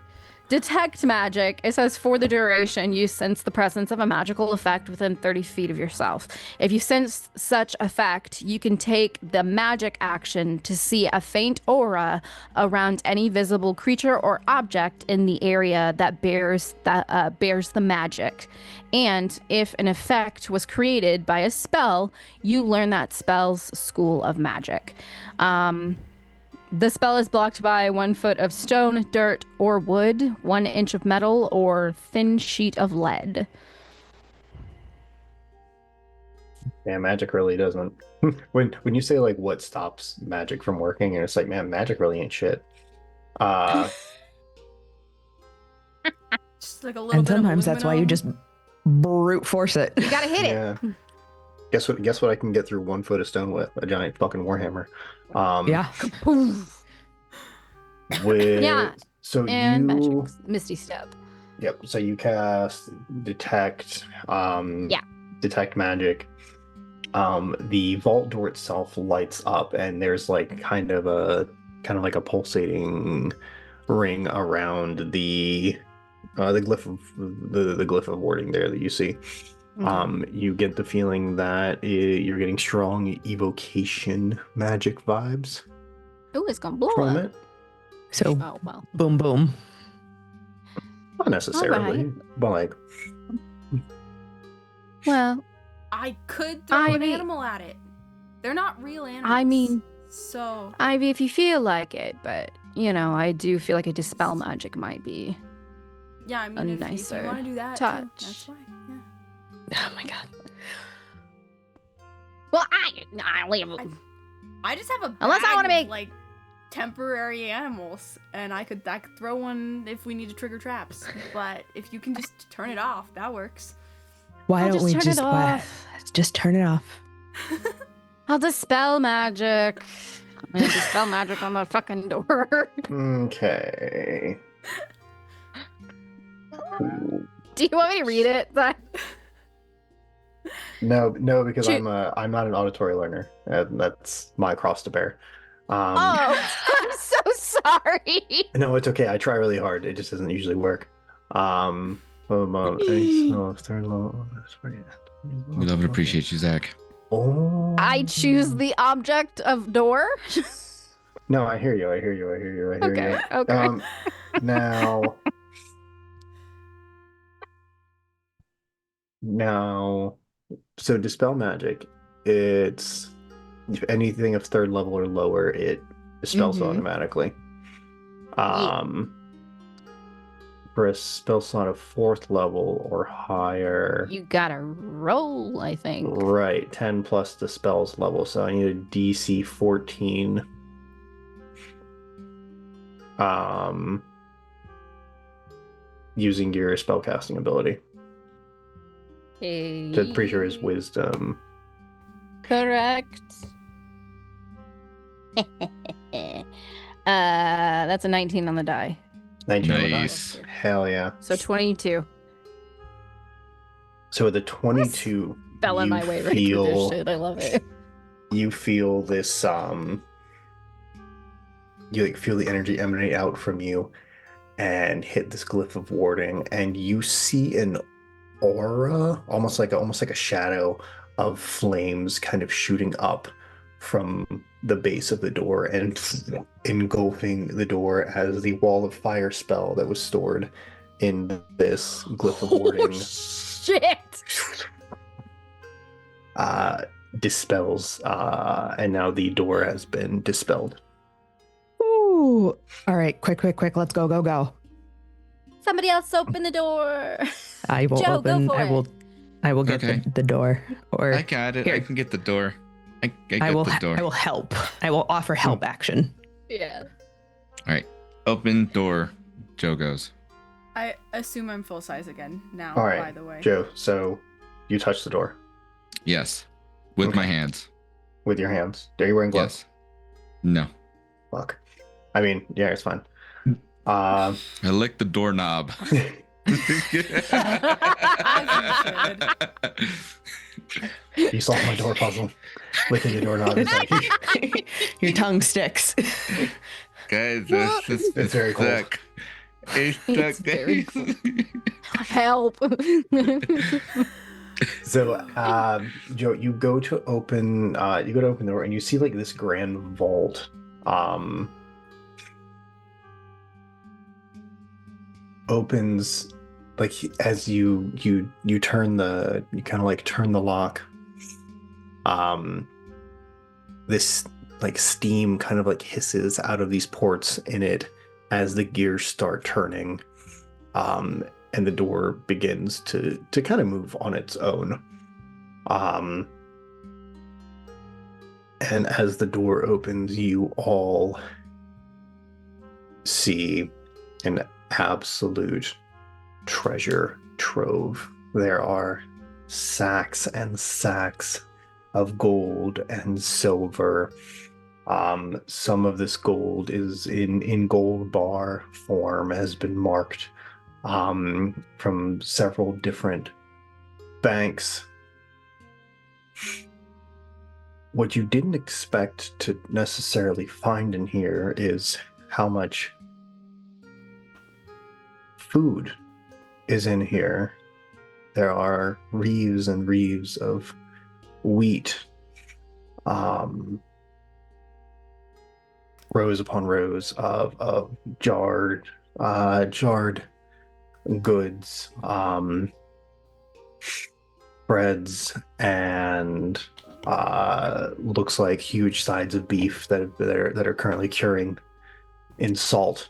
detect magic, it says for the duration, you sense the presence of a magical effect within 30 feet of yourself. If you sense such effect, you can take the magic action to see a faint aura around any visible creature or object in the area that bears the magic. And if an effect was created by a spell, you learn that spell's school of magic. The spell is blocked by 1 foot of stone, dirt, or wood, 1 inch of metal, or thin sheet of lead. Yeah, magic really doesn't. When you say like what stops magic from working, and it's like, man, magic really ain't shit. Just like a little And bit sometimes of that's why you just brute force it. You gotta hit it. Yeah. Guess what I can get through 1 foot of stone with? A giant fucking warhammer. Yeah. With Yeah, so And you magic. Misty Step. Yep. So you cast detect. Yeah. Detect magic. The vault door itself lights up, and there's like kind of like a pulsating ring around the glyph of the glyph of warding there that you see. You get the feeling that you're getting strong evocation magic vibes Ooh, it's gonna blow from up. it. So Oh, well. boom, boom. Not necessarily, Alright. but like, Well, I could throw I an mean- animal at it. They're not real animals. I mean, so Ivy, if you feel like it, but, I do feel like a dispel magic might be. yeah, I mean, if you nicer want to do that, touch. too, that's fine. Yeah. Oh my god. Well, I leave. I just have a Unless I bag wanna of, make- like temporary animals, and I could throw one if we need to trigger traps. But if you can just turn it off, that works. Why I'll don't we turn just it off. just turn it off? I'll dispel magic. I'm gonna dispel magic on the fucking door. okay. Ooh. Do you want me to read it? No, because Shoot. I'm not an auditory learner. That's my cross to bear. Oh, I'm so sorry. No, it's okay. I try really hard. It just doesn't usually work. We love and appreciate you, Zach. Oh. I choose the object of door. No, I hear you. I hear you. I hear you. I hear Okay, you. okay. Now, now, so dispel magic. It's if anything of third level or lower, it dispels Mhm. automatically. Yeah. For a spell slot of fourth level or higher, You gotta roll, I think. right? 10 plus the spell's level. So I need a DC 14. Using your spellcasting ability. So I'm pretty sure is wisdom. Correct. That's a 19 on the die. 19 on the die. Nice. Hell yeah. So 22. So with the 22, Fell in you my way right through this feel shit. I love it. you feel this you like feel the energy emanate out from you and hit this glyph of warding, and you see an aura, almost like a shadow of flames kind of shooting up from the base of the door and engulfing the door as the wall of fire spell that was stored in this glyph of warding Shit. dispels, and now the door has been dispelled. Ooh. All right, quick. Let's go. Somebody else open the door. I will Joe, open. go for it. I will get Okay. the door. Or I got it. Here. I can get the door. I I got will. the door. I will help. I will offer help action. Yeah. All right. Open door. Joe goes. I assume I'm full size again now, All right, by the way. Joe, so you touch the door Yes. With my Okay. hands. with your hands. Are you wearing gloves? Yes. No. Fuck. I mean, yeah, it's fine. I licked the doorknob. You solved my door puzzle. Licking the doorknob is like, Your tongue sticks. Guys, it's very cold. stuck. It's It's stuck. very cold. Help. so, Joe, you go to open the door and you see like this grand vault. Opens like as you turn you kind of like turn the lock. This like steam kind of like hisses out of these ports in it as the gears start turning, and the door begins to kind of move on its own. And as the door opens, you all see an absolute treasure trove. There are sacks and sacks of gold and silver. Some of this gold is in gold bar form, has been marked from several different banks. What you didn't expect to necessarily find in here is how much food is in here. There are reams and reams of wheat, rows upon rows of jarred goods, breads, and looks like huge sides of beef that are currently curing in salt.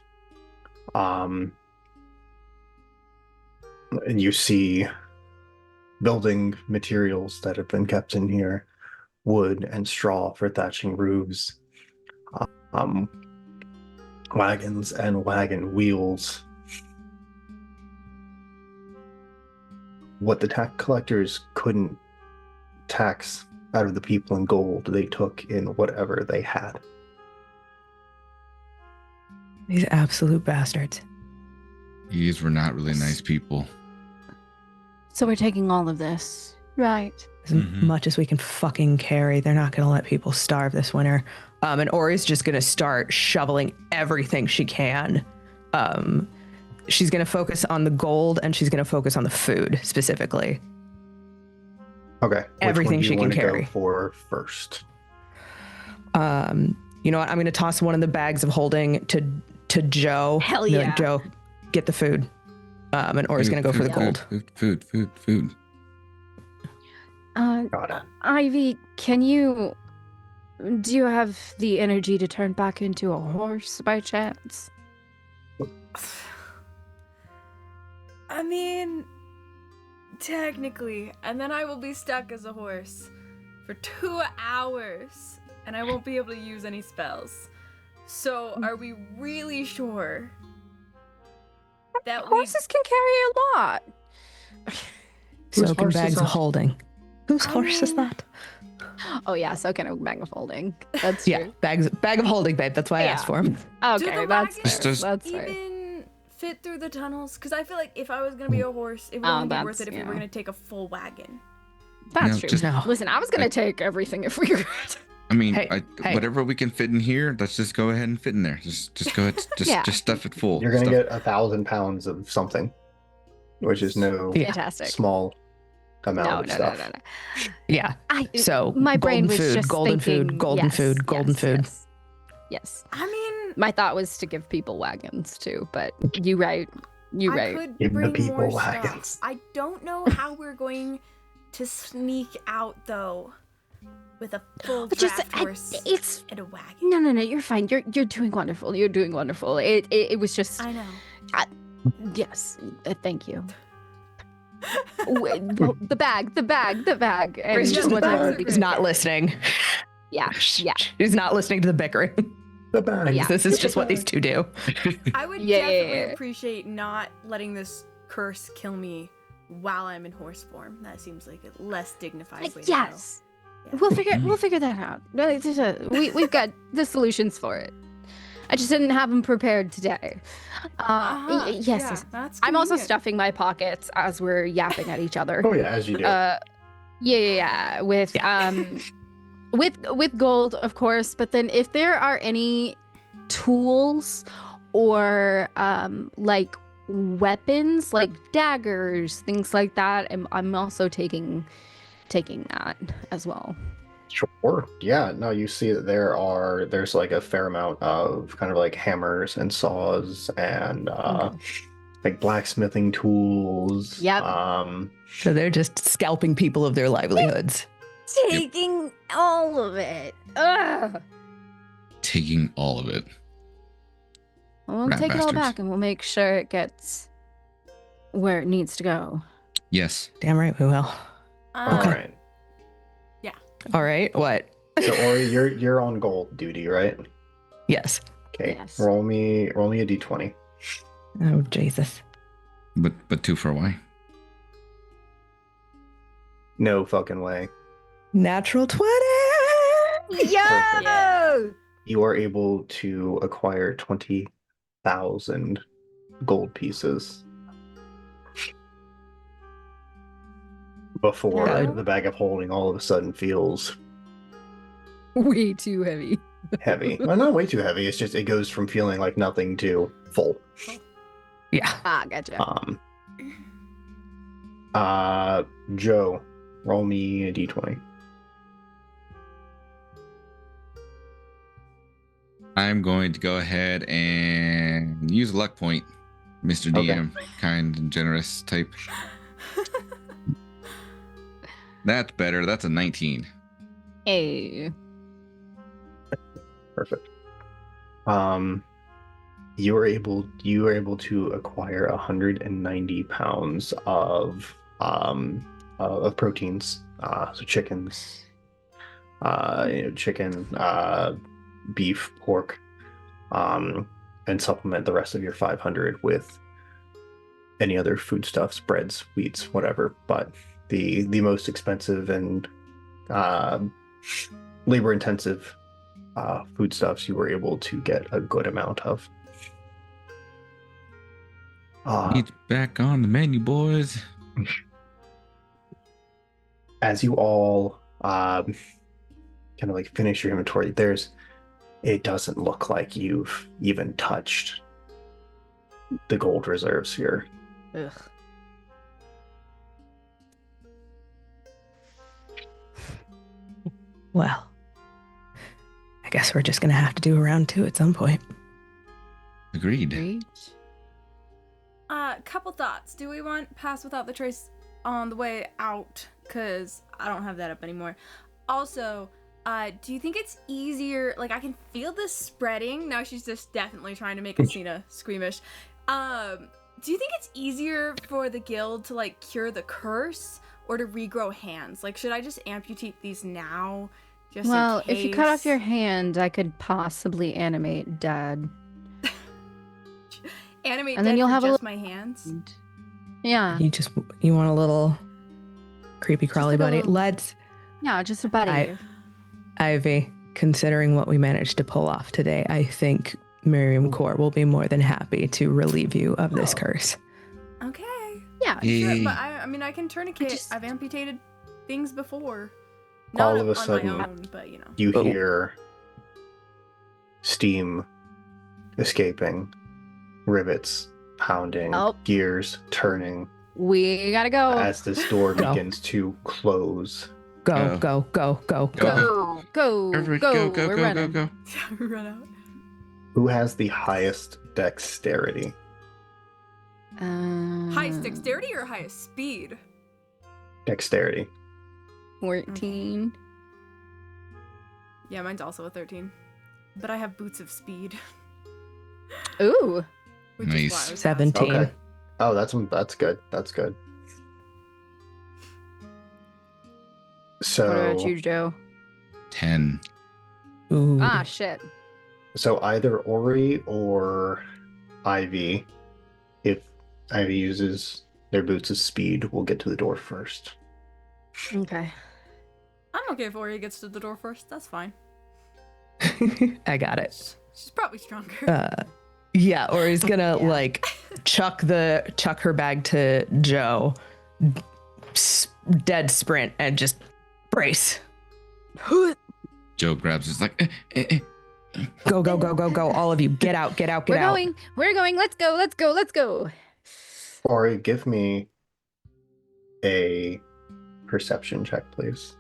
And you see building materials that have been kept in here, wood and straw for thatching roofs, wagons and wagon wheels. What the tax collectors couldn't tax out of the people in gold, they took in whatever they had. These absolute bastards. These were not really nice people. So we're taking all of this. Right. As Mhm. much as we can fucking carry. They're not going to let people starve this winter. And Ori's just going to start shoveling everything she can. She's going to focus on the gold and she's going to focus on the food specifically. Okay. Which Everything one do you she can want to go carry. for first? You know what? I'm going to toss one of the bags of holding to Joe. Hell Be like, yeah. Joe, get the food. And Ori's going to go for the gold. Food. Got it. Ivy, do you have the energy to turn back into a horse by chance? I mean, technically, and then I will be stuck as a horse for 2 hours, and I won't be able to use any spells. So, are we really sure that Horses can carry a lot. So Whose can horse is bags of that? holding. Whose I horse is mean- that? Oh yeah, so can a bag of holding. That's Yeah, true. bag of holding, babe. That's why I asked Yeah. for him. Do Okay, the that's wagons fair. Just- That's fair. even fit through the tunnels? Because I feel like if I was gonna be a horse, it would only be worth that's- it if we were yeah. gonna take a full wagon. That's No, true. just- No. Listen, I was gonna take everything if we could. I mean, Hey, hey. whatever we can fit in here, let's just go ahead and fit in there. Just go ahead, Yeah. just stuff it full. You're gonna Stuff- get 1,000 pounds of something, which is no Yeah. Fantastic. small amount No, of no, stuff. no. Yeah. So my brain golden was food, just golden thinking, food, golden yes, food, golden yes, food. Yes. Yes. I mean, My thought was to give people wagons too, but you right. You I right. could Give the bring people more wagons. stuff. I don't know how we're going to sneak out though, with a full But just draft horse it's and a wagon. no. You're fine. You're doing wonderful. You're doing wonderful. It was just I know. yes. Thank you. The bag. And Ori's just whatever. bag. is not listening. Yeah. Yeah. She's not listening to the bickering. The bag. Yeah. This is just what these two do. I would Yeah, definitely yeah. appreciate not letting this curse kill me while I'm in horse form. That seems like a less dignified way to go. Yes. Yeah. We'll figure that out. No, we've got the solutions for it. I just didn't have them prepared today. Yes, yeah, yes. that's I'm also convenient. stuffing my pockets as we're yapping at each other. Oh yeah, as you do. Yeah. With gold, of course. But then if there are any tools or like weapons, like daggers, things like that, I'm also taking that as well. Sure. Yeah. No, you see that there's like a fair amount of kind of like hammers and saws and like blacksmithing tools. Yep. So they're just scalping people of their livelihoods. Taking all of it. Ugh. Taking all of it. We'll Rat take it all bastards. back and we'll make sure it gets where it needs to go. Yes. Damn right we will. All Okay. right. All right. What? So Ori, you're on gold duty, right? Yes. Okay. Yes. Roll me a d20. Oh Jesus. But 2 for why? No fucking way. Natural 20. Yo! You are able to acquire 20,000 gold pieces before Yeah. the bag of holding all of a sudden feels Way too heavy. heavy. Well, not way too heavy. It's just it goes from feeling like nothing to full. Yeah. Ah, gotcha. Joe, roll me a d20. I'm going to go ahead and use a luck point, Mr. Okay. DM, kind and generous type. That's better. That's a 19. Hey. Perfect. You were able to acquire 190 pounds of proteins. So chickens, chicken, beef, pork, and supplement the rest of your 500 with any other foodstuffs, breads, wheats, whatever. But the most expensive and labor intensive foodstuffs you were able to get a good amount of. It's back on the menu, boys. As you all kind of like finish your inventory, it doesn't look like you've even touched the gold reserves here. Ugh. Well, I guess we're just gonna have to do a round 2 at some point. Agreed. Great. Couple thoughts. Do we want Pass Without the Trace on the way out? Because I don't have that up anymore. Also, do you think it's easier? Like, I can feel this spreading. Now she's just definitely trying to make Asina squeamish. Do you think it's easier for the guild to, like, cure the curse or to regrow hands? Like, should I just amputate these now? Just Well, in case? if you cut off your hand, I could possibly animate Dad. Animate and then dead you'll for have a just little- my hands? Yeah. You want a little creepy crawly like a buddy? little- Let's, Yeah, just a buddy. Ivy, considering what we managed to pull off today, I think Miriam Core will be more than happy to relieve you of this curse. Okay. Yeah. Hey. Sure, but I mean, I can tourniquet. just- I've amputated things before. All Not of a on sudden, my own, but you know. You Oh. hear steam escaping, rivets pounding, Oh. gears turning We gotta go. as this door Go. begins to close. Go, go, go, go, go. Go. Everybody Go. go, We're go, running. go. Run out. Who has the highest dexterity? Highest dexterity or highest speed? Dexterity. 14. Yeah, mine's also a 13. But I have boots of speed. Ooh. Which is Nice. why I was 17. Okay. Oh, that's good. That's good. So, What about you, Joe? 10. Ooh. Ah, shit. so either Ori or Ivy, if Ivy uses their boots of speed, will get to the door first. Okay. I'm okay if Ori gets to the door first. That's fine. I got it. She's probably stronger. Yeah, or he's gonna Yeah. like chuck her bag to Joe, dead sprint, and just brace. Joe grabs his like, Go, go, go, go, go! All of you, get out, get out, get We're out! going. We're going. Let's go. Let's go. Let's go. Ori, give me a perception check, please.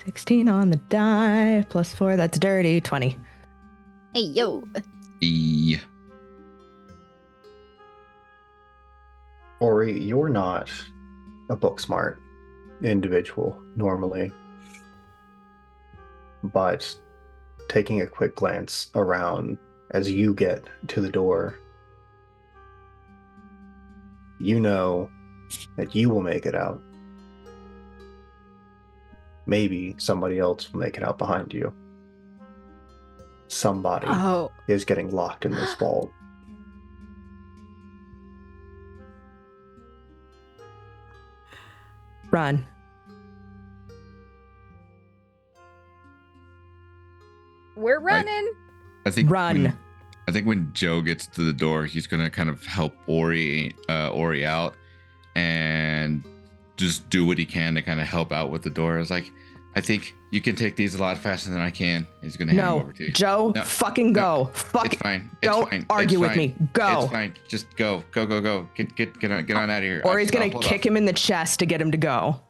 16 on the die, plus 4, that's dirty, 20. Hey, yo. E. Ori, you're not a book smart individual normally, but taking a quick glance around as you get to the door, you know that you will make it out. Maybe somebody else will make it out behind you. Somebody Oh. is getting locked in this vault. Run. We're running. I think Run. I think when Joe gets to the door, he's gonna kind of help Ori out and just do what he can to kind of help out with the door. It's like, I think you can take these a lot faster than I can. He's gonna hand them No, over to you. Joe, No, fucking go. Fuck. It's fine. It's Don't fine. argue It's with fine. me. Go. It's fine. Just go. Go. Get on out of here. Or he's gonna Hold kick him in the chest to get him to go.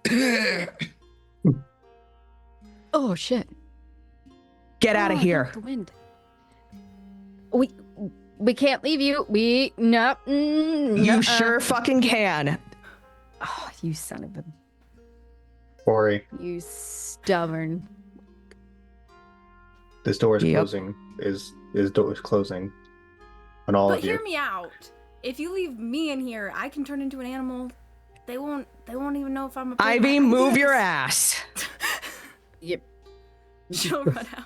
Oh, shit. Get out of Oh, here. The wind. We can't leave you. No. You sure fucking can. Oh, you son of a. Ori, You stubborn. this door is Yep. closing. Is door is closing on all But of you. hear me out. If you leave me in here, I can turn into an animal. They won't even know if I'm a pig. Ivy, move your ass. Yep. She'll run out.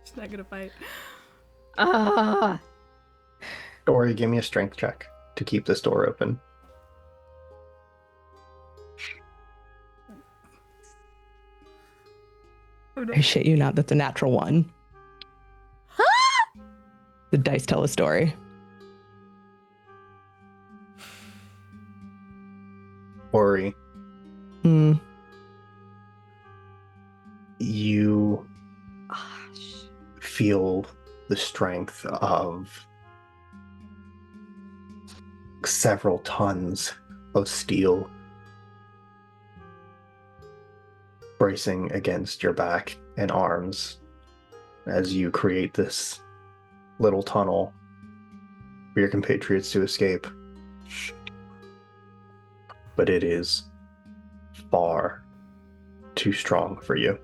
She's not gonna fight. Ah. Ori, give me a strength check to keep this door open. Oh, no. I shit you not, that's a natural one. The dice tell a story. Ori, Hmm. you Gosh. feel the strength of several tons of steel bracing against your back and arms as you create this little tunnel for your compatriots to escape. But it is far too strong for you.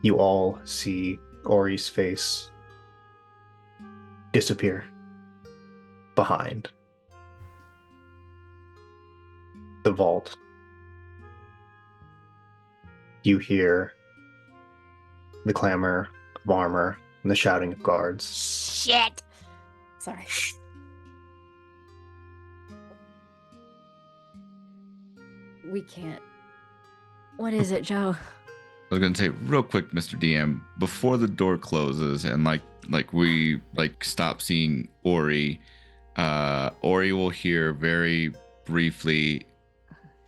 You all see Ori's face disappear behind the vault. You hear the clamor of armor and the shouting of guards. Shit. Sorry. We can't. What is it, Joe? I was gonna say real quick, Mr. DM, before the door closes and we stop seeing Ori, Ori will hear very briefly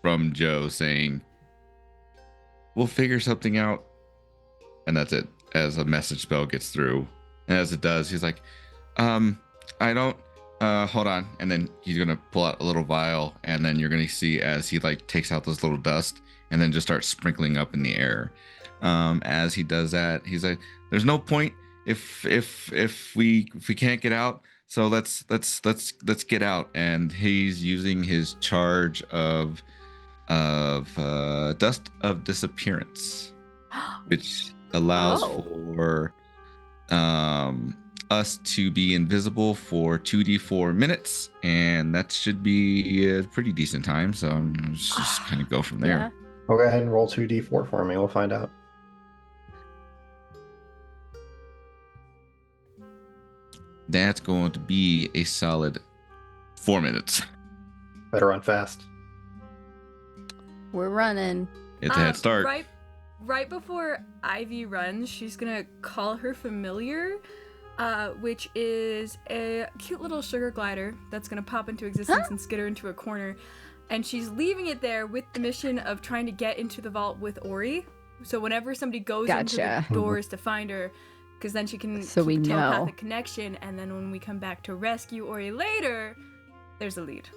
from Joe saying, "We'll figure something out," and that's it. As a message spell gets through, and as it does, he's like, "I don't." Hold on, and then he's gonna pull out a little vial, and then you're gonna see as he takes out this little dust, and then just starts sprinkling up in the air. As he does that, he's like, "There's no point if we can't get out, so let's get out." And he's using his charge of dust of disappearance, which allows for us to be invisible for 2d4 minutes, and that should be a pretty decent time. So I'm just kind of go from there. Yeah. Well, go ahead and roll 2d4 for me. We'll find out. That's going to be a solid 4 minutes. Better run fast. We're running. It's a head start. Right before Ivy runs, she's gonna call her familiar, which is a cute little sugar glider that's gonna pop into existence and skitter into a corner. And she's leaving it there with the mission of trying to get into the vault with Ori. So whenever somebody goes into the doors to find her, because then she can keep a telepathic connection, and then when we come back to rescue Ori later, there's a lead.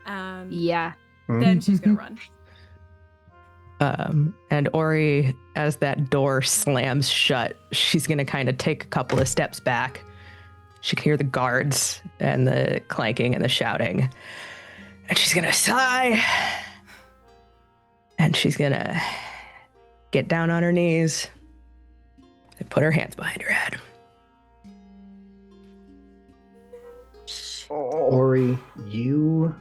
Yeah. Then she's gonna run. And Ori, as that door slams shut, she's going to kind of take a couple of steps back. She can hear the guards and the clanking and the shouting. And she's going to sigh. And she's going to get down on her knees and put her hands behind her head. Ori, you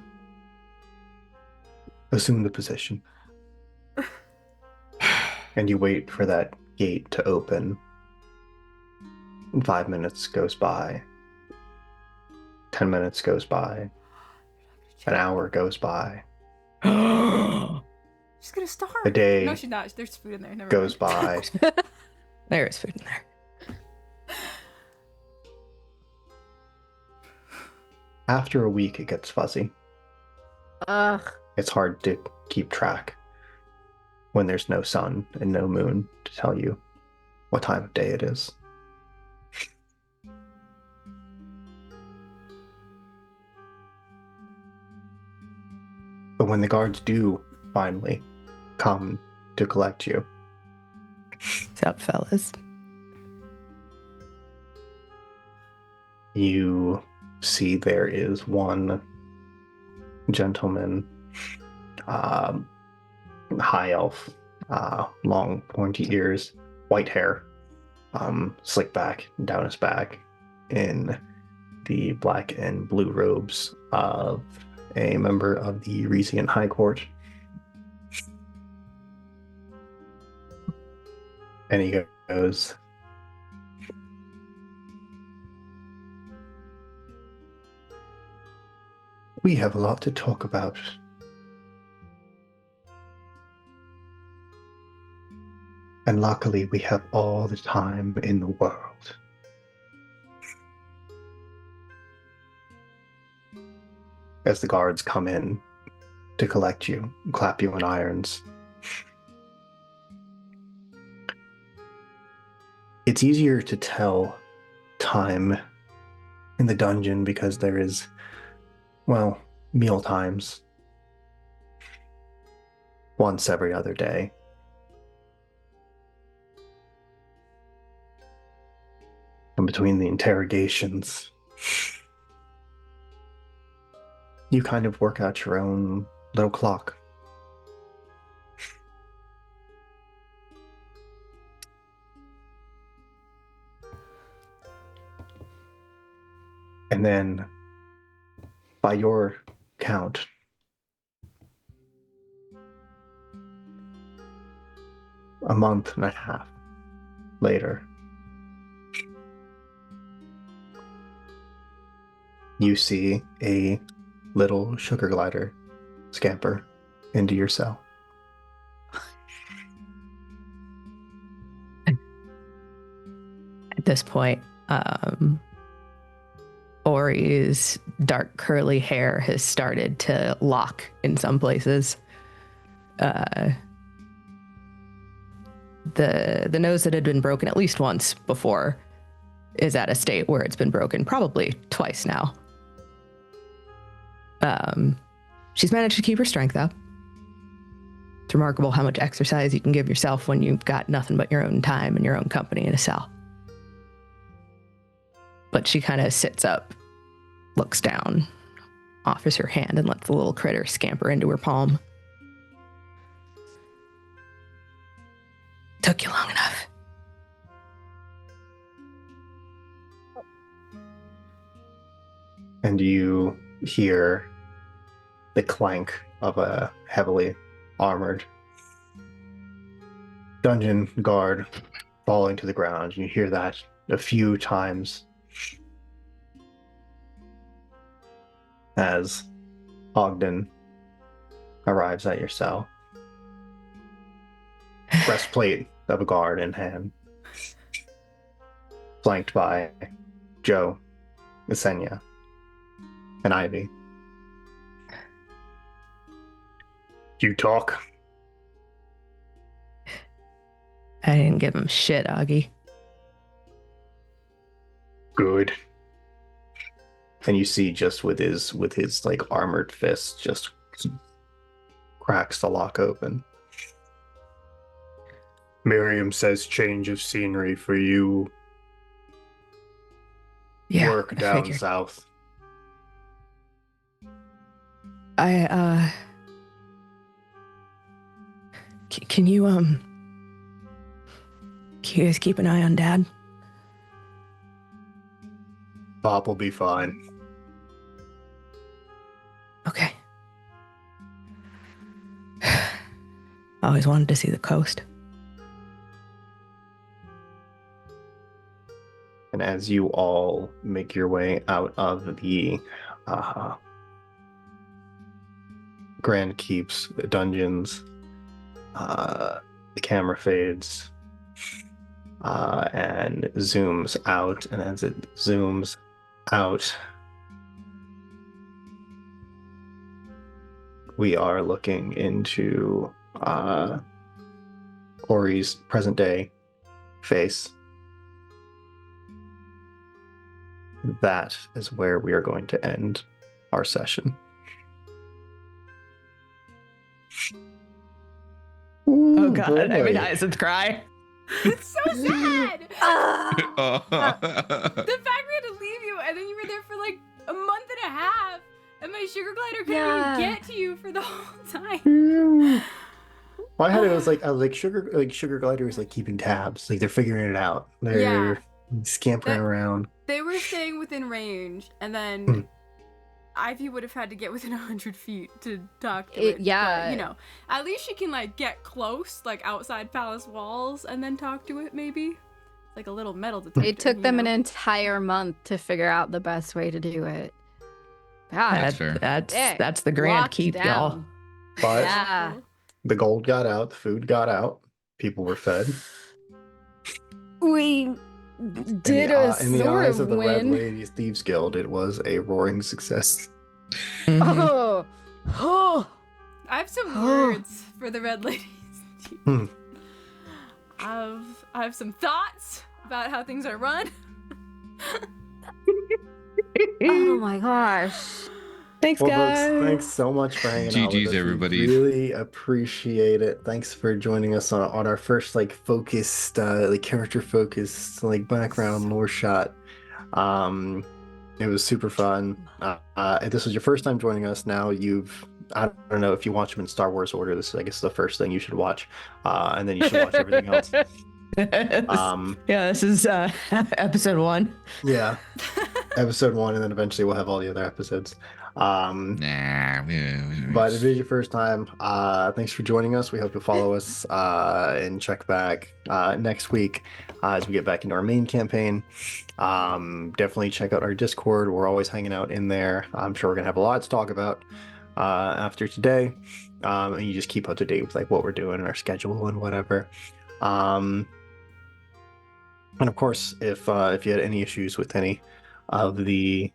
assume the position. And you wait for that gate to open. 5 minutes goes by. 10 minutes goes by. An hour goes by. She's gonna starve. A day No, she's not. There's food in there. Never goes mind. by. There is food in there. After a week, it gets fuzzy. Ugh. It's hard to keep track when there's no sun and no moon to tell you what time of day it is. But when the guards do finally come to collect you, What's up, fellas? you see there is one gentleman, high elf, long pointy ears, white hair, slick back down his back, in the black and blue robes of a member of the Resian High Court. And he goes, "We have a lot to talk about. And luckily, we have all the time in the world." As the guards come in to collect you, clap you in irons, it's easier to tell time in the dungeon because there is, well, meal times once every other day. And between the interrogations, you kind of work out your own little clock. And then, by your count, a month and a half later, you see a little sugar glider scamper into your cell. At this point, Ori's dark curly hair has started to lock in some places. The nose that had been broken at least once before is at a state where it's been broken probably twice now. She's managed to keep her strength up. It's remarkable how much exercise you can give yourself when you've got nothing but your own time and your own company in a cell. But she kind of sits up, looks down, offers her hand, and lets the little critter scamper into her palm. Took you long enough. And you hear the clank of a heavily armored dungeon guard falling to the ground. You hear that a few times as Ogden arrives at your cell. Breastplate of a guard in hand, flanked by Joe, Yesenia, and Ivy. You talk? I didn't give him shit, Augie. Good. And you see just with his like armored fist just cracks the lock open. Miriam says change of scenery for you. Yeah, Work I down figured. south. Can you guys keep an eye on Dad? Pop will be fine. Okay. Always wanted to see the coast. And as you all make your way out of the Grand Keep's dungeons, the camera fades and zooms out. And as it zooms out, we are looking into Ori's present day face. That is where we are going to end our session. Oh God, I mean, Hyacinth cry. It's so sad. Oh. The fact we had to leave you and then you were there for like a month and a half and my sugar glider couldn't even get to you for the whole time. Well, I was like sugar glider is like keeping tabs. Like they're figuring it out. They're scampering around. They were staying within range and then Ivy would have had to get within 100 feet to talk to it. Yeah. But, you know, at least she can like get close, like outside palace walls and then talk to it maybe. Like a little metal detector. It took them you know? an entire month to figure out the best way to do it. God, That's fair. That's the grand locked keep, down. y'all. But Yeah. the gold got out, the food got out, people were fed. We did in the sort eyes of the Red win. Ladies Thieves Guild, it was a roaring success. Mhm. Oh. I have some words for the Red Ladies. Hmm. I have some thoughts about how things are run. Oh my gosh. Thanks, Well, folks, guys. thanks so much for hanging out with GG's, us. We everybody. really appreciate it. Thanks for joining us on our first like focused, like character focused, like background lore shot. Um, it was super fun. If this was your first time joining us, now I don't know if you watch them in Star Wars order. This is, I guess, the first thing you should watch, and then you should watch everything else. Yeah, this is episode 1. Yeah, episode 1, and then eventually we'll have all the other episodes. Nah. But if it is your first time, thanks for joining us. We hope you'll follow us and check back next week as we get back into our main campaign. Definitely check out our Discord. We're always hanging out in there. I'm sure we're gonna have a lot to talk about after today. And you just keep up to date with like what we're doing and our schedule and whatever. And of course, if you had any issues with any of the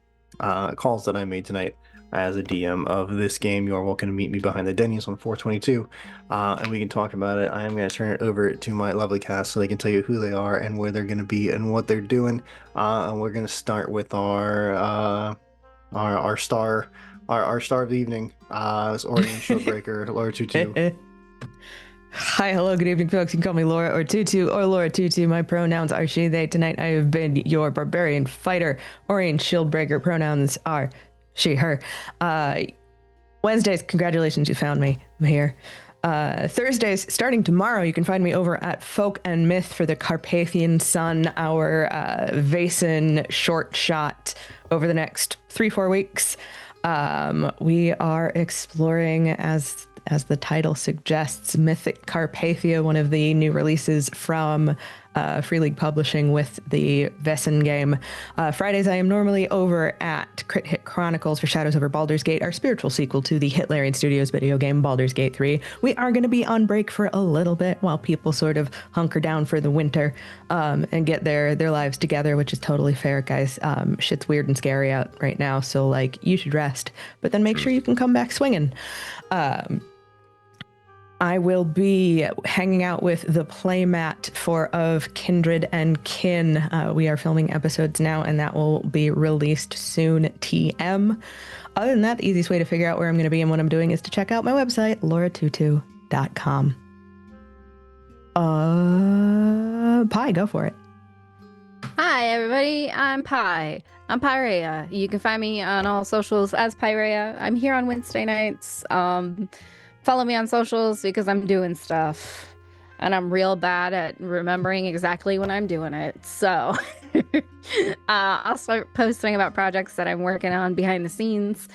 calls that I made tonight as a DM of this game, you are welcome to meet me behind the Denny's on 422, and we can talk about it. I am going to turn it over to my lovely cast so they can tell you who they are and where they're going to be and what they're doing. And we're going to start with our star, our star of the evening. It's Oriane Shieldbreaker, Laura Tutu. Hi, hello, good evening, folks. You can call me Laura or Tutu or Laura Tutu. My pronouns are she, they. Tonight I have been your barbarian fighter. Oriane Shieldbreaker pronouns are she, her. Wednesdays, congratulations, you found me. I'm here. Thursdays, starting tomorrow, you can find me over at Folk and Myth for the Carpathian Sun, our Vaesen short shot over the next 3-4 weeks. We are exploring, as the title suggests, Mythic Carpathia, one of the new releases from Free League Publishing with the Vaesen game. Fridays, I am normally over at Crit Hit Chronicles for Shadows over Baldur's Gate, our spiritual sequel to the Hitlerian Studios video game Baldur's Gate 3. We are going to be on break for a little bit while people sort of hunker down for the winter and get their lives together, which is totally fair, guys. Shit's weird and scary out right now, so like you should rest, but then make sure you can come back swinging. I will be hanging out with the playmat for Of Kindred and Kin. We are filming episodes now, and that will be released soon, TM. Other than that, the easiest way to figure out where I'm going to be and what I'm doing is to check out my website, lauratutu.com. Pi, go for it. Hi, everybody. I'm Pi. I'm Pyrea. You can find me on all socials as Pyrea. I'm here on Wednesday nights. Follow me on socials because I'm doing stuff. And I'm real bad at remembering exactly when I'm doing it. So I'll start posting about projects that I'm working on behind the scenes.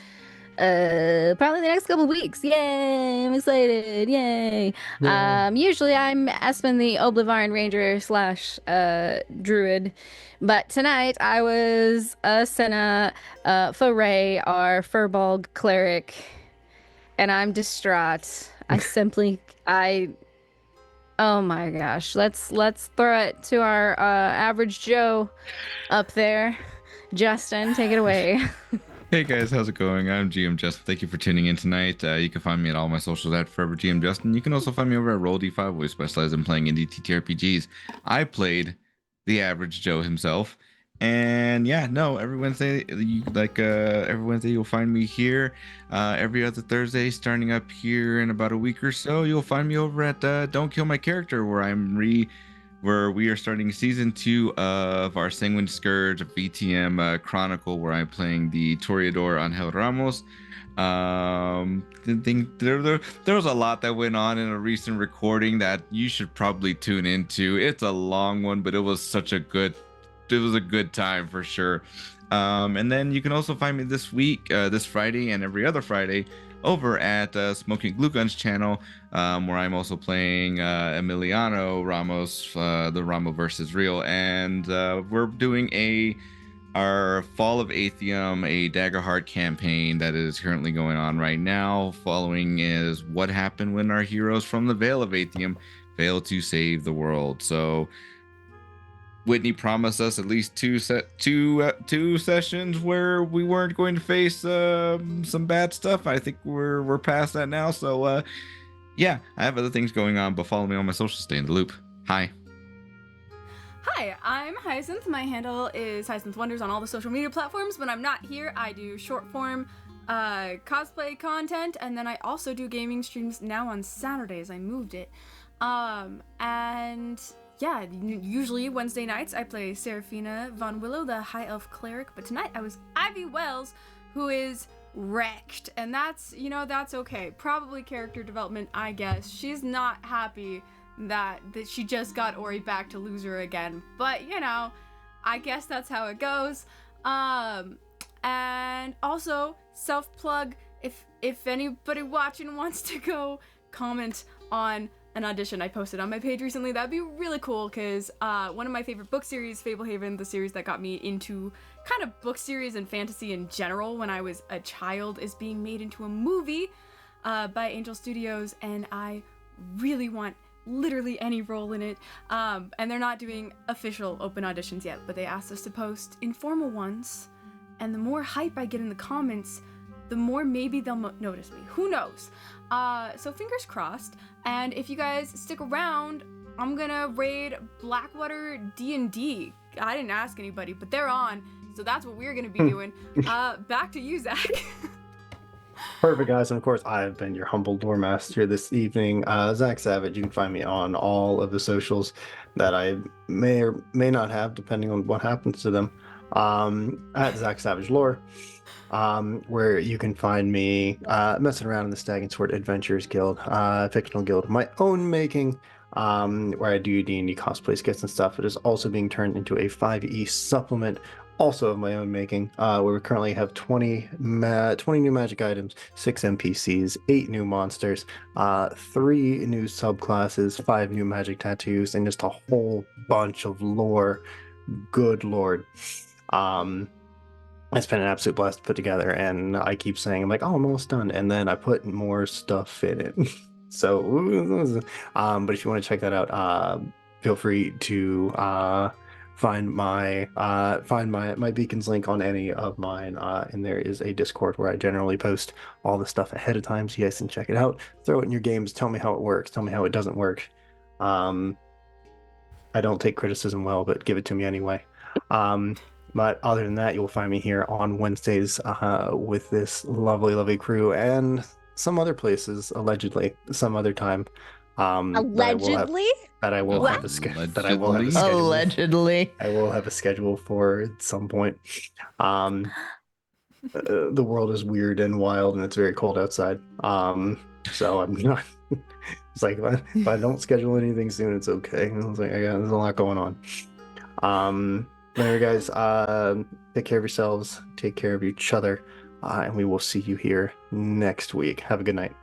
Probably the next couple weeks. Yay! I'm excited. Yay! Yeah. Usually I'm Espen the Oblivion Ranger / Druid, but tonight I was a Senna, Foray, our Furbolg cleric, and I'm distraught. Oh my gosh! Let's throw it to our average Joe up there. Justin, take it away. Hey guys, how's it going? I'm GM Justin. Thank you for tuning in tonight. You can find me at all my socials at Forever GM Justin. You can also find me over at Roll D5, where we specialize in playing indie TTRPGs. I played the average Joe himself, and yeah, no, every Wednesday, every Wednesday you'll find me here. Every other Thursday, starting up here in about a week or so, you'll find me over at Don't Kill My Character, where we are starting season 2 of our Sanguine Scourge VTM Chronicle, where I'm playing the Toreador Angel Ramos. There was a lot that went on in a recent recording that you should probably tune into. It's a long one, but it was a good time for sure. And then you can also find me this week, this Friday and every other Friday, over at Smoking Glue Guns channel, where I'm also playing Emiliano Ramos, the Ramo versus Real, and we're doing our Fall of Atheum, a Daggerheart campaign that is currently going on right now. Following is what happened when our heroes from the Vale of Atheum failed to save the world. So Whitney promised us at least two sessions where we weren't going to face some bad stuff. I think we're past that now. So yeah, I have other things going on, but follow me on my socials. Stay in the loop. Hi. Hi, I'm Hyacinth. My handle is Hyacinth Wonders on all the social media platforms. When I'm not here, I do short form cosplay content, and then I also do gaming streams now on Saturdays. I moved it. And yeah, usually Wednesday nights I play Seraphina Von Willow, the High Elf Cleric, but tonight I was Ivy Wells, who is wrecked, and that's, that's okay. Probably character development, I guess. She's not happy that she just got Ori back to lose her again, but I guess that's how it goes. And also self-plug, if anybody watching wants to go comment on an audition I posted on my page recently, that'd be really cool, because one of my favorite book series, Fablehaven, the series that got me into kind of book series and fantasy in general when I was a child, is being made into a movie by Angel Studios, and I really want literally any role in it. And they're not doing official open auditions yet, but they asked us to post informal ones, and the more hype I get in the comments, the more maybe they'll notice me. Who knows? So fingers crossed. And if you guys stick around, I'm gonna raid Blackwater D&D. I didn't ask anybody, but they're on, so that's what we're gonna be doing. Back to you, Zach. Perfect, guys. And of course, I've been your humble lore master this evening, Zach Savage. You can find me on all of the socials that I may or may not have, depending on what happens to them, at Zach Savage Lore, where you can find me messing around in the Stag and Sword Adventures Guild, fictional guild of my own making, where I do D&D cosplay skits and stuff. It is also being turned into a 5e supplement, also of my own making, where we currently have 20 new magic items, 6 NPCs, 8 new monsters, 3 new subclasses, 5 new magic tattoos, and just a whole bunch of lore. Good lord. It's been an absolute blast to put together, and I keep saying, I'm like, oh, I'm almost done, and then I put more stuff in it. So, but if you want to check that out, feel free to find my beacons link on any of mine, and there is a Discord where I generally post all the stuff ahead of time, so you guys can check it out, throw it in your games, tell me how it works, tell me how it doesn't work. I don't take criticism well, but give it to me anyway. But other than that, you'll find me here on Wednesdays with this lovely crew, and some other places, allegedly, some other time. Allegedly? That I will have a schedule. Allegedly. I will have a schedule for at some point. The world is weird and wild, and it's very cold outside. So I'm not. It's like if I don't schedule anything soon, it's okay. I was like, there's a lot going on. Anyway, guys, take care of yourselves, take care of each other, and we will see you here next week. Have a good night.